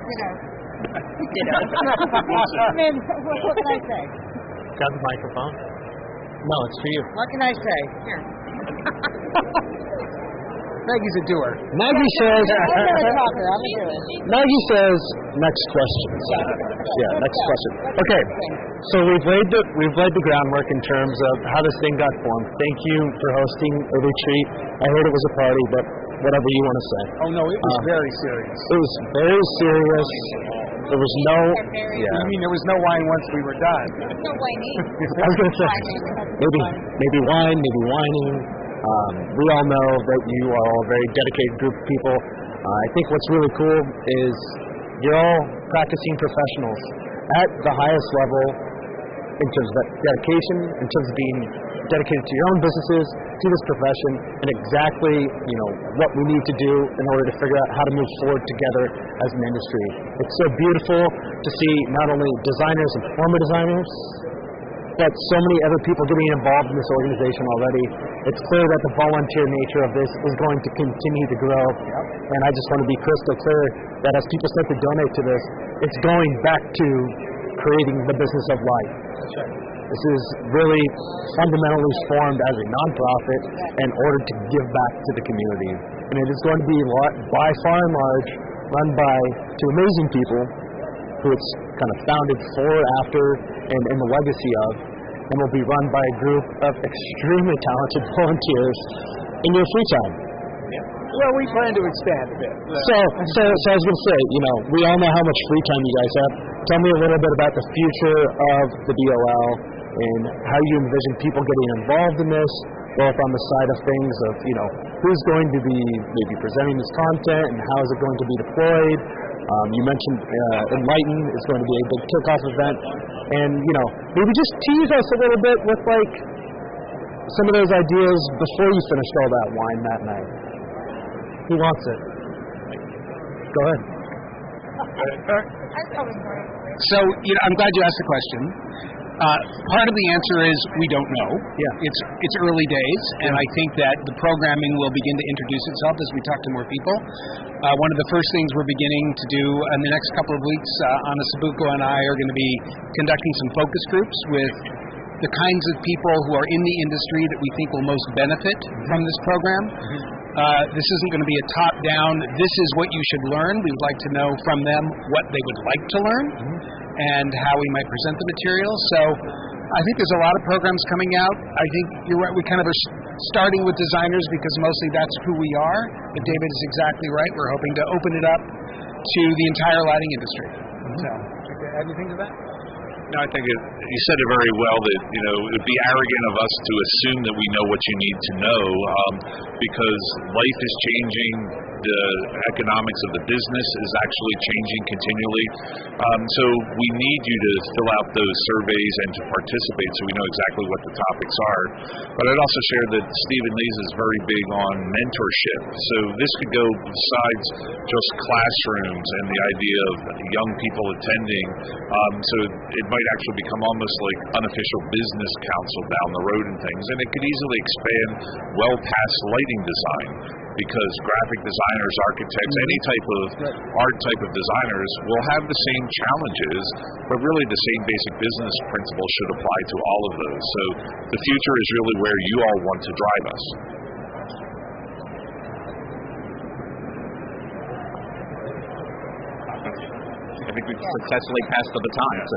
Ditto.
What can I say?
Got the microphone? No, it's for you.
What can I say? Here.
Maggie's a doer.
Maggie says.
I'm a talker. I'm a doer.
Maggie says, next question. Yeah, next question. Okay, so we've laid the groundwork in terms of how this thing got formed. Thank you for hosting a retreat. I heard it was a party, but whatever you want to say.
Oh no, it was very serious.
It was very serious. There was no. Yeah.
I mean, there was no wine once we were done.
No whining.
I was going to say maybe wine, maybe whining. We all know that you are all a very dedicated group of people. I think what's really cool is you're all practicing professionals at the highest level in terms of that dedication, in terms of being dedicated to your own businesses, to this profession, and exactly what we need to do in order to figure out how to move forward together as an industry. It's so beautiful to see not only designers and former designers, but so many other people getting involved in this organization already. It's clear that the volunteer nature of this is going to continue to grow. And I just want to be crystal clear that as people start to donate to this, it's going back to creating the business of light. This is really fundamentally formed as a nonprofit in order to give back to the community. And it is going to be by far and large run by two amazing people who it's kind of founded for, after, and in the legacy of, and will be run by a group of extremely talented volunteers in your free time.
Well, we plan to expand a bit.
So I was going to say, we all know how much free time you guys have. Tell me a little bit about the future of the DOL and how you envision people getting involved in this, both on the side of things of, who's going to be maybe presenting this content and how is it going to be deployed. You mentioned Enlighten is going to be a big kickoff event. And, maybe just tease us a little bit with, some of those ideas before you finished all that wine that night. Who wants it? Go ahead.
So, I'm glad you asked the question. Part of the answer is we don't know.
Yeah.
It's early days, and I think that the programming will begin to introduce itself as we talk to more people. One of the first things we're beginning to do in the next couple of weeks, Anna Sabuco and I are going to be conducting some focus groups with the kinds of people who are in the industry that we think will most benefit from this program. This isn't going to be a top-down, this is what you should learn. We would like to know from them what they would like to learn and how we might present the material. So I think there's a lot of programs coming out. I think you're right, we kind of are starting with designers because mostly that's who we are. But David is exactly right. We're hoping to open it up to the entire lighting industry. So, add anything to that?
No, I think you said it very well that, it would be arrogant of us to assume that we know what you need to know because life is changing. The economics of the business is actually changing continually. So we need you to fill out those surveys and to participate so we know exactly what the topics are. But I'd also share that Stephen Lees is very big on mentorship. So this could go besides just classrooms and the idea of young people attending. So it might actually become almost like unofficial business council down the road and things. And it could easily expand well past lighting design, because graphic designers, architects, any type of art type of designers will have the same challenges, but really the same basic business principles should apply to all of those. So the future is really where you all want to drive us.
I think we've successfully passed the baton. So,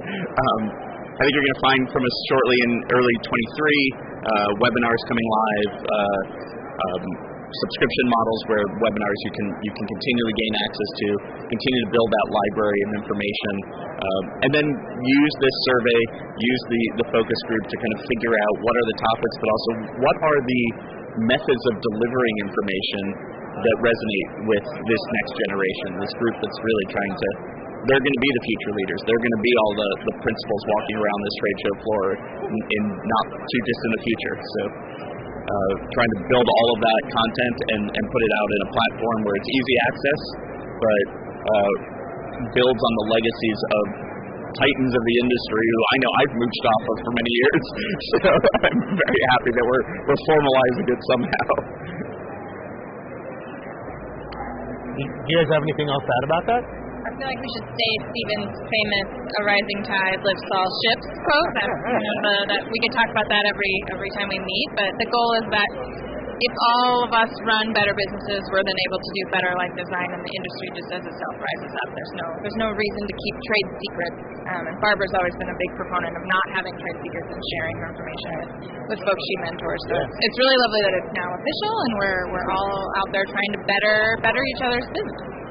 I think you're going to find from us shortly in early 23 webinars coming live, subscription models where webinars you can continually gain access to, continue to build that library of information, and then use this survey, use the focus group to kind of figure out what are the topics, but also what are the methods of delivering information that resonate with this next generation, this group that's really trying to. They're going to be the future leaders. They're going to be all the principals walking around this trade show floor in not too distant a future. So trying to build all of that content and put it out in a platform where it's easy access, but builds on the legacies of titans of the industry who I know I've mooched off of for many years. So I'm very happy that we're formalizing it somehow.
Do you guys have anything else to add about that?
I feel like we should say Stephen's famous "A rising tide lifts all ships" quote. That we could talk about that every time we meet. But the goal is that if all of us run better businesses, we're then able to do better like design, and the industry just as itself rises up. There's no reason to keep trade secrets. And Barbara's always been a big proponent of not having trade secrets and sharing her information with folks she mentors. So it's really lovely that it's now official, and we're all out there trying to better each other's business.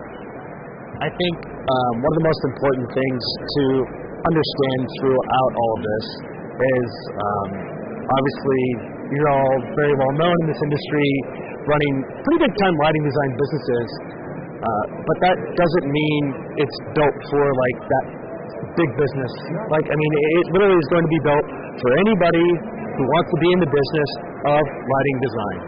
I think one of the most important things to understand throughout all of this is obviously you're all very well known in this industry, running pretty big time lighting design businesses, but that doesn't mean it's built for like that big business. Like, I mean, it literally is going to be built for anybody who wants to be in the business of lighting design.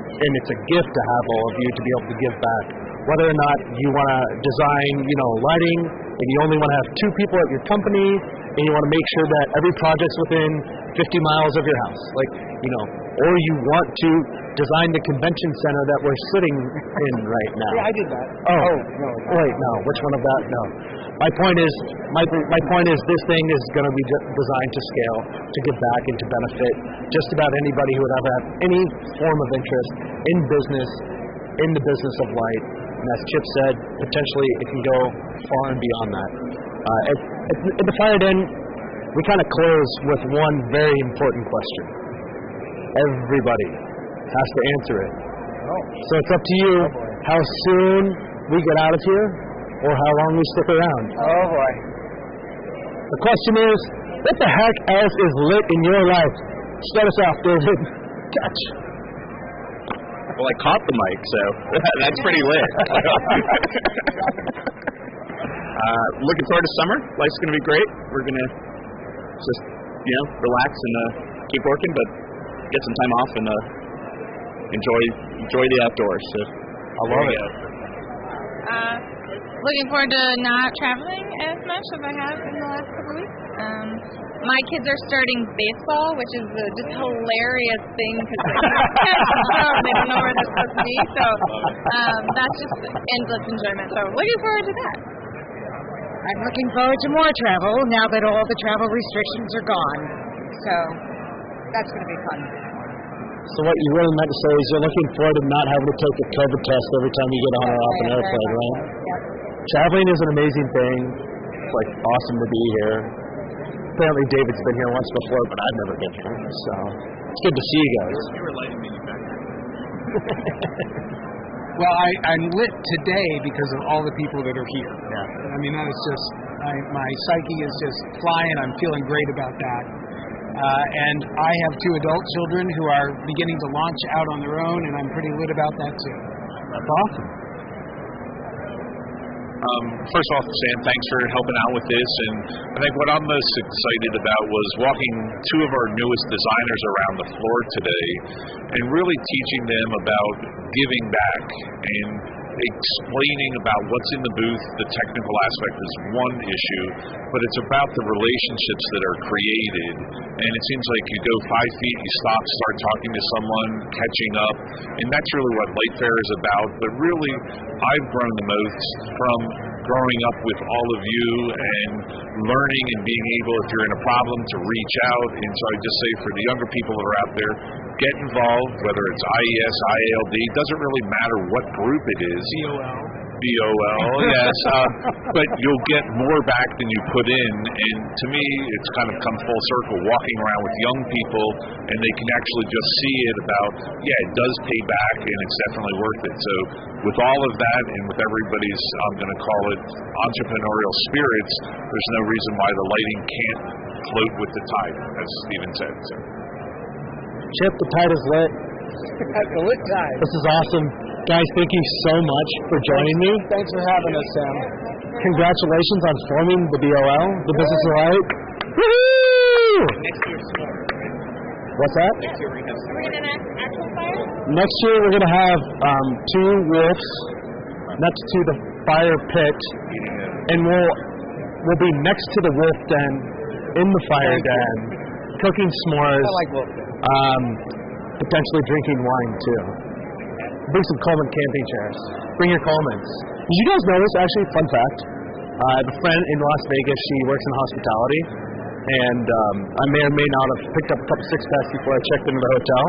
And it's a gift to have all of you to be able to give back. Whether or not you want to design, lighting, and you only want to have 2 people at your company, and you want to make sure that every project's within 50 miles of your house, or you want to design the convention center that we're sitting in right now.
Yeah, I did that.
Oh no! Wait, no. Which one of that? No. My point is, this thing is going to be designed to scale, to give back, and to benefit just about anybody who would ever have any form of interest in business, in the business of light. And as Chip said, potentially it can go far and beyond that. At the FireDen, we kind of close with one very important question. Everybody has to answer it. So it's up to you how soon we get out of here or how long we stick around.
Oh boy.
The question is, what the heck else is lit in your life? Start us off, David. Catch.
Well, I caught the mic, so that's pretty lit. Looking forward to summer. Life's going to be great. We're going to just, relax and keep working, but get some time off and enjoy the outdoors. So
I love it.
Looking forward to not traveling as much as I have in the last couple of weeks. My kids are starting baseball, which is a just hilarious thing because they don't know where they're supposed to be. So that's just endless enjoyment. So looking forward to that.
I'm looking forward to more travel now that all the travel restrictions are gone. So that's going to be fun.
So what you really meant to say is you're looking forward to not having to take a COVID test every time you get on or off an airplane, right?
Yep.
Traveling is an amazing thing. It's awesome to be here. Apparently David's been here once before, but I've never been here. So it's good to see you guys.
You were lighting manufacturer.
Well, I'm lit today because of all the people that are here.
Yeah.
I mean, that is just, my psyche is just flying. I'm feeling great about that. And I have 2 adult children who are beginning to launch out on their own, and I'm pretty lit about that too.
That's awesome.
First off, Sam, thanks for helping out with this. And I think what I'm most excited about was walking 2 of our newest designers around the floor today and really teaching them about giving back and explaining about what's in the booth. The technical aspect is one issue, but it's about the relationships that are created. And it seems like you go 5 feet, you stop, start talking to someone, catching up, and that's really what Light Fair is about. But really, I've grown the most from growing up with all of you and learning and being able, if you're in a problem, to reach out. And so I just say for the younger people that are out there, get involved, whether it's IES, IALD, doesn't really matter what group it is. BOL, yes. But you'll get more back than you put in. And to me, it's kind of come full circle, walking around with young people, and they can actually just see it about, it does pay back, and it's definitely worth it. So with all of that, and with everybody's, I'm going to call it entrepreneurial spirits, there's no reason why the lighting can't float with the tide, as Stephen said. So.
Chip, the tide is lit.
That's a lit tide.
This is awesome. Guys, thank you so much for joining me.
Thanks for having us, Sam.
Congratulations on forming the BOL, the Business of Light. Woo-hoo!
Next year's
What's that?
Are we going to enact actual fire?
Next year we're going to have 2 wolves next to the fire pit, and we'll be next to the wolf den in the fire den, cooking s'mores.
I like wolf den.
Potentially drinking wine too. Bring some Coleman camping chairs. Bring your Colemans. Did you guys know this? Actually, fun fact. I have a friend in Las Vegas. She works in hospitality, and I may or may not have picked up a couple six-packs before I checked into the hotel.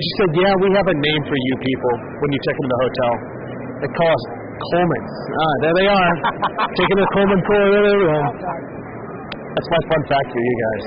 She said, "Yeah, we have a name for you people when you check into the hotel. They call us Colemans." There they are, taking their Coleman tour. There they go. That's my fun fact for you guys.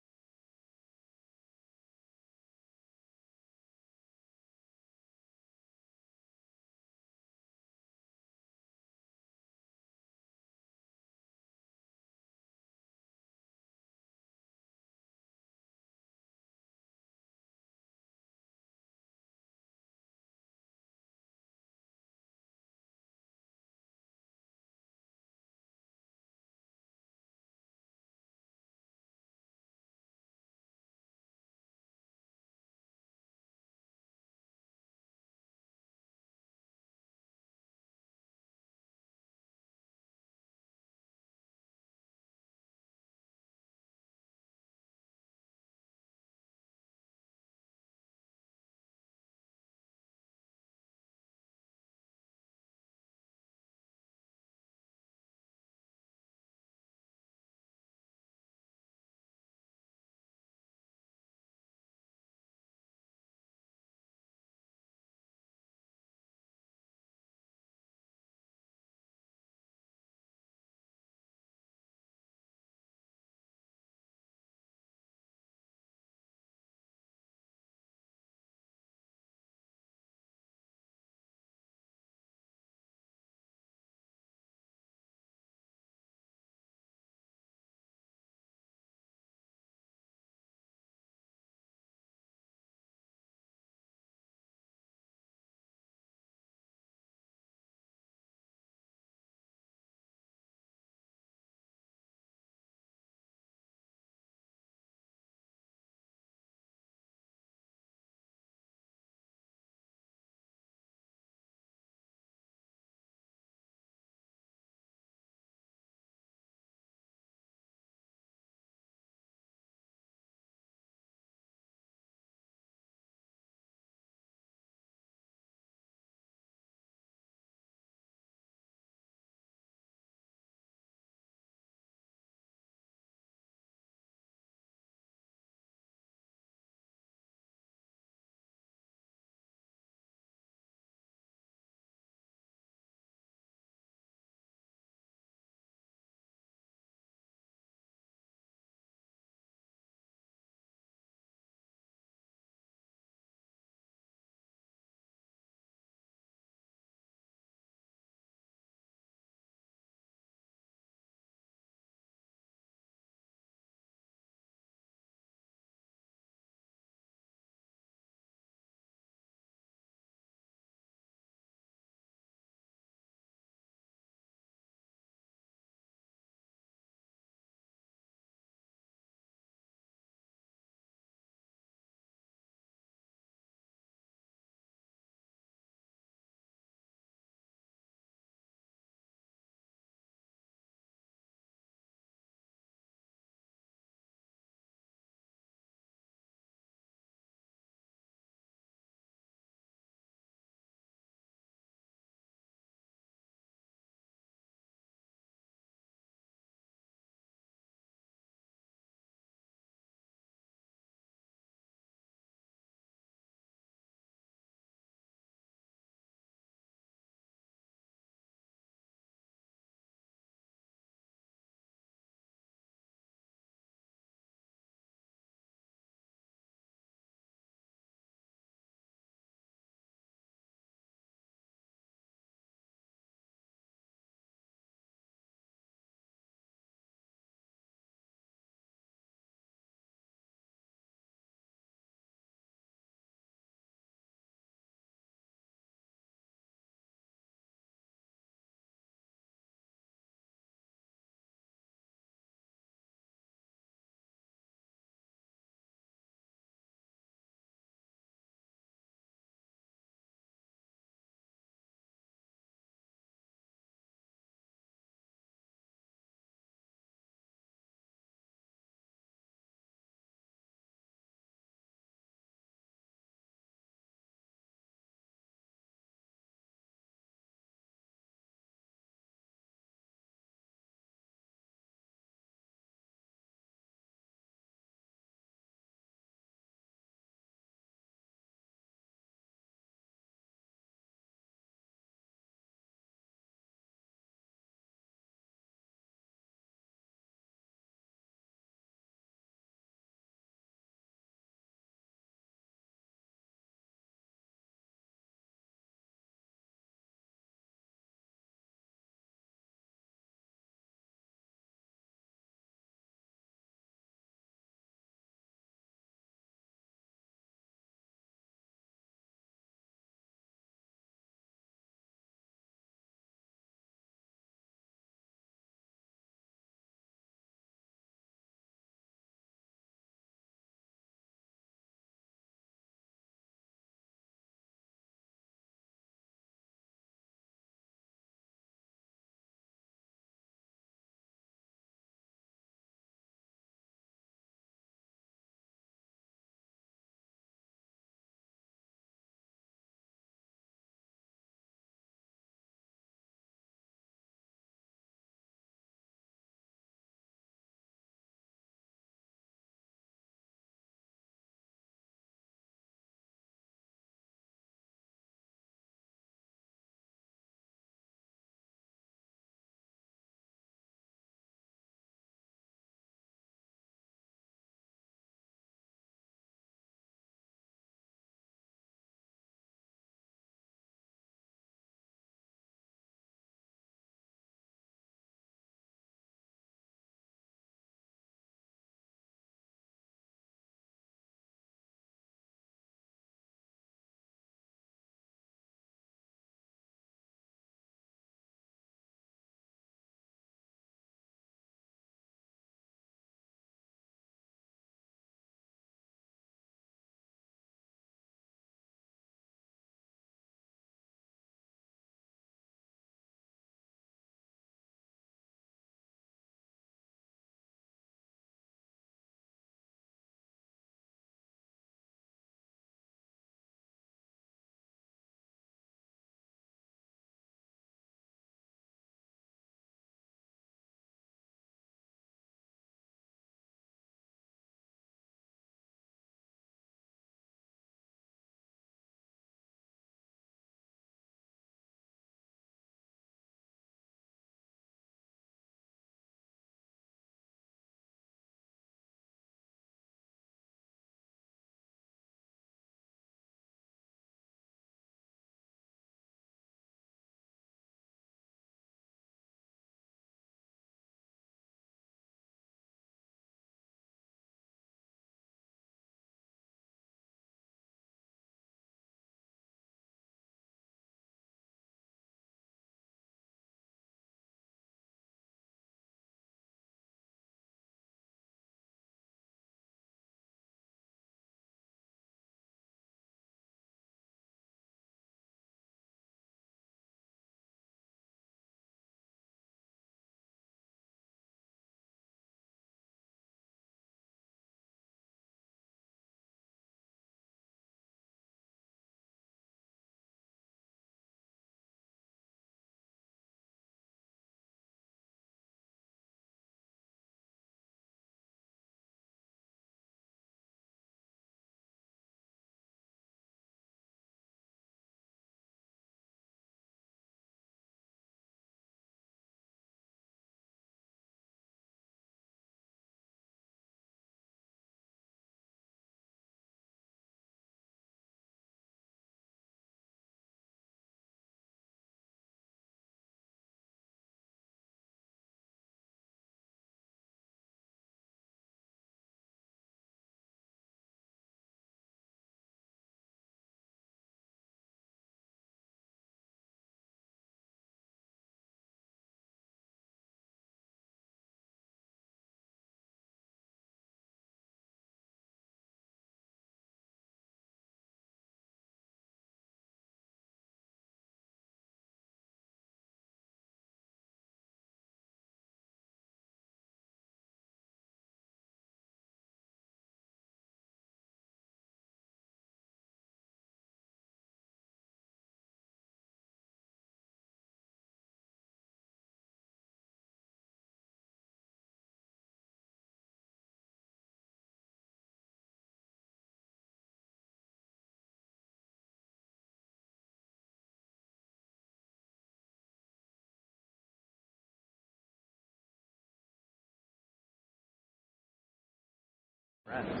friends.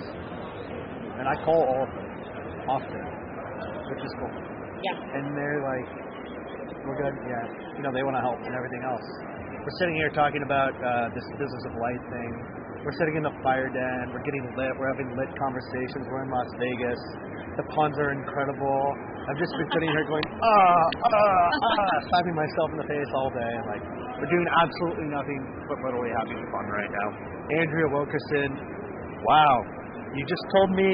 And I call all of them often, which is cool.
Yeah.
And they're like, we're good, yeah. You know, they want to help and everything else. We're sitting here talking about this business of light thing. We're sitting in the FireDen. We're getting lit. We're having lit conversations. We're in Las Vegas. The puns are incredible. I've just been sitting here going, slapping myself in the face all day. And like, we're doing absolutely nothing but literally having fun right now. Andrea Wilkerson, wow. You just told me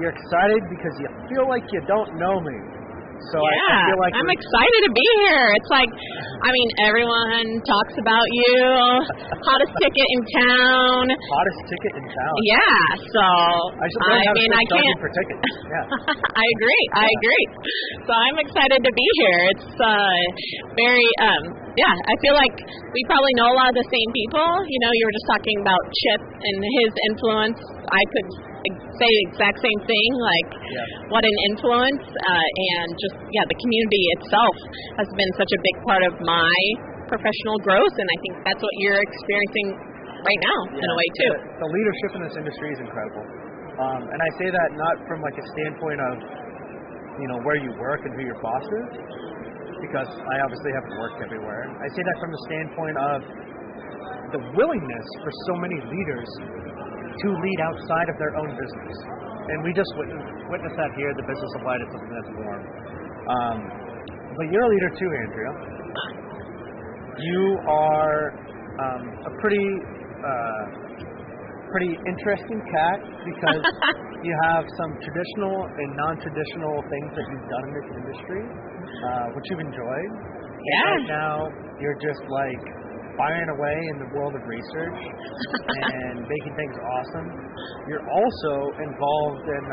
you're excited because you feel like you don't know me. So
yeah,
I feel like
I'm excited to be here. It's like, I mean, everyone talks about you, hottest ticket in town.
Hottest ticket in town.
Yeah, so
I mean, I can't. For tickets. Yeah.
I agree. So I'm excited to be here. It's very, I feel like we probably know a lot of the same people. You know, you were just talking about Chip and his influence. I could say the exact same thing, like what an influence, and just, the community itself has been such a big part of my professional growth, and I think that's what you're experiencing right now in a way too.
The leadership in this industry is incredible. And I say that not from like a standpoint of, you know, where you work and who your boss is, because I obviously haven't worked everywhere. I say that from the standpoint of the willingness for so many leaders to lead outside of their own business. And we just witnessed that here. The business of light is something that's born. But you're a leader too, Andrea. You are a pretty interesting cat because you have some traditional and non-traditional things that you've done in this industry, which you've enjoyed.
Yeah.
And right now, you're just like firing away in the world of research and making things awesome. You're also involved in,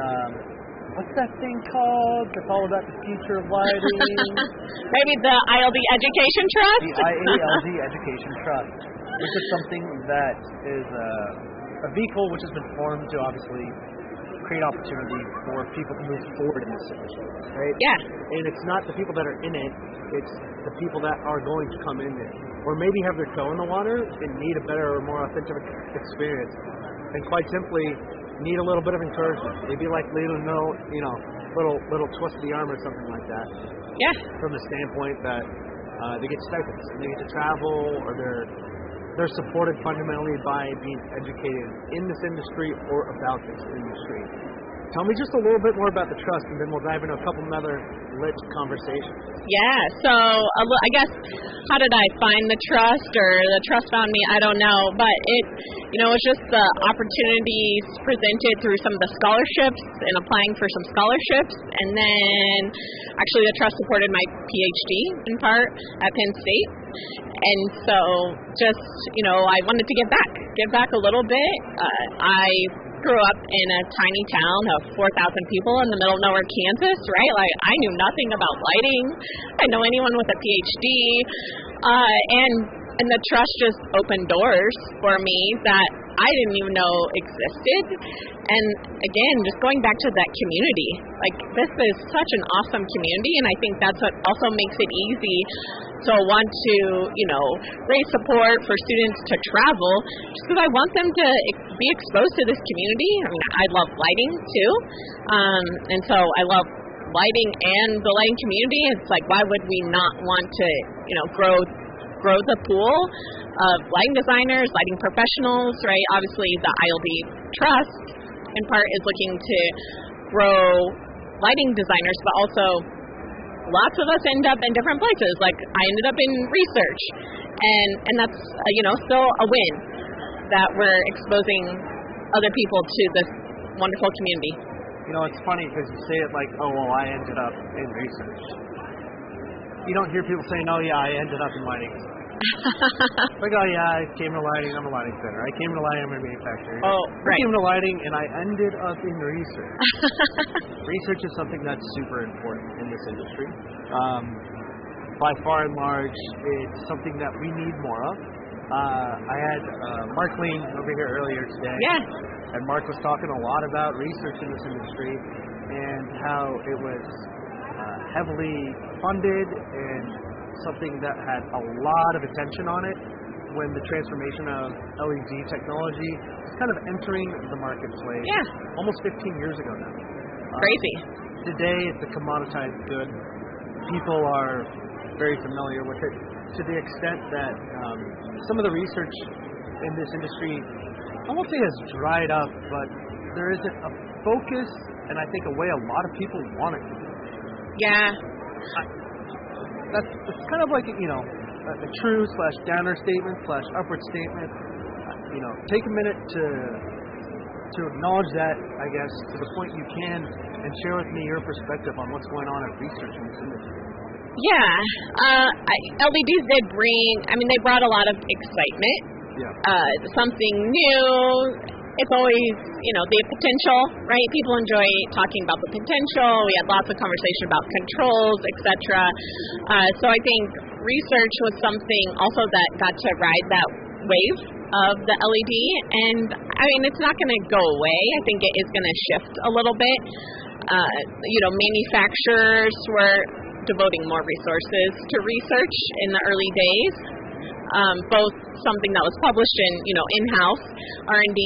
what's that thing called? That's all about the future of lighting.
Maybe the ILD Education Trust?
The ILD Education Trust, which is something that is a vehicle which has been formed to obviously create opportunity for people to move forward in this industry, right?
Yeah.
And it's not the people that are in it, it's the people that are going to come in it, or maybe have their toe in the water and need a better or more authentic experience, and quite simply need a little bit of encouragement. Maybe like little twist of the arm or something like that.
Yeah.
From the standpoint that they get stipends and they get to travel, or they're supported fundamentally by being educated in this industry or about this industry. Tell me just a little bit more about the trust, and then we'll dive into a couple of other lit conversations.
Yeah, so I guess, how did I find the trust, or the trust found me? I don't know, but it's just the opportunities presented through some of the scholarships and applying for some scholarships, and then actually the trust supported my PhD in part at Penn State. And so just, I wanted to give back a little bit. I grew up in a tiny town of 4,000 people in the middle of nowhere, Kansas, right? Like, I knew nothing about lighting. I didn't know anyone with a PhD. And the trust just opened doors for me that I didn't even know existed. And again, just going back to that community, like, this is such an awesome community, and I think that's what also makes it easy to want to, raise support for students to travel, just because I want them to be exposed to this community. I mean, I love lighting too, and so I love lighting and the lighting community. It's like, why would we not want to, grow the pool of lighting designers, lighting professionals, right? Obviously, the ILD Trust, in part, is looking to grow lighting designers, but also lots of us end up in different places. Like, I ended up in research, and that's, still a win that we're exposing other people to this wonderful community.
It's funny because you say it like, oh, well, I ended up in research. You don't hear people saying, oh, yeah, I ended up in lighting. Like, oh, yeah, I came to lighting, I'm a lighting center. I came to lighting, I'm a manufacturer.
Oh, right.
I came to lighting, and I ended up in research. Research is something that's super important in this industry. By far and large, it's something that we need more of. I had Mark Lien over here earlier today.
Yeah.
And Mark was talking a lot about research in this industry and how it was heavily funded and something that had a lot of attention on it. when the transformation of LED technology is kind of entering the marketplace.
Yeah.
Almost 15 years ago now.
Crazy.
Today, it's a commoditized good. People are very familiar with it to the extent that some of the research in this industry, I won't say has dried up, but there isn't a focus and I think a way a lot of people want it to be.
Yeah.
That's kind of like, a true / downer statement / upward statement. Take a minute to acknowledge that, I guess, to the point you can, and share with me your perspective on what's going on in research in this industry.
Yeah. LEDs did they brought a lot of excitement.
Yeah.
Something new. It's always, the potential, right? People enjoy talking about the potential. We had lots of conversation about controls, etc. So I think research was something also that got to ride that wave of the LED. And, it's not going to go away. I think it is going to shift a little bit. Manufacturers were devoting more resources to research in the early days. Both something that was published in, in-house R&D,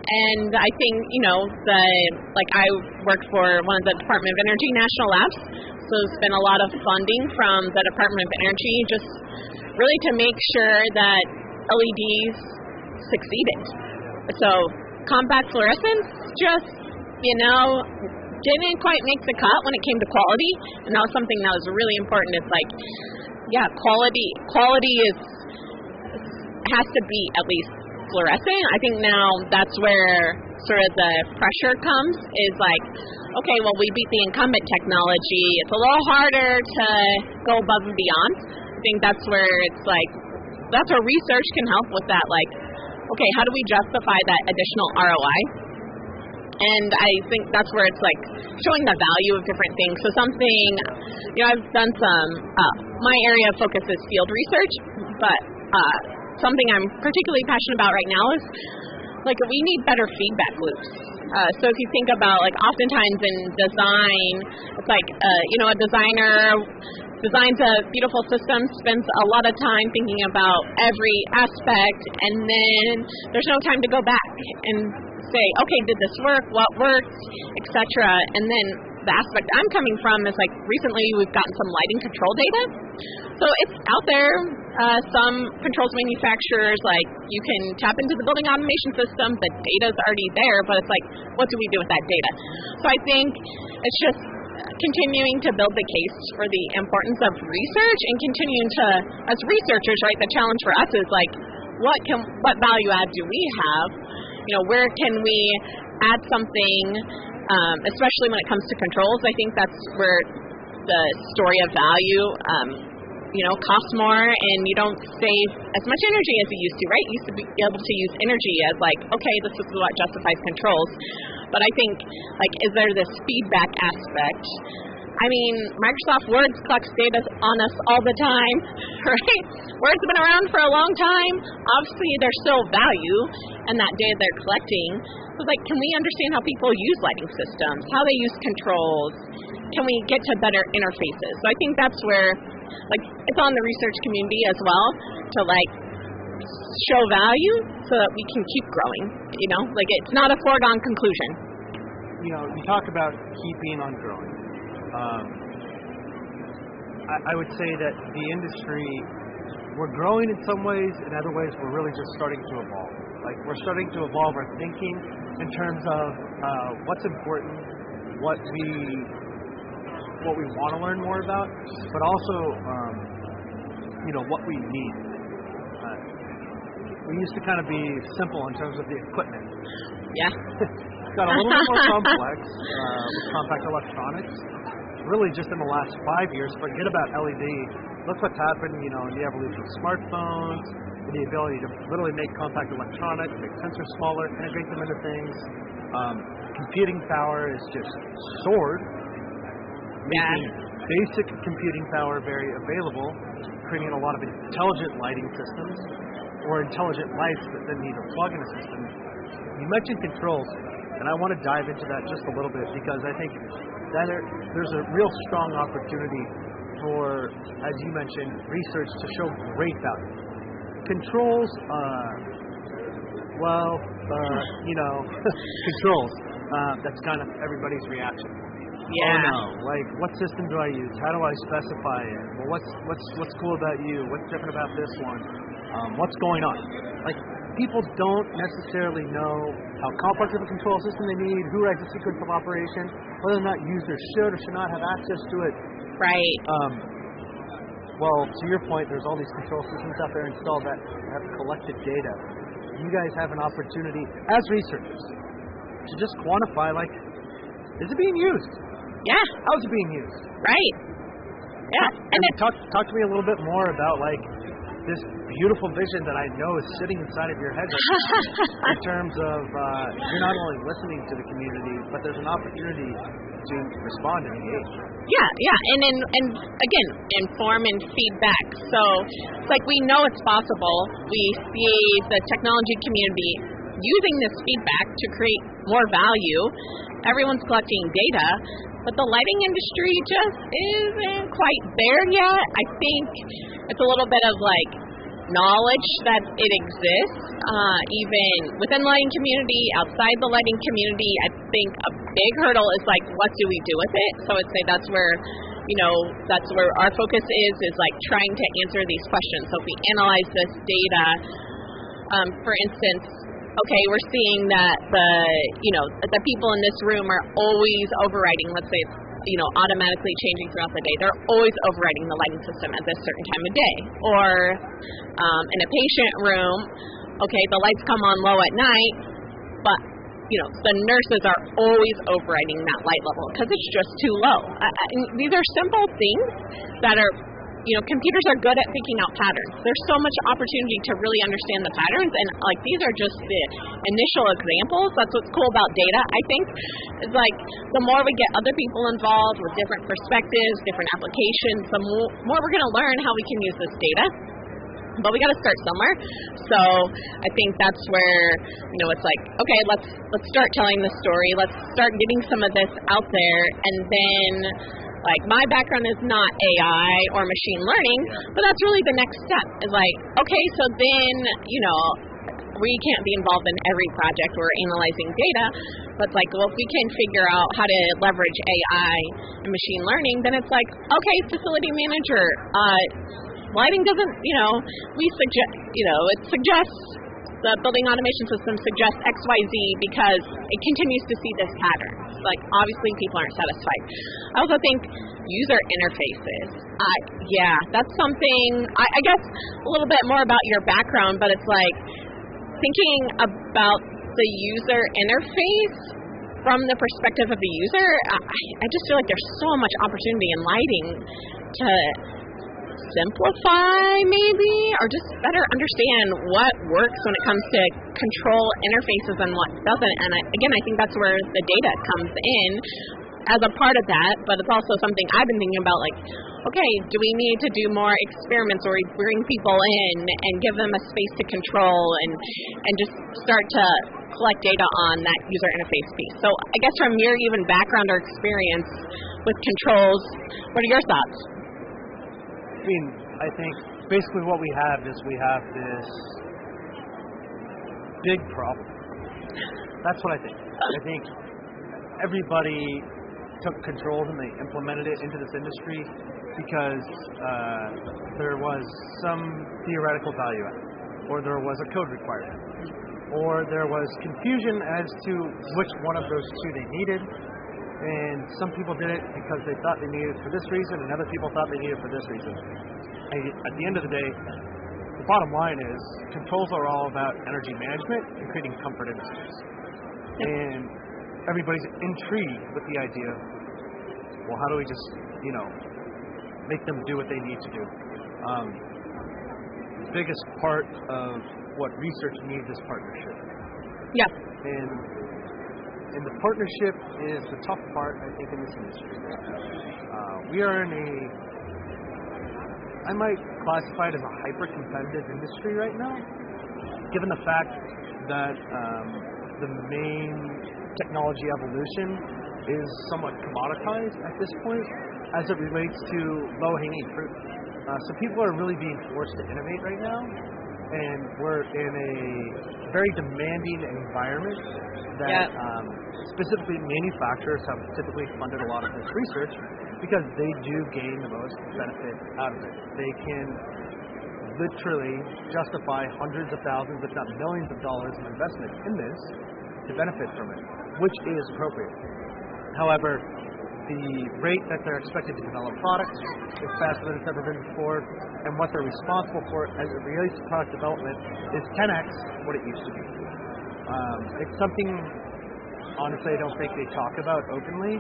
and I think, I worked for one of the Department of Energy National Labs, so spent a lot of funding from the Department of Energy just really to make sure that LEDs succeeded. So compact fluorescence just, didn't quite make the cut when it came to quality, and that was something that was really important. It's quality has to be at least fluorescent. I think now that's where sort of the pressure comes, is okay, well, we beat the incumbent technology. It's a little harder to go above and beyond. I think that's where that's where research can help with that. Okay, how do we justify that additional ROI? And I think that's where it's showing the value of different things. So something, I've done some, my area of focus is field research, but something I'm particularly passionate about right now is we need better feedback loops. So if you think about oftentimes in design, it's a designer designs a beautiful system, spends a lot of time thinking about every aspect, and then there's no time to go back and say, okay, did this work? What worked? Etc. And then the aspect I'm coming from is recently we've gotten some lighting control data. So it's out there. Some controls manufacturers, you can tap into the building automation system. The data's already there, but it's what do we do with that data? So I think it's just continuing to build the case for the importance of research and continuing to, as researchers, right, the challenge for us is what value add do we have? Where can we add something, especially when it comes to controls? I think that's where the story of value, costs more, and you don't save as much energy as you used to, right? You used to be able to use energy as okay, this is what justifies controls. But I think, is there this feedback aspect? Microsoft Word collects data on us all the time, right? Word's been around for a long time. Obviously, there's still value in that data they're collecting. So, can we understand how people use lighting systems, how they use controls? Can we get to better interfaces? So I think that's where, it's on the research community as well to, show value so that we can keep growing, it's not a foregone conclusion.
You talk about keeping on growing. I would say that the industry, we're growing in some ways, in other ways we're really just starting to evolve. We're starting to evolve our thinking in terms of what's important, what we want to learn more about, but also, what we need. We used to kind of be simple in terms of the equipment.
Yeah.
It's got a little bit more complex with compact electronics. Really just in the last 5 years, forget about LED. Look what's happened, in the evolution of smartphones, the ability to literally make compact electronics, make sensors smaller, integrate them into things. Computing power is just soared. Making basic computing power very available, creating a lot of intelligent lighting systems or intelligent lights that then need a plug in a system. You mentioned controls, and I want to dive into that just a little bit because I think that there's a real strong opportunity for, as you mentioned, research to show great value. controls, controls. That's kind of everybody's reaction.
Yeah.
Oh no, like what system do I use? How do I specify it? Well, what's cool about you? What's different about this one? What's going on? Like people don't necessarily know how complex of a control system they need, who writes the sequence of operation, whether or not users should or should not have access to it.
Right.
Well, to your point, there's all these control systems out there installed that have collected data. You guys have an opportunity as researchers to just quantify, like, is it being used?
Yeah.
How's it being used?
Right. Yeah.
And talk to me a little bit more about, like, this beautiful vision that I know is sitting inside of your head in terms of you're not only listening to the community, but there's an opportunity to respond and engage.
Yeah, and again, inform and feedback. So it's like we know it's possible. We see the technology community using this feedback to create more value. Everyone's collecting data, but the lighting industry just isn't quite there yet. I think it's a little bit of like knowledge that it exists, even within the lighting community, outside the lighting community. I think a big hurdle is like, what do we do with it? So I'd say that's where our focus is like trying to answer these questions. So if we analyze this data, for instance, okay, we're seeing that the people in this room are always overriding, let's say it's automatically changing throughout the day. They're always overriding the lighting system at this certain time of day. Or in a patient room, okay, the lights come on low at night, but the nurses are always overriding that light level because it's just too low. These are simple things that are, computers are good at picking out patterns. There's so much opportunity to really understand the patterns, and like these are just the initial examples. That's what's cool about data, I think, is like the more we get other people involved with different perspectives, different applications, the more we're going to learn how we can use this data. But we got to start somewhere. So I think that's where, it's like, okay, let's start telling the story. Let's start getting some of this out there. And then, like, my background is not AI or machine learning, but that's really the next step. Is like, okay, so then, we can't be involved in every project where we're analyzing data. But it's like, well, if we can figure out how to leverage AI and machine learning, then it's like, okay, facility manager, lighting doesn't, it suggests, the building automation system suggests XYZ because it continues to see this pattern. Like, obviously people aren't satisfied. I also think user interfaces. That's something, I guess a little bit more about your background, but it's like thinking about the user interface from the perspective of the user. I just feel like there's so much opportunity in lighting to simplify maybe, or just better understand what works when it comes to control interfaces and what doesn't. And I think that's where the data comes in as a part of that, but it's also something I've been thinking about, like, okay, do we need to do more experiments where we bring people in and give them a space to control and just start to collect data on that user interface piece. So I guess from your even background or experience with controls, what are your thoughts?
I mean, I think basically what we have is we have this big problem. That's what I think. I think everybody took controls and they implemented it into this industry because there was some theoretical value add, or there was a code requirement, or there was confusion as to which one of those two they needed. And some people did it because they thought they needed it for this reason, and other people thought they needed it for this reason. And at the end of the day, the bottom line is controls are all about energy management and creating comfort in the space. And everybody's intrigued with the idea of, well, how do we just, make them do what they need to do? The biggest part of what research needs is partnership.
Yeah.
And the partnership is the tough part, I think, in this industry. We are in I might classify it as a hyper-competitive industry right now, given the fact that the main technology evolution is somewhat commoditized at this point as it relates to low-hanging fruit. So people are really being forced to innovate right now. and we're in a very demanding environment that specifically manufacturers have typically funded a lot of this research because they do gain the most benefit out of it. They can literally justify hundreds of thousands, if not millions of dollars of investment in this to benefit from it, which is appropriate. However, the rate that they're expected to develop products is faster than it's ever been before, and what they're responsible for as it relates to product development is 10x what it used to be. It's something, honestly, I don't think they talk about openly,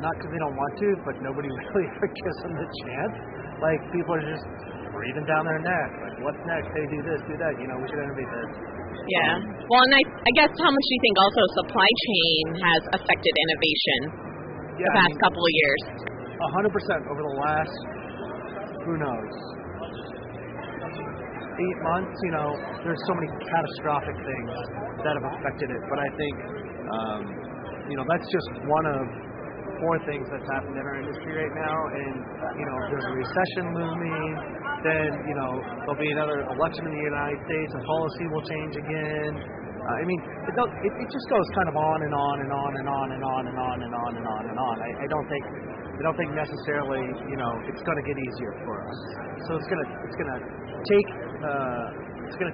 not because they don't want to, but nobody really gives them the chance. Like, people are just breathing down their neck. Like, what's next? Hey, do this, do that. You know, we should innovate this.
Yeah. Well, and I guess how much do you think also supply chain has affected innovation the past couple of years?
100% over the last, who knows, 8 months. You know, there's so many catastrophic things that have affected it. But I think, you know, that's just one of 4 things that's happened in our industry right now. And, you know, there's a recession looming. Then, you know, there'll be another election in the United States and policy will change again. I mean, it just goes kind of on and on and on and on and on and on and on and on and on. I don't think necessarily, you know, it's going to get easier for us. So it's gonna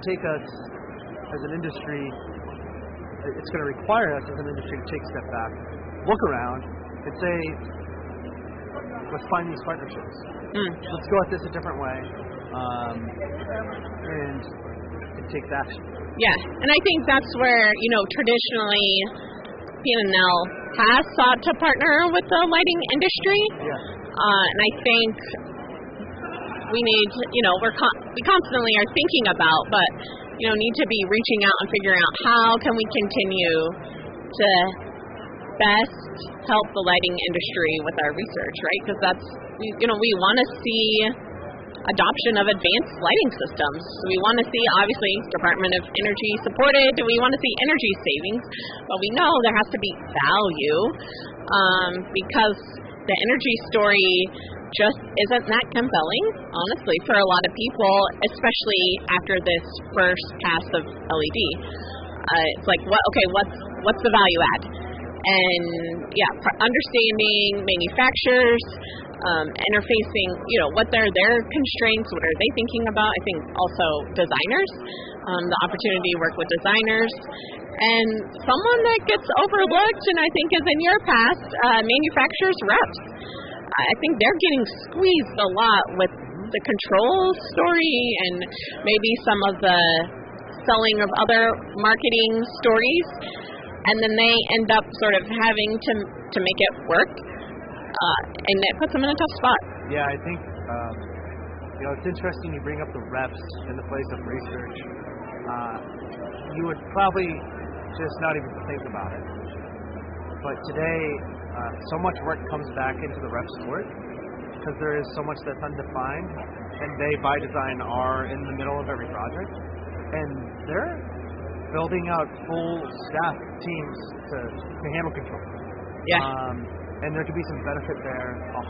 take us as an industry. It's going to require us as an industry to take a step back, look around, and say, let's find these partnerships. Let's go at this a different way, and take action.
Yeah, and I think that's where, you know, traditionally PNNL has sought to partner with the lighting industry. And I think we need, you know, we constantly are thinking about, but, you know, need to be reaching out and figuring out how can we continue to best help the lighting industry with our research, right? Because that's, you know, we want to see adoption of advanced lighting systems. We want to see, obviously, Department of Energy supported. We want to see energy savings, but we know there has to be value because the energy story just isn't that compelling, honestly, for a lot of people, especially after this first pass of LED. It's like, what's the value add? And understanding manufacturers, interfacing, you know, what are their constraints, what are they thinking about. I think also designers, the opportunity to work with designers, and someone that gets overlooked, and I think is in your past, manufacturers reps. I think they're getting squeezed a lot with the control story and maybe some of the selling of other marketing stories, and then they end up sort of having to make it work, and it puts them in a tough spot.
Yeah, I think, you know, it's interesting you bring up the reps in the place of research. You would probably just not even think about it. But today, so much work comes back into the reps' court because there is so much that's undefined, and they, by design, are in the middle of every project. And they're building out full staff teams to handle control. And there could be some benefit there, 100%.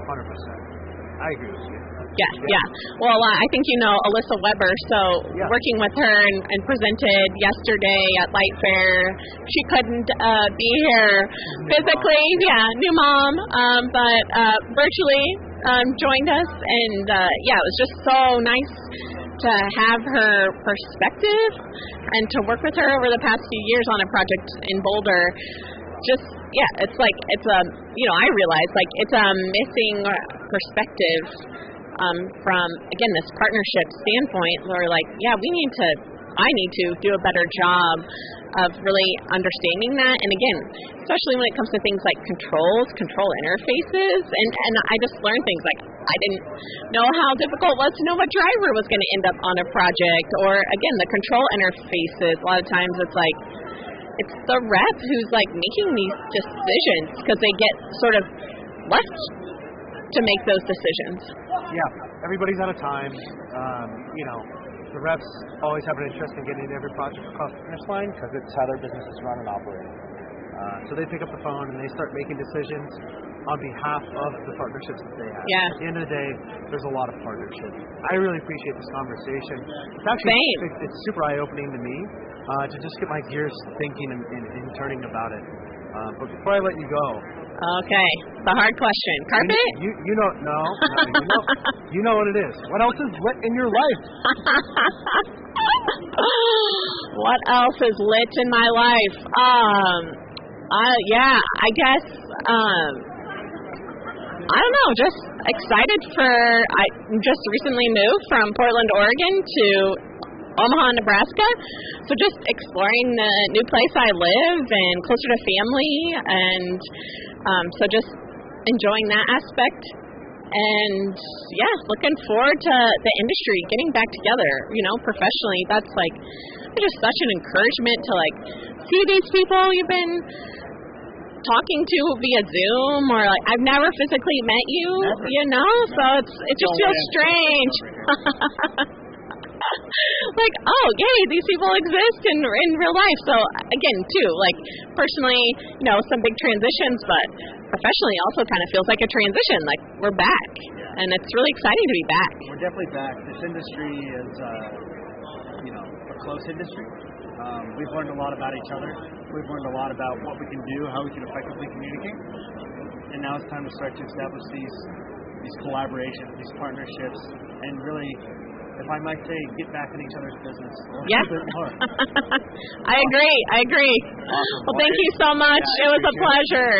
I agree with you.
Yeah. Well, I think you know Alyssa Weber, so working with her and presented yesterday at Light Fair. She couldn't be here physically, new mom, but virtually joined us, and it was just so nice to have her perspective and to work with her over the past few years on a project in Boulder. It's like, I realize, like, it's a missing perspective from, again, this partnership standpoint, where, like, I need to do a better job of really understanding that. And again, especially when it comes to things like control interfaces, and I just learned things like I didn't know how difficult it was to know what driver was going to end up on a project, or again, the control interfaces. A lot of times it's like, it's the rep who's like making these decisions because they get sort of left to make those decisions.
Yeah, everybody's out of time. The reps always have an interest in getting every project across the finish line because it's how their business is run and operated. So they pick up the phone and they start making decisions on behalf of the partnerships that they have.
Yeah.
At the end of the day, there's a lot of partnerships. I really appreciate this conversation. It's actually it's super eye-opening to me to just get my gears thinking and turning about it. But before I let you go,
okay, the hard question. Carpet?
You know, no, you know what it is. What else is lit in your life?
What else is lit in my life? I guess, I don't know, just excited I just recently moved from Portland, Oregon to Omaha, Nebraska. So just exploring the new place I live and closer to family, and so just enjoying that aspect. And yeah, looking forward to the industry getting back together, professionally. That's just such an encouragement to see these people you've been talking to via Zoom, or I've never physically met you, so it just feels strange. These people exist in real life. So again, too, personally, some big transitions, but professionally also kind of feels like a transition. We're back, and it's really exciting to be back.
We're definitely back. This industry is, a close industry. We've learned a lot about each other. We've learned a lot about what we can do, how we can effectively communicate. And now it's time to start to establish these collaborations, these partnerships, and really, if I might say, get back in each other's business a little bit more.
I agree. Well, thank you so much. It was a pleasure.